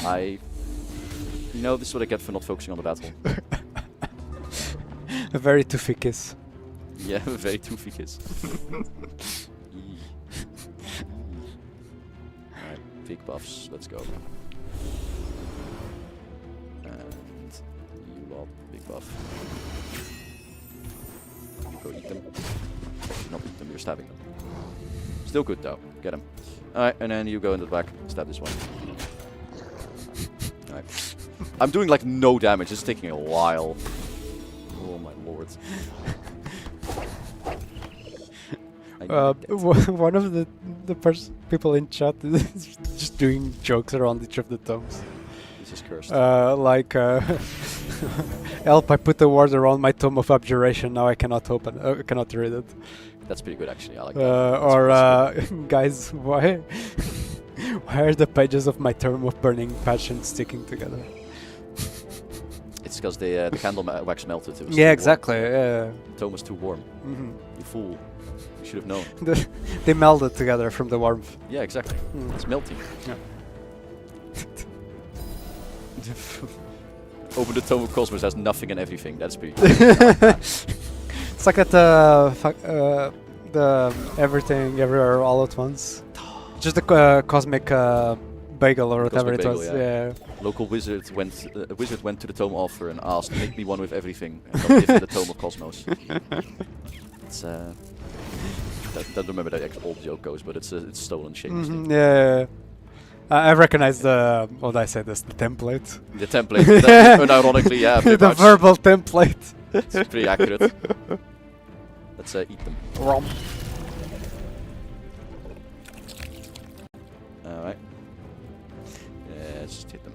I You know, this is what I get for not focusing on the battle. A very toothy kiss. Yeah, very toothy kiss. Alright, big buffs. Let's go. And you lot, big buff. You go eat them. Not eat them, you're stabbing them. Still good though. Get him. Alright, and then you go into the back, stab this one. Alright. I'm doing like no damage, it's taking a while. Oh my lord. One of the people in chat is just doing jokes around each of the tomes. This is cursed. Help! I put the word around my tome of abjuration. Now I cannot cannot read it. That's pretty good actually. I like that. Guys, why are the pages of my tome of burning passion sticking together? It's because the candle wax melted. It was Yeah, too exactly. warm. Yeah. The tome was too warm. You fool. You should have known. They melded together from the warmth. Yeah, exactly. It's melting. Yeah. Open the Tome of Cosmos, has nothing and everything. That's pretty cool. It's like that the everything everywhere all at once. Just the cosmic bagel or whatever Cosmic it was. bagel, Yeah. Local wizard went. A wizard went to the Tome Offer and asked, "Make me one with everything." And not give him the Tome of Cosmos. It's don't remember that old joke goes, but it's stolen shamelessly. Yeah. I recognize the what I said is the template. The template, that, unironically, yeah, pretty The much. verbal template. It's pretty accurate. Let's eat them. Alright. Yeah, let's just hit them.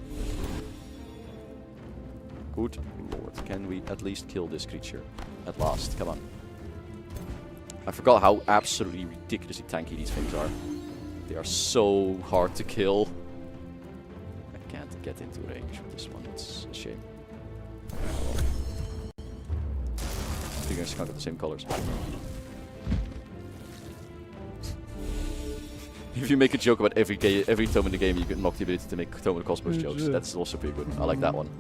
Good lord. Can we at least kill this creature? At last. Come on. I forgot how absolutely ridiculously tanky these things are. They are so hard to kill. I can't get into range with this one. It's a shame. I think I just can't get the same colors. If you make a joke about every tome in the game, you can unlock the ability to make Tome of the Cosmos jokes. That's also pretty good. I like that one.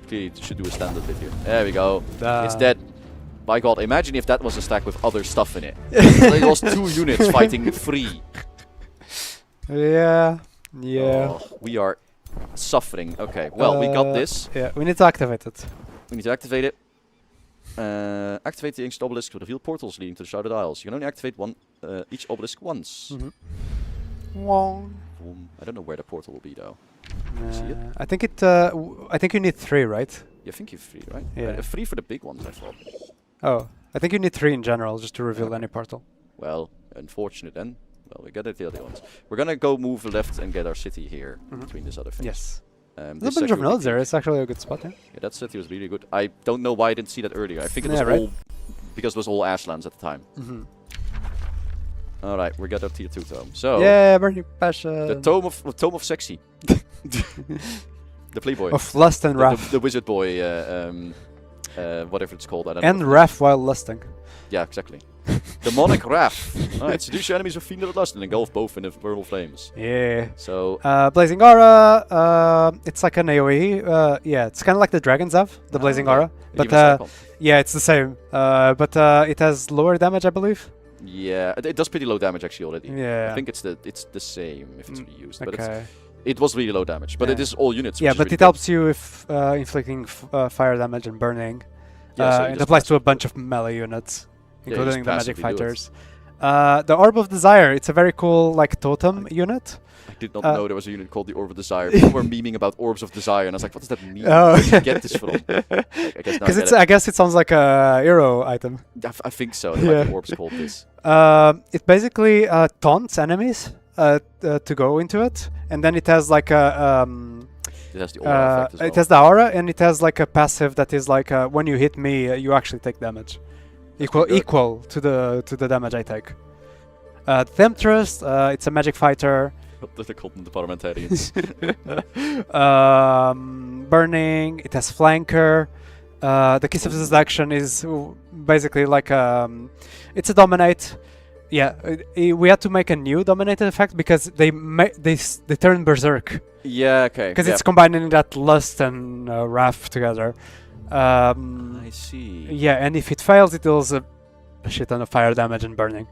Okay, should do a standard bit here. There we go. It's dead. By God, imagine if that was a stack with other stuff in it. They lost 2 units fighting 3. Yeah. Yeah. Oh, we are suffering. Okay, well, we got this. Yeah, we need to activate it. We need to activate it. Activate the ancient obelisk to reveal portals leading to the Shrouded Isles. You can only activate each obelisk once. I don't know where the portal will be though. See it? I think I think you need 3, right? Yeah, I think you have 3, right? Yeah. 3 for the big ones, I thought. Oh, I think you need 3 in general just to reveal any portal. Well, unfortunate then. Well, we got the other ones. We're gonna go move left and get our city here between these other things. Yes. There's There's a bunch of nodes there. It's actually a good spot. Yeah, that city was really good. I don't know why I didn't see that earlier. I think it was all because it was all Ashlands at the time. All right, we got our tier 2 tome. So yeah, burning passion. the tome of sexy. The playboy. Of lust and wrath. The wizard boy. Whatever it's called. I don't and know. wrath while lusting. Yeah, exactly. Demonic wrath. Alright, seduce your enemies with fiendly lust and engulf both in infernal flames. Yeah. So Blazing Aura. It's like an AoE. Yeah, it's kind of like the dragons have the Blazing Aura, but yeah, it's the same. But it has lower damage, I believe. Yeah, it does pretty low damage actually already. Yeah. I think it's the same if it's reused, but Okay. it was really low damage. But it is all units. Yeah, which but is it really helps you with inflicting fire damage and burning. Yeah, so it applies to a bunch of melee units, Yeah, including the magic passively do it. fighters. The Orb of Desire. It's a very cool like totem unit. I did not know there was a unit called the Orb of Desire. People were memeing about Orbs of Desire, and I was like, what does that mean? Oh. Where did you get this from? I guess now Because I guess it sounds like a hero item. I think so. There might be orbs called this. It basically taunts enemies to go into it, and then it has like a It has the aura effect as well. it has the aura, and it has like a passive that is like when you hit me, you actually take damage, equal to the damage I take. Temptress, it's a magic fighter. What they're called the parliamentarians. Burning, it has flanker. The Kiss of Seduction is basically like it's a dominate. Yeah, we had to make a new dominated effect because they turn berserk Yeah, okay. because yeah. it's combining that lust and wrath together. I see. Yeah, and if it fails, it deals a shit ton of fire damage and burning.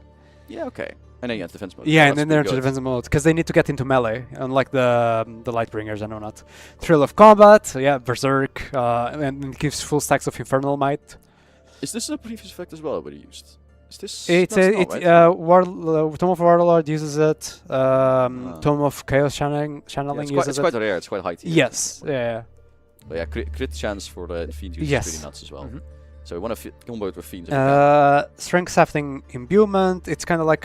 Yeah, okay. And then you have defense mode. Yeah, Oh, and then that's they're pretty into good. defensive mode because they need to get into melee, unlike the Lightbringers and whatnot. Thrill of combat, yeah, berserk, and it gives full stacks of infernal might. Is this a previous effect as well? What you used? Is this? It's no, it's not, right? Tome of Warlord uses it. Tome of Chaos Channeling Yeah, uses it's it. quite rare. It's quite high tier. Yes, yeah. But yeah, crit chance for the Fiend use Yes. is pretty nuts as well. Mhm. So we want to combo it with Fiends. if we can. Strength Safting Imbuement. It's kind of like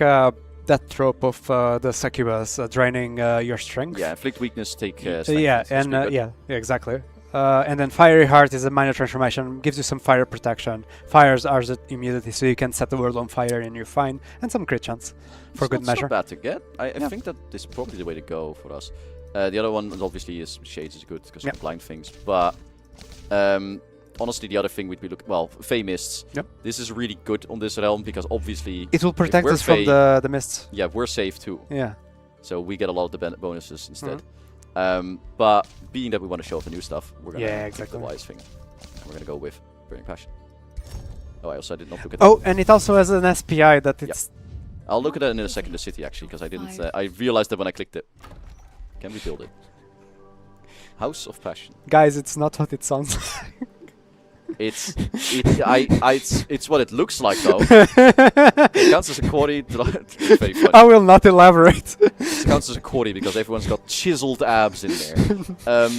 that trope of the Succubus draining your strength. Yeah, inflict weakness, take strength. Yeah, That's and pretty good. yeah, exactly. And then Fiery Heart is a minor transformation, gives you some fire protection. Fires are the immunity, so you can set the world on fire and you're fine. And some crit chance for It's good not measure. so bad to get. I Yeah. think that this is probably the way to go for us. The other one obviously is Shades is good because Yep. of blind things, but honestly the other thing would be Fey Mists. Yep. This is really good on this realm because obviously It will protect we're us from Fey- the mists. yeah, we're safe too. Yeah. So we get a lot of the bonuses instead. Mm-hmm. But being that we want to show off the new stuff, we're gonna Yeah, pick exactly. the wise thing. And we're gonna go with Burning Passion. Oh, I also did not look at Oh, and it also has an SPI that Yep. it's... I'll look at that in a second, the city actually, because I didn't. I realized that when I clicked it. Can we build it? House of Passion. Guys, it's not what it sounds like. It's what it looks like though. It counts as a quarry. Very funny. I will not elaborate. It counts as a quarry because everyone's got chiseled abs in there.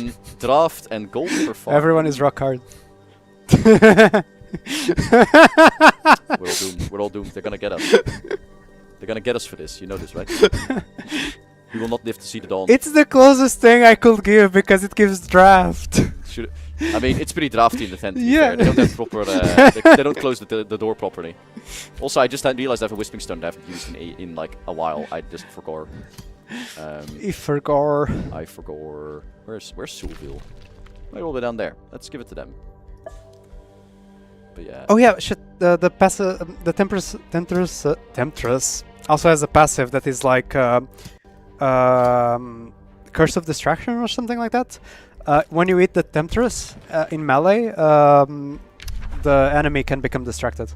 Draft and gold per farm. Everyone is rock hard. We're all doomed. We're all doomed. They're gonna get us. They're gonna get us for this. You know this, right? We will not live to see the dawn. It's the closest thing I could give because it gives draft. I mean, it's pretty drafty in the tent. to be Yeah. fair. They don't have proper. They don't close the door properly. Also, I just realized I have a Whispering Stone that I haven't used in like a while. I just forgot. Forgore. I forgot. Where's Soulville? Right all the way down there. Let's give it to them. But yeah. Oh yeah, shit. The passive, the Temptress also has a passive that is like Curse of Distraction or something like that. When you hit the Temptress in melee, the enemy can become distracted.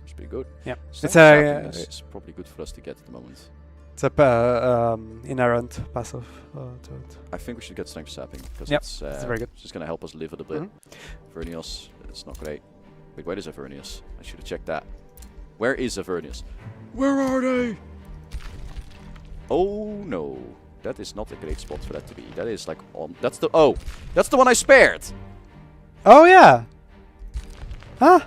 It's pretty good. Yeah, Strength it's a is probably good for us to get at the moment. it's a inherent passive to it. I think we should get Strength Sapping because Yep, it's it's very good. just gonna help us live a little bit. Vernios, it's not great. Wait, where is Avernius? I should have checked that. Where is Avernius? Where are they? Oh no, that is not a great spot for that to be. That is like on. That's the one I spared. Oh yeah. Huh?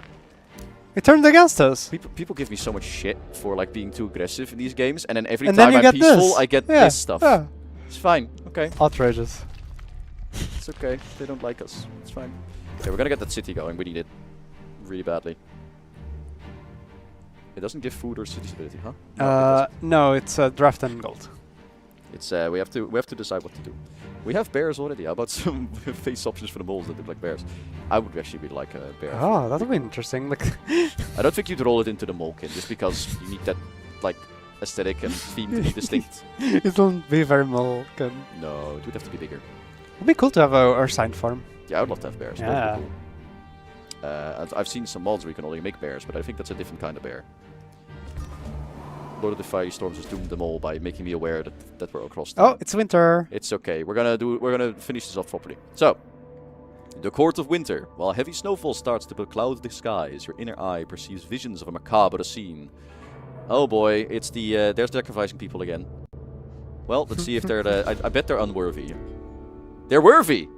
It turned against us. People give me so much shit for like being too aggressive in these games, and then every And time then you I'm get peaceful, this. I get Yeah, this stuff. yeah. It's fine. Okay, Outrageous. it's okay. They don't like us. It's fine. Okay, we're gonna get that city going. We need it really badly. It doesn't give food or city stability, huh? No, it doesn't. No, it's draft and gold. It's we have to decide what to do. We have bears already. How about some face options for the moles that look like bears? I would actually really like a bear. Oh, that'll be interesting. Like, I don't think you'd roll it into the mole kit just because you need that like aesthetic and theme to be distinct. it won't be very Malkin. No, it would have to be bigger. It'd be cool to have a Ursine farm. Yeah, I would love to have bears. That Yeah. would be cool. I've seen some mods where you can only make bears, but I think that's a different kind of bear. Lord of the Fiery Storms has doomed them all by making me aware that we're across Oh, time. it's winter. It's okay. We're gonna finish this off properly. So, the Court of Winter. While heavy snowfall starts to becloud the skies, your inner eye perceives visions of a macabre scene. Oh boy, it's the there's sacrificing people again. Well, let's see if they're I bet they're unworthy. They're worthy.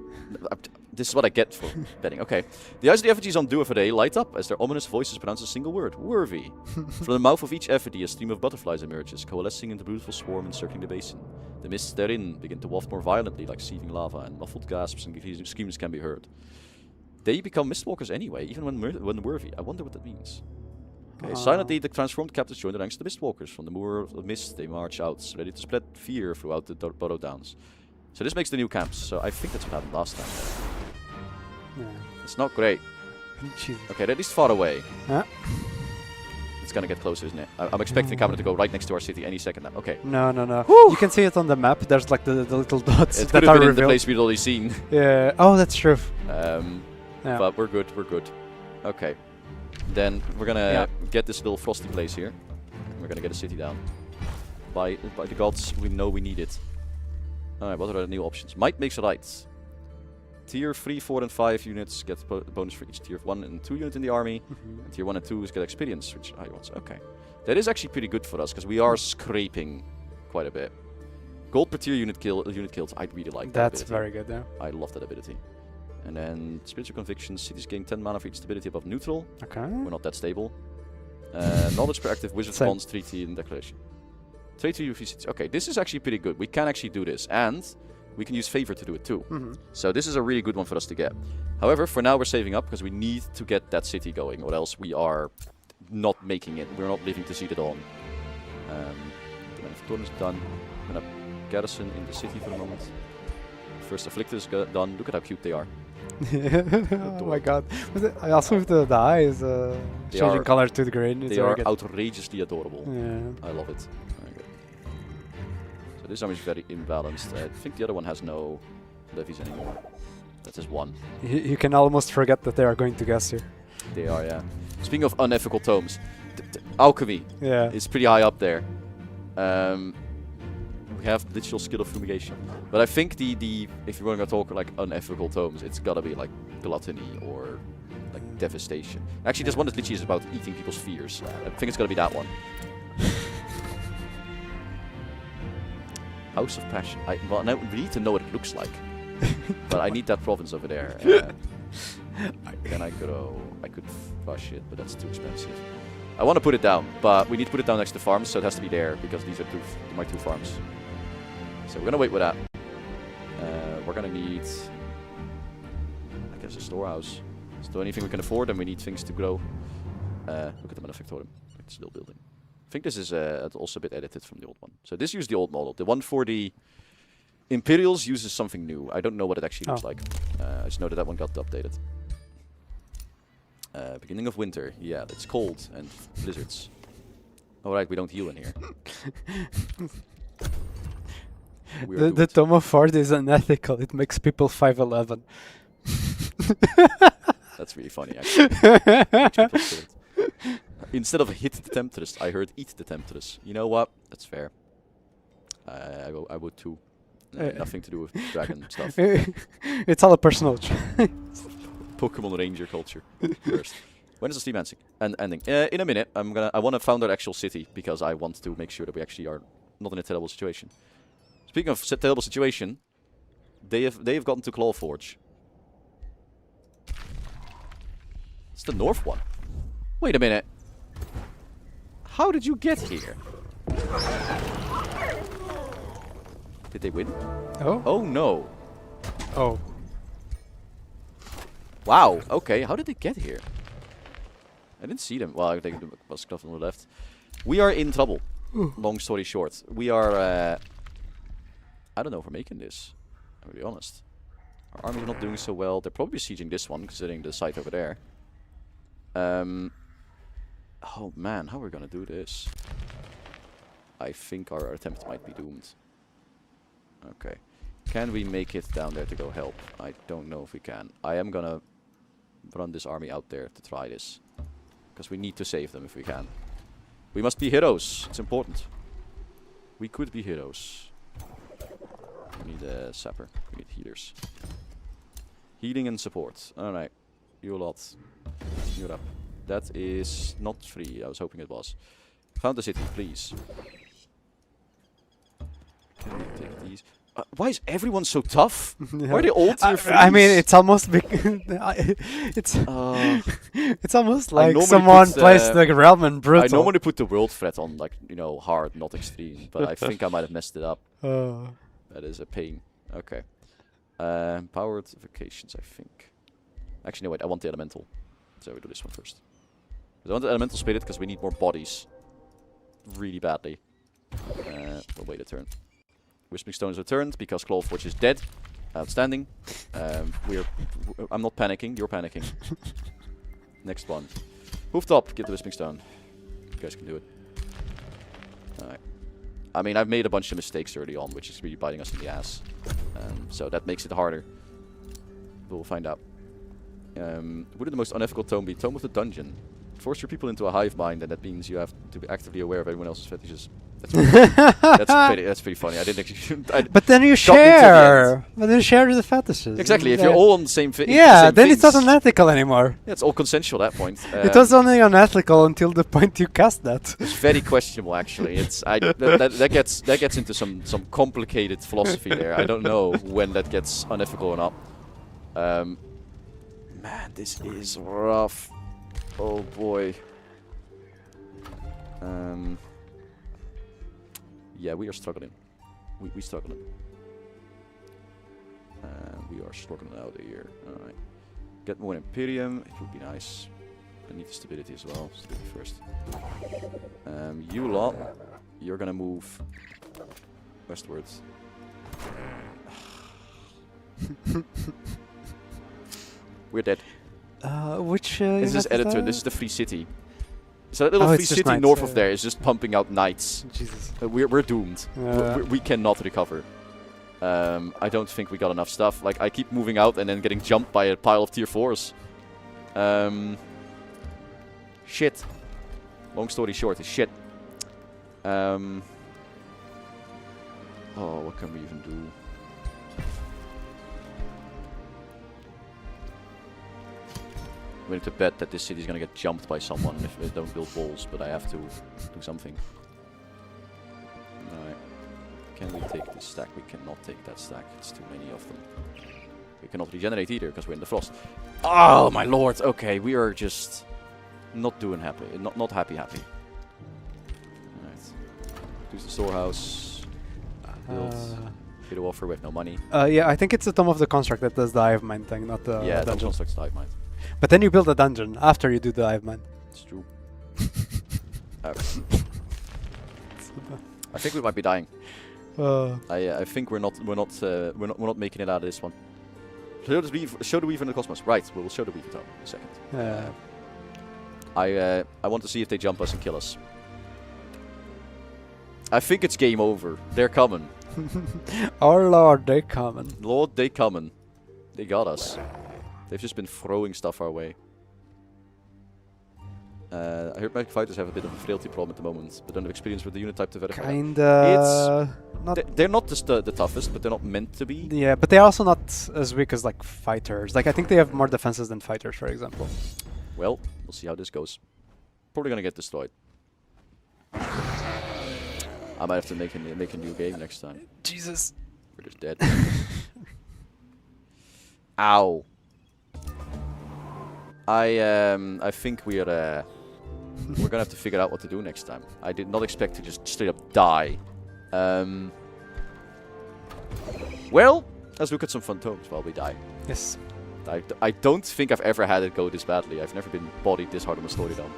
This is what I get for betting. Okay. The eyes of the effigies on Duafaday light up as their ominous voices pronounce a single word. Worthy. From the mouth of each effigy, a stream of butterflies emerges, coalescing into a beautiful swarm encircling the basin. The mists therein begin to waft more violently like seething lava, and muffled gasps and screams can be heard. They become mistwalkers anyway, even when worthy. I wonder what that means. Okay. Silently, the transformed captives join the ranks of the mistwalkers. From the moor of mist, they march out, ready to spread fear throughout the Burrow Downs. So this makes the new camps. So I think that's what happened last time. Yeah. It's not great. Jesus. Okay, they're at least far away. Huh? it's gonna get closer, isn't it? I'm expecting the cabinet to go right next to our city any second now. Okay. No, no, no. Whew. You can see it on the map. There's like the little dots It that could have are been in the revealed. place we'd already seen. Yeah. Oh, that's true. Yeah. But we're good, we're good. Okay. Then we're gonna get this little frosty place here. We're gonna get a city down. By the gods, we know we need it. Alright, what are the new options? Might makes right. Tier 3, 4 and 5 units get bonus for each tier 1 and 2 unit in the army. And tier 1 and 2 get experience, which I want. Okay. That is actually pretty good for us, because we are scraping quite a bit. Gold per tier unit killed, I really like that. That's ability. very good, yeah. I love that ability. And then spiritual convictions, cities gain 10 mana for each stability above neutral. Okay. We're not that stable. Knowledge per active wizard Same. bonds, treaty and declaration. Treaty with cities. Okay, this is actually pretty good. We can actually do this. And we can use favor to do it too. So this is a really good one for us to get. However, for now we're saving up because we need to get that city going, or else we are not making it. We're not living to see the dawn. The manufacturing is done. I'm gonna garrison in the city for a moment. First afflicted is done. Look at how cute they are. Oh my god. I also with the eyes changing color to the green. It's They are good. outrageously adorable. Yeah. I love it. Very good. So this army is very imbalanced. I think the other one has no levies anymore. That is one. You can almost forget that they are going to guess here. They are, yeah. Speaking of unethical tomes, alchemy Yeah. is pretty high up there. We have literal skill of fumigation, but I think the if you're going to talk like unethical tomes, it's gotta be like gluttony or like devastation. Actually, there's one that literally is about eating people's fears. I think it's gotta be that one. House of Passion. Well, now we need to know what it looks like, but I need that province over there. Then I could rush it, but that's too expensive. I want to put it down, but we need to put it down next to farms, so it has to be there because these are my two farms. So we're gonna wait with that. We're gonna need, I guess, a storehouse. So anything we can afford, and we need things to grow. Look at the manufactorium. It's still building. I think this is also a bit edited from the old one. So this uses the old model. The one for the Imperials uses something new. I don't know what it actually looks like. I just know that that one got updated. Beginning of winter. Yeah, it's cold and blizzards. Alright, we don't heal in here. The Tome of Ford is unethical. It makes people 5'11". That's really funny, actually. Instead of hit the temptress, I heard eat the temptress. You know what? That's fair. I would too. Nothing to do with dragon stuff. It's all a personal choice. Pokemon Ranger culture. First. When is the stream ending? In a minute. I want to found our actual city because I want to make sure that we actually are not in a terrible situation. Speaking of terrible situation, they have gotten to Clawforge. It's the north one. Wait a minute. How did you get here? Did they win? Oh? Oh no. Oh. Wow, okay, how did they get here? I didn't see them. Well, I think it was stuff on the left. We are in trouble. Long story short. We are, I don't know if we're making this. I'm going to be honest. Our army's not doing so well. They're probably sieging this one, considering the site over there. Oh man, how are we going to do this? I think our attempt might be doomed. Okay. Can we make it down there to go help? I don't know if we can. I am going to run this army out there to try this. Because we need to save them if we can. We must be heroes. It's important. We could be heroes. We need a sapper. We need healers. Healing and support. Alright. You lot. You're up. That is not free. I was hoping it was. Found the city, please. Can we take these? Why is everyone so tough? Why are they all tier 3s? I mean, it's almost it's almost like someone placed the realm in brutal. I normally put the world threat on, like, you know, hard, not extreme, but I think I might have messed it up. That is a pain. Okay. Powered vacations, I think. Actually, no, wait, I want the elemental. So we do this one first. I want the elemental spirit because we need more bodies. Really badly. We'll wait a turn. Whispering Stone is returned because Clawforge is dead. Outstanding. I'm not panicking, you're panicking. Next one. Hooftop, get the Whispering Stone. You guys can do it. Alright. I mean, I've made a bunch of mistakes early on, which is really biting us in the ass. So that makes it harder. But we'll find out. Would the most unethical tome be? Tome of the Dungeon. Force your people into a hive mind, and that means you have to be actively aware of everyone else's fetishes. That's pretty funny. I didn't actually. But then you share. But then you share the fetishes. Exactly. If you're all on the same thing. Yeah, then it's not unethical anymore. Yeah, it's all consensual at that point. It was only unethical until the point you cast that. It's very questionable, actually. That gets into some complicated philosophy there. I don't know when that gets unethical or not. Man, this is rough. Oh boy. Yeah, we are struggling. We struggling. We are struggling out here. Alright. Get more Imperium. It would be nice. I need the stability as well. Stability first. You lot. You're gonna move westwards. We're dead. Which This is editor. This is the free city. So that little free city knights, north of there is just pumping out knights. Jesus. We're doomed. We cannot recover. I don't think we got enough stuff. Like, I keep moving out and then getting jumped by a pile of tier 4s. Shit. Long story short is shit. Oh, what can we even do? I'm willing to bet that this city is going to get jumped by someone if they don't build walls, but I have to do something. Alright. Can we take this stack? We cannot take that stack. It's too many of them. We cannot regenerate either because we're in the frost. Oh my lord! Okay, we are just not doing happy. Not happy. Alright. Use the storehouse. Build. Hit a offer with no money. Yeah, I think it's the Tome of the Construct that does the hive mind thing, not the yeah, the dungeon. construct's the hive mind. But then you build a dungeon after you do the hive mind. It's true. I think we might be dying. I think we're not making it out of this one. Show the Weaver in the Cosmos. Right, we'll show the Weaver in a second. I want to see if they jump us and kill us. I think it's game over. They're coming. Oh lord, they coming. Lord, they coming. They got us. They've just been throwing stuff our way. I heard magic fighters have a bit of a frailty problem at the moment, but don't have experience with the unit type to verify. Kinda. They're not just the toughest, but they're not meant to be. Yeah, but they're also not as weak as like fighters. Like I think they have more defenses than fighters, for example. Well, we'll see how this goes. Probably gonna get destroyed. I might have to make a new game next time. Jesus. We're just dead. Ow. I think we're gonna have to figure out what to do next time. I did not expect to just straight up die. Well, let's look at some fun tomes while we die. Yes. I don't think I've ever had it go this badly. I've never been bodied this hard on a story dome.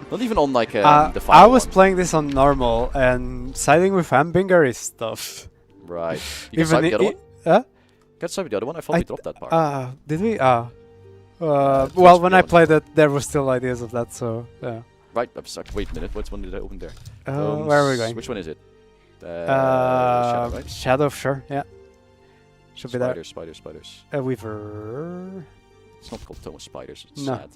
Not even on like the final I was one. playing this on normal and siding with Ambinger is tough. Right. You can side the other one? Can side the other one? I thought we dropped that part. Did we? Well, when I played it, there were still ideas of that, so yeah. Right, wait a minute. Which one did I open there? Where are we going? Which one is it? Shadow, right? Shadow, sure, yeah. Should be there. Spiders. A Weaver. It's not called Tome of Spiders. It's No. sad.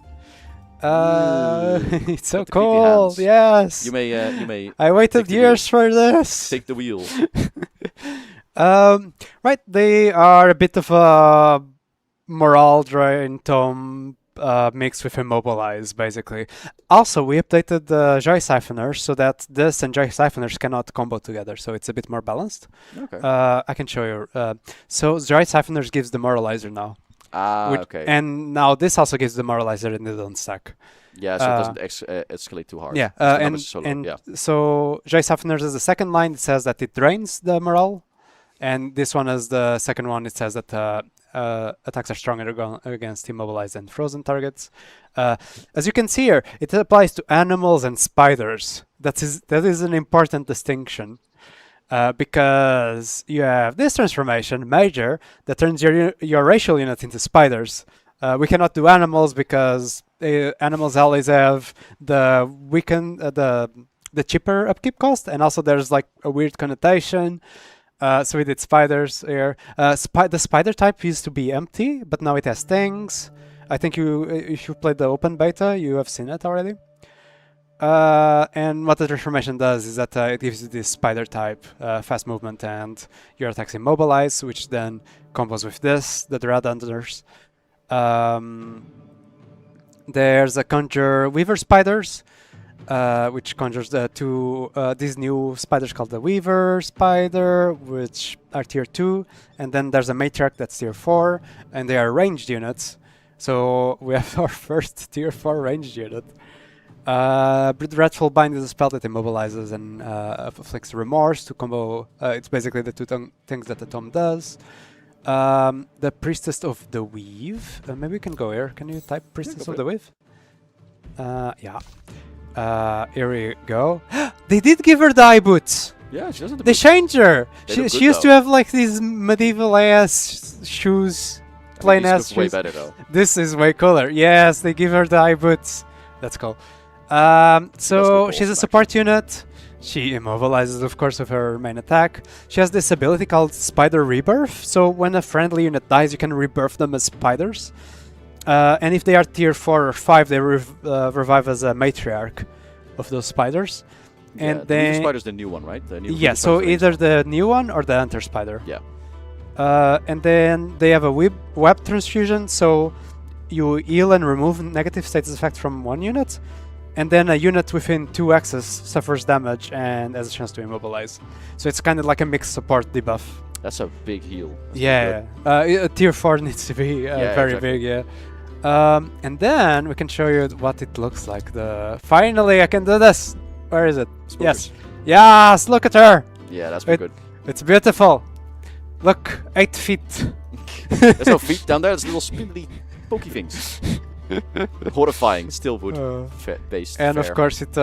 It's so Got the creepy cold. hands. Yes. You may. I waited the years for this. Take the wheel. Right, they are a bit of a morale drain tome mixed with immobilize, basically. Also, we updated the Joy Siphoners so that this and Joy Siphoners cannot combo together, so it's a bit more balanced. Okay. I can show you. So Joy Siphoners gives Demoralizer now. Okay. And now this also gives Demoralizer in the don't stack. Yeah, so it doesn't escalate too hard. Yeah, The numbers are so low, so Joy Siphoners is the second line. It says that it drains the morale, and this one is the second one. It says that attacks are stronger against immobilized and frozen targets. As you can see here, it applies to animals and spiders. That is an important distinction. Because you have this transformation, Major, that turns your racial unit into spiders. We cannot do animals because animals always have the weaken the cheaper upkeep cost, and also there's like a weird connotation. So we did spiders here. The spider type used to be empty, but now it has things. I think if you played the open beta, you have seen it already. And what the transformation does is that it gives you this spider type, fast movement, and your attacks immobilize, which then combos with this, the Dread Hunters. There's a Conjure Weaver Spiders, which conjures these new spiders called the Weaver Spider, which are tier 2, and then there's a Matriarch that's tier 4, and they are ranged units. So we have our first tier 4 ranged unit. Dreadful Bind is a spell that immobilizes and afflicts remorse to combo. It's basically the two things that the tome does. The Priestess of the Weave. Maybe we can go here. Can you type Priestess of the Weave? Yeah. Here we go. They did give her the eye boots. Yeah, she doesn't. They changed her. She good, used to have like these medieval ass shoes, plain ass shoes. Way better though. This is way cooler. Yes, they give her the eye boots. That's cool. So she's a support unit. She immobilizes, of course, with her main attack. She has this ability called Spider Rebirth. So when a friendly unit dies, you can rebirth them as spiders. And if they are tier 4 or 5, they revive as a matriarch of those spiders. Yeah, and the then Weaver Spider's the new one, right? The new yeah, so either the new one or the Hunter Spider. Yeah. And then they have a web transfusion, so you heal and remove negative status effects from one unit, and then a unit within 2 axes suffers damage and has a chance to immobilize. So it's kind of like a mixed support debuff. That's a big heal. That's tier 4 needs to be very big, yeah. And then we can show you what it looks like. Finally, I can do this. Where is it? Spookers. Yes. Yes, look at her. Yeah, that's pretty good. It's beautiful. Look, 8 feet. There's no feet down there. There's little spindly, pokey things. Horrifying. Still wood based. And of course, it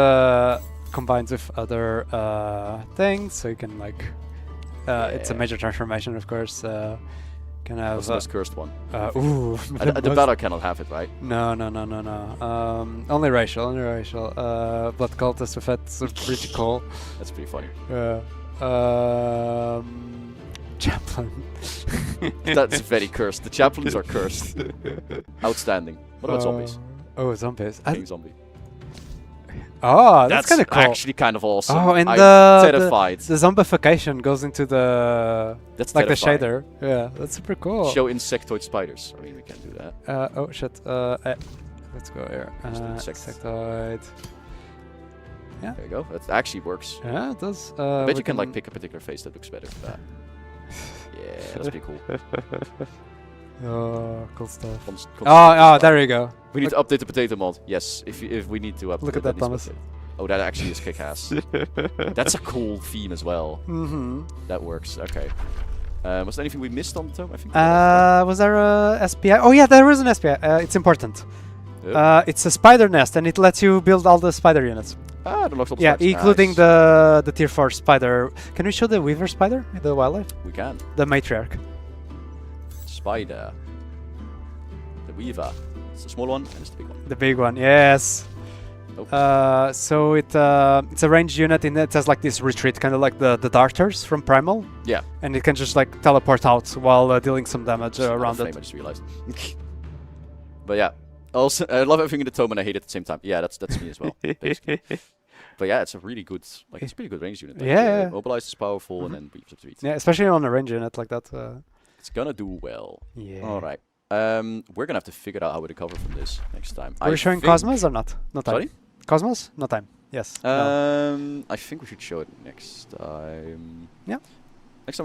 combines with other things, so you can like. It's a major transformation, of course. Can have the most cursed one. Ooh. The battle cannot have it, right? No. Only racial. Blood cultist with it. So pretty cool. That's pretty funny. Chaplain. That's very cursed. The chaplains are cursed. Outstanding. What about zombies? Oh, zombies. King zombie. Oh, that's kind of cool. Actually kind of awesome. Oh, and I'm terrified. The zombification goes into the that's like terrifying. the shader. Yeah, that's super cool. Show insectoid spiders. I mean, we can do that. Oh shit. Let's go here. Insectoid. Yeah. There you go. That actually works. Yeah, it does. I bet you can like pick a particular face that looks better for that. Yeah, that's pretty cool. Oh, cool stuff. Oh, there you go. We need to update the potato mod. Yes, if we need to update. Look at that, Thomas. Oh, that actually is kick-ass. That's a cool theme as well. Mm-hmm. That works. Okay. Was there anything we missed on the tome? I think. Was there a SPI? Oh yeah, there was an SPI. It's important. Yep. It's a spider nest, and it lets you build all the spider units. The locked up yeah, spiders. including nice. the tier 4 spider. Can we show the Weaver Spider, the wildlife? We can. The matriarch. Spider. The Weaver. It's the small one and it's the big one. The big one, yes. Oh. So it's a ranged unit, and it has like this retreat, kind of like the darters from Primal. Yeah. And it can just like teleport out while dealing some damage around it. I just realized. But yeah. Also, I love everything in the tome and I hate it at the same time. Yeah, that's me as well. Basically. But yeah, it's a really good, like it's a pretty good range unit. Like, yeah. Mobilize is powerful and then weaves up to eat. Yeah, especially on a range unit like that. It's gonna do well. Yeah. All right. We're gonna have to figure out how we recover from this next time. Are we showing Cosmos or not? No time. Sorry? Cosmos? No time. Yes. No. I think we should show it next time. Yeah. Next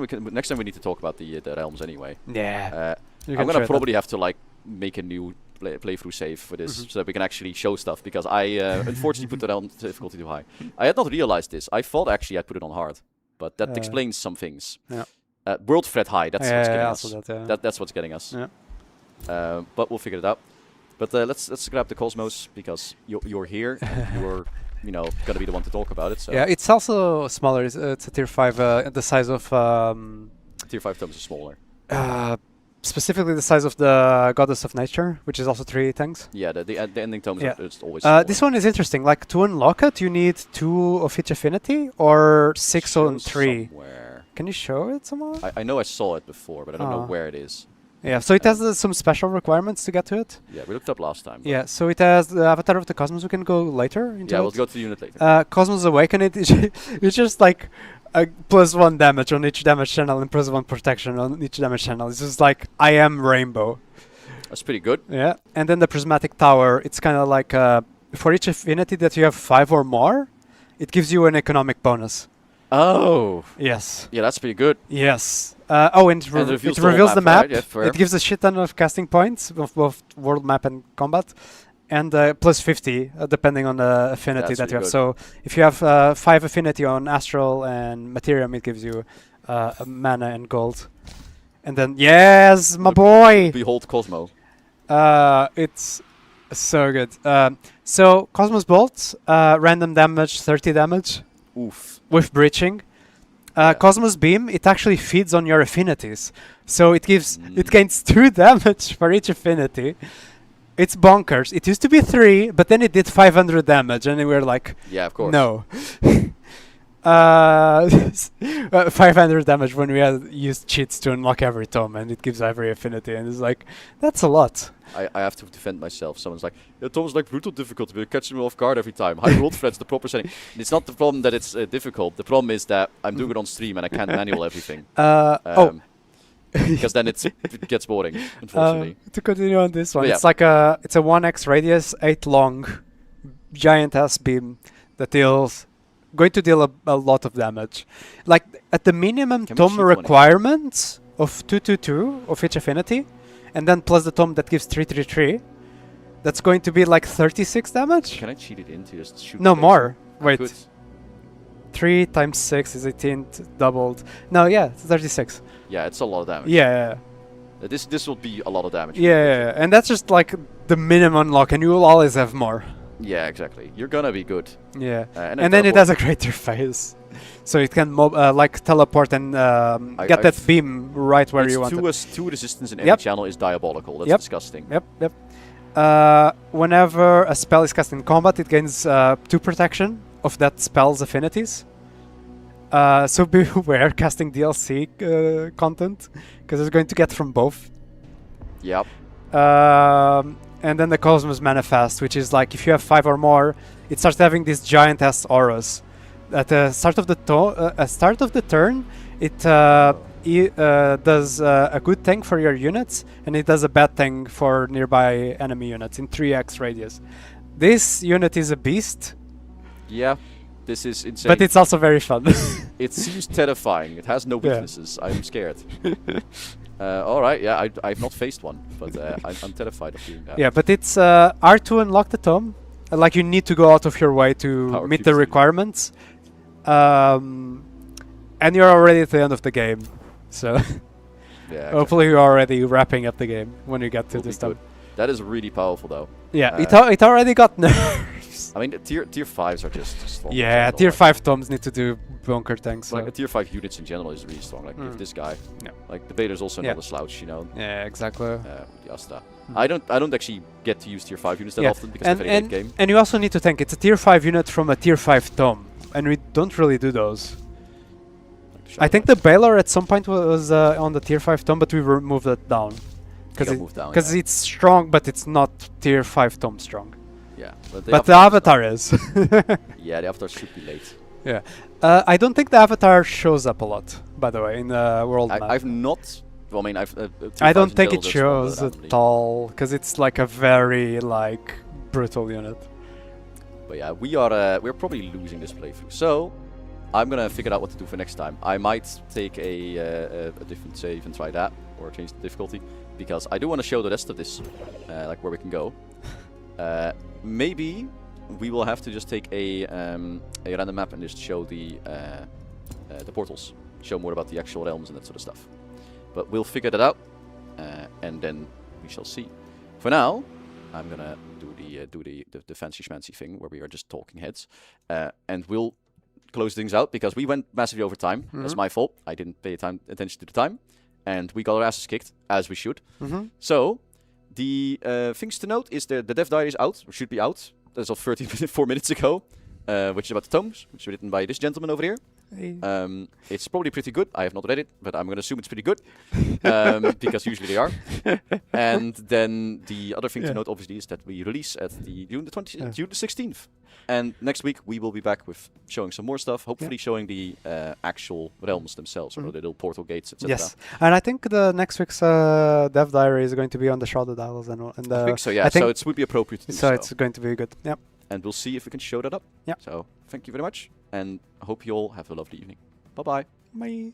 time we need to talk about the realms anyway. Yeah. I'm gonna probably have to like make a new playthrough save for this so that we can actually show stuff, because I unfortunately put the realm difficulty too high. I had not realized this. I thought actually I put it on hard, but that explains some things. Yeah. World threat high. That's what's getting us. That's what's getting us. Yeah. But we'll figure it out. But let's grab the Cosmos, because you're here. You're gonna be the one to talk about it. So. Yeah, it's also smaller. It's a tier 5, the size of tier 5 tomes are smaller. specifically the size of the Goddess of Nature, which is also 3 things. Yeah, the ending tomes Yeah. are it's always. This one is interesting. Like to unlock it, you need 2 of each affinity or 6 on 3. Somewhere. Can you show it somewhere? I know I saw it before, but I don't know where it is. Yeah, so it has some special requirements to get to it. Yeah, we looked up last time. Yeah, so it has the Avatar of the Cosmos. We can go later into Yeah, it. we'll go to the unit later. Cosmos Awaken it. It's just like +1 damage on each damage channel and +1 protection on each damage channel. It's just like I am Rainbow. That's pretty good. Yeah, and then the Prismatic Tower. It's kind of like for each affinity that you have 5 or more, it gives you an economic bonus. Oh. Yes. Yeah, that's pretty good. Yes. And it reveals the map. Right? Yeah, fair. It gives a shit ton of casting points of both world map and combat, and +50 depending on the affinity That's that you have. really So if you have 5 affinity on Astral and Materium, it gives you mana and gold. And then yes, my boy. Behold Cosmo. It's so good. So Cosmos Bolt, random damage, 30 damage Oof. with breaching. Yeah. Cosmos Beam, it actually feeds on your affinities. So it gains 2 damage for each affinity. It's bonkers. It used to be 3, but then it did 500 damage, and we were like, Yeah, of course. no. 500 damage when we had used cheats to unlock every tome, and it gives every affinity, and it's like, that's a lot. I have to defend myself. Someone's like, yeah, Tom's like brutal difficulty, but you're catching me off guard every time. High world threats, the proper setting. And it's not the problem that it's difficult. The problem is that I'm doing it on stream and I can't manual everything. Because then it gets boring, unfortunately. To continue on this one, But yeah. it's like it's a 1x radius, 8 long, giant ass beam that going to deal a lot of damage. Like at the minimum Can we tome shoot one requirements of 222 of each affinity, and then plus the tome that gives 333, that's going to be like 36 damage. Can I cheat it in to just shoot? No the more. I Wait, could. 3 times 6 is 18 doubled. No, yeah, it's 36. Yeah, it's a lot of damage. Yeah. This will be a lot of damage. Yeah, and that's just like the minimum unlock, and you will always have more. Yeah, exactly. You're gonna be good. Yeah, And and then it has a greater phase, so it can like teleport and get that beam right where you want it. Two resistance in every channel is diabolical. That's disgusting. Yep. Whenever a spell is cast in combat, it gains 2 protection of that spell's affinities. So beware casting DLC content, because it's going to get from both. Yep. And then the Cosmos Manifest, which is like if you have 5 or more, it starts having these giant ass auras. At the start of the turn, it does a good thing for your units, and it does a bad thing for nearby enemy units in 3x radius. This unit is a beast. Yeah. This is insane. But it's also very fun. It seems terrifying. It has no weaknesses. I'm scared. Alright, yeah, I've not faced one, but I'm terrified of doing that. Yeah, but it's hard to unlock the tome. Like you need to go out of your way to Power meet the Q3. requirements. And you're already at the end of the game. So Yeah, hopefully you're already wrapping up the game when you get to will be this tome. good. That is really powerful, though. Yeah, it already got nerfs. I mean, the tier 5s are just strong. in Yeah, general, tier like- 5 tomes need to do bunker things. So. Like, the tier 5 units in general is really strong. Like, if this guy. Yeah. Like, the Bader's also Yeah. not a slouch, you know. Yeah, exactly. Yasta. I don't actually get to use tier 5 units that Yeah, often because it's a very late game. and you also need to think it's a tier 5 unit from a tier 5 tome, and we don't really do those. Like I think the Baylor at some point was on the tier 5 tome, but we moved it down. Because it's strong, but it's not tier 5 tome strong. Yeah. But the Avatar is. Yeah, the Avatar should be late. Yeah. I don't think the Avatar shows up a lot, by the way, in the world map. I've not... Well, I mean, I've... I don't think it shows at all, because it's like a very, like, brutal unit. But yeah, we're probably losing this playthrough. So, I'm gonna figure out what to do for next time. I might take a different save and try that, or change the difficulty, because I do want to show the rest of this, like where we can go. Maybe we will have to just take a random map and just show the portals, show more about the actual realms and that sort of stuff. But we'll figure that out, and then we shall see. For now, I'm gonna do the fancy schmancy thing where we are just talking heads, and we'll close things out because we went massively over time. That's my fault. I didn't pay attention to the time, and we got our asses kicked, as we should. Mm-hmm. So, the things to note is the dev diary is out, or should be out, as of 4 minutes ago, which is about the tomes, which are written by this gentleman over here. It's probably pretty good. I have not read it, but I'm going to assume it's pretty good, because usually they are. And then the other thing to note, obviously, is that we release at the June the 16th. And next week we will be back with showing some more stuff, hopefully showing the actual realms themselves, or the little portal gates, etc. Yes, and I think the next week's dev diary is going to be on the Shrouded Isles, and I think so. Yeah, so it would be appropriate to do so. So it's going to be good. Yep. And we'll see if we can show that up. Yeah. So thank you very much, and I hope you all have a lovely evening. Bye-bye. Bye.